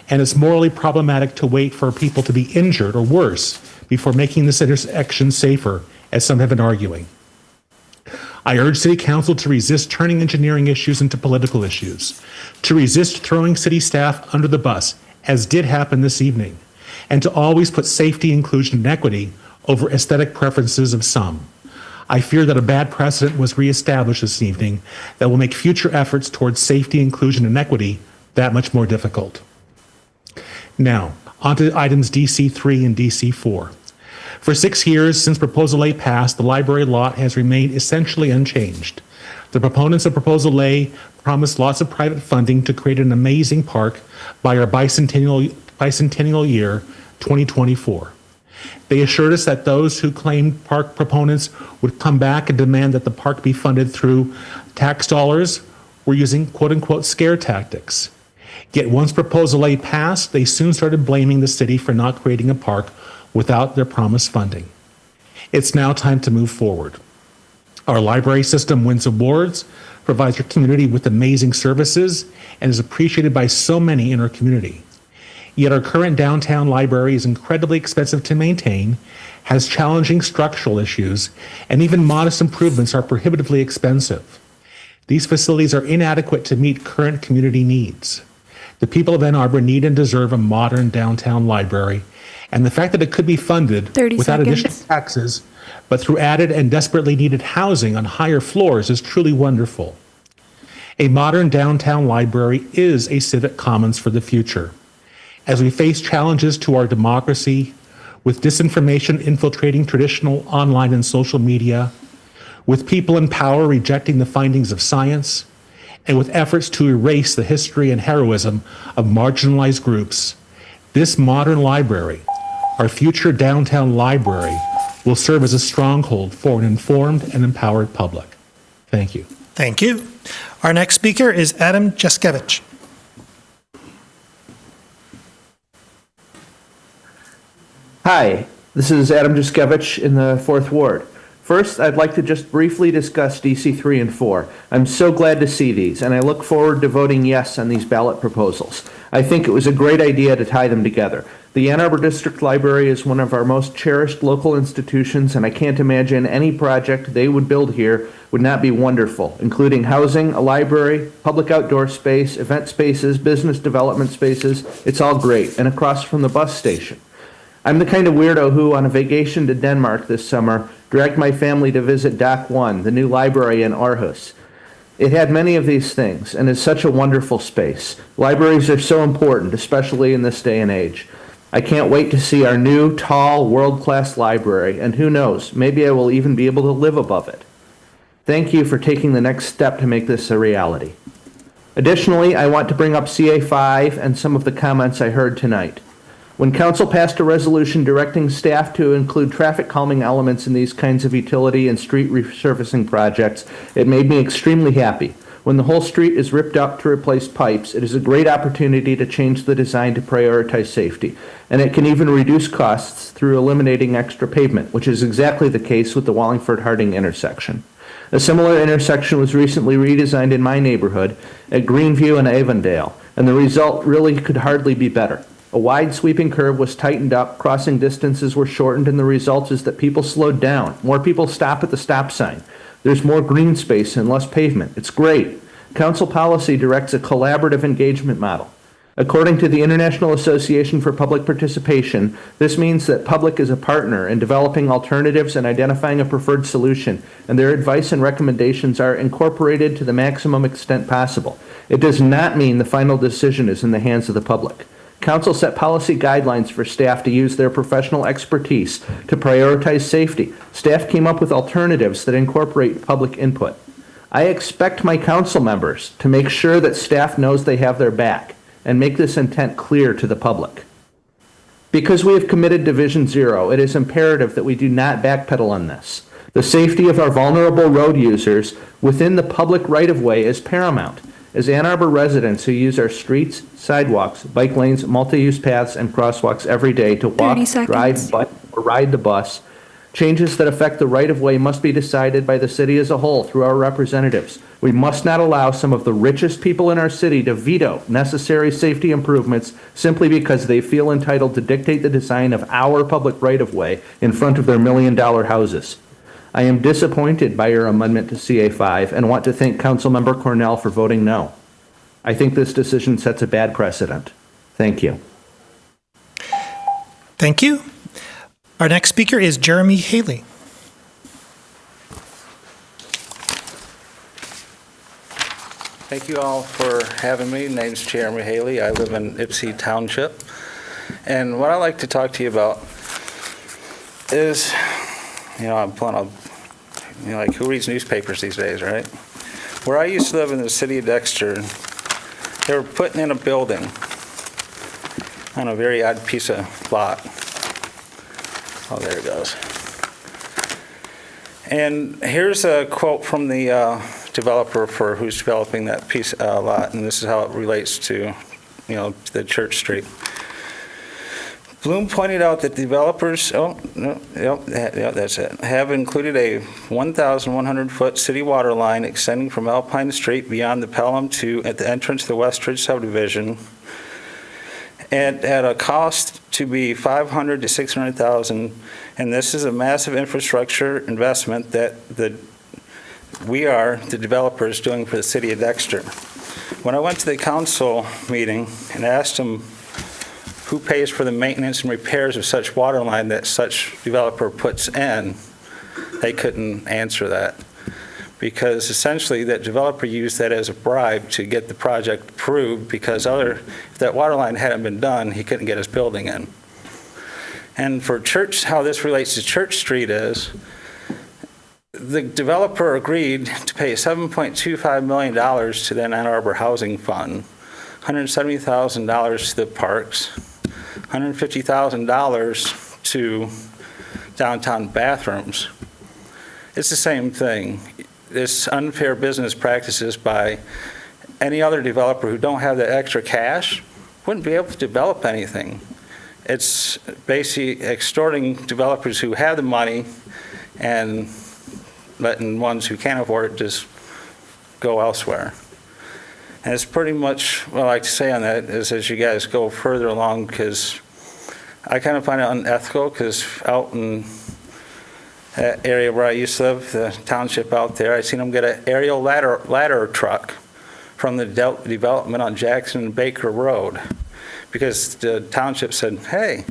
and it's morally problematic to wait for people to be injured or worse before making this intersection safer, as some have been arguing. I urge City Council to resist turning engineering issues into political issues, to resist throwing city staff under the bus, as did happen this evening, and to always put safety, inclusion, and equity over aesthetic preferences of some. I fear that a bad precedent was reestablished this evening that will make future efforts towards safety, inclusion, and equity that much more difficult. Now, on to items DC3 and DC4. For 6 years since Proposal A passed, the library lot has remained essentially unchanged. The proponents of Proposal A promised lots of private funding to create an amazing park by our bicentennial year, 2024. They assured us that those who claimed park proponents would come back and demand that the park be funded through tax dollars were using quote-unquote scare tactics. Yet once Proposal A passed, they soon started blaming the city for not creating a park without their promised funding. It's now time to move forward. Our library system wins awards, provides our community with amazing services, and is appreciated by so many in our community. Yet our current downtown library is incredibly expensive to maintain, has challenging structural issues, and even modest improvements are prohibitively expensive. These facilities are inadequate to meet current community needs. The people of Ann Arbor need and deserve a modern downtown library, and the fact that it could be funded without additional taxes, but through added and desperately needed housing on higher floors is truly wonderful. A modern downtown library is a civic commons for the future. As we face challenges to our democracy, with disinformation infiltrating traditional online and social media, with people in power rejecting the findings of science, and with efforts to erase the history and heroism of marginalized groups, this modern library, our future downtown library, will serve as a stronghold for an informed and empowered public. Thank you. Thank you. Our next speaker is Adam Jaskevich. Hi, this is Adam Jaskevich in the 4th Ward. First, I'd like to just briefly discuss DC 3 and 4. I'm so glad to see these, and I look forward to voting yes on these ballot proposals. I think it was a great idea to tie them together. The Ann Arbor District Library is one of our most cherished local institutions, and I can't imagine any project they would build here would not be wonderful, including housing, a library, public outdoor space, event spaces, business development spaces. It's all great, and across from the bus station. I'm the kind of weirdo who, on a vacation to Denmark this summer, dragged my family to visit Dock 1, the new library in Aarhus. It had many of these things, and is such a wonderful space. Libraries are so important, especially in this day and age. I can't wait to see our new, tall, world-class library, and who knows, maybe I will even be able to live above it. Thank you for taking the next step to make this a reality. Additionally, I want to bring up CA5 and some of the comments I heard tonight. When Council passed a resolution directing staff to include traffic calming elements in these kinds of utility and street resurfacing projects, it made me extremely happy. When the whole street is ripped up to replace pipes, it is a great opportunity to change the design to prioritize safety, and it can even reduce costs through eliminating extra pavement, which is exactly the case with the Wallingford-Harding intersection. A similar intersection was recently redesigned in my neighborhood at Greenview and Avondale, and the result really could hardly be better. A wide sweeping curve was tightened up, crossing distances were shortened, and the result is that people slowed down. More people stop at the stop sign. There's more green space and less pavement. It's great. Council policy directs a collaborative engagement model. According to the International Association for Public Participation, this means that public is a partner in developing alternatives and identifying a preferred solution, and their advice and recommendations are incorporated to the maximum extent possible. It does not mean the final decision is in the hands of the public. Council set policy guidelines for staff to use their professional expertise to prioritize safety. Staff came up with alternatives that incorporate public input. I expect my council members to make sure that staff knows they have their back and make this intent clear to the public. Because we have committed to Vision Zero, it is imperative that we do not backpedal on this. The safety of our vulnerable road users within the public right-of-way is paramount. As Ann Arbor residents who use our streets, sidewalks, bike lanes, multi-use paths, and crosswalks every day to walk, drive, bike, or ride the bus, changes that affect the right-of-way must be decided by the city as a whole through our representatives. We must not allow some of the richest people in our city to veto necessary safety improvements simply because they feel entitled to dictate the design of our public right-of-way in front of their million-dollar houses. I am disappointed by your amendment to CA5 and want to thank Councilmember Cornell for voting no. I think this decision sets a bad precedent. Thank you. Thank you. Our next speaker is Jeremy Haley. Thank you all for having me. My name's Jeremy Haley. I live in Ypsi Township. And what I'd like to talk to you about is, I'm pulling up, like who reads newspapers these days, right? Where I used to live in the city of Dexter, they were putting in a building on a very odd piece of lot. Oh, there it goes. And here's a quote from the developer for who's developing that piece lot, and this is how it relates to, the Church Street. Bloom pointed out that developers, that's it, have included a 1,100-foot city water line extending from Alpine Street beyond the Pelham to at the entrance to the Westridge subdivision, and at a cost to be $500,000 to $600,000, and this is a massive infrastructure investment that we are the developers doing for the city of Dexter. When I went to the council meeting and asked them who pays for the maintenance and repairs of such water line that such developer puts in, they couldn't answer that. Because essentially that developer used that as a bribe to get the project approved because if that water line hadn't been done, he couldn't get his building in. And for Church, how this relates to Church Street is, the developer agreed to pay $7.25 million to the Ann Arbor Housing Fund, $170,000 to the parks, $150,000 to downtown bathrooms. It's the same thing. It's unfair business practices by any other developer who don't have the extra cash wouldn't be able to develop anything. It's basically extorting developers who have the money and letting ones who can't afford it just go elsewhere. And it's pretty much what I like to say on that is as you guys go further along, because I kind of find it unethical, because out in that area where I used to live, the township out there, I seen them get an aerial ladder truck from the development on Jackson and Baker Road, because the township said, hey,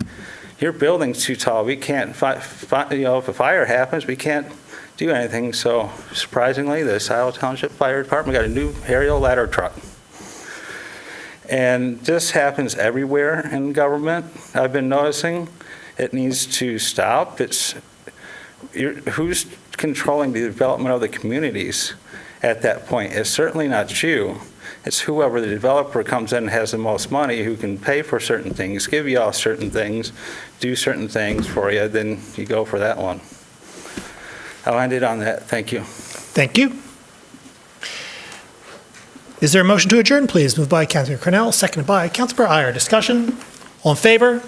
your building's too tall. We can't, if a fire happens, we can't do anything. So surprisingly, the Scioto Township Fire Department got a new aerial ladder truck. And this happens everywhere in government. I've been noticing it needs to stop. Who's controlling the development of the communities at that point? It's certainly not you. It's whoever the developer comes in and has the most money who can pay for certain things, give you all certain things, do certain things for you, then you go for that one. I'll end it on that. Thank you. Thank you. Is there a motion to adjourn, please? Moved by Councilor Cornell, seconded by Councilor Iyer. Discussion? All in favor?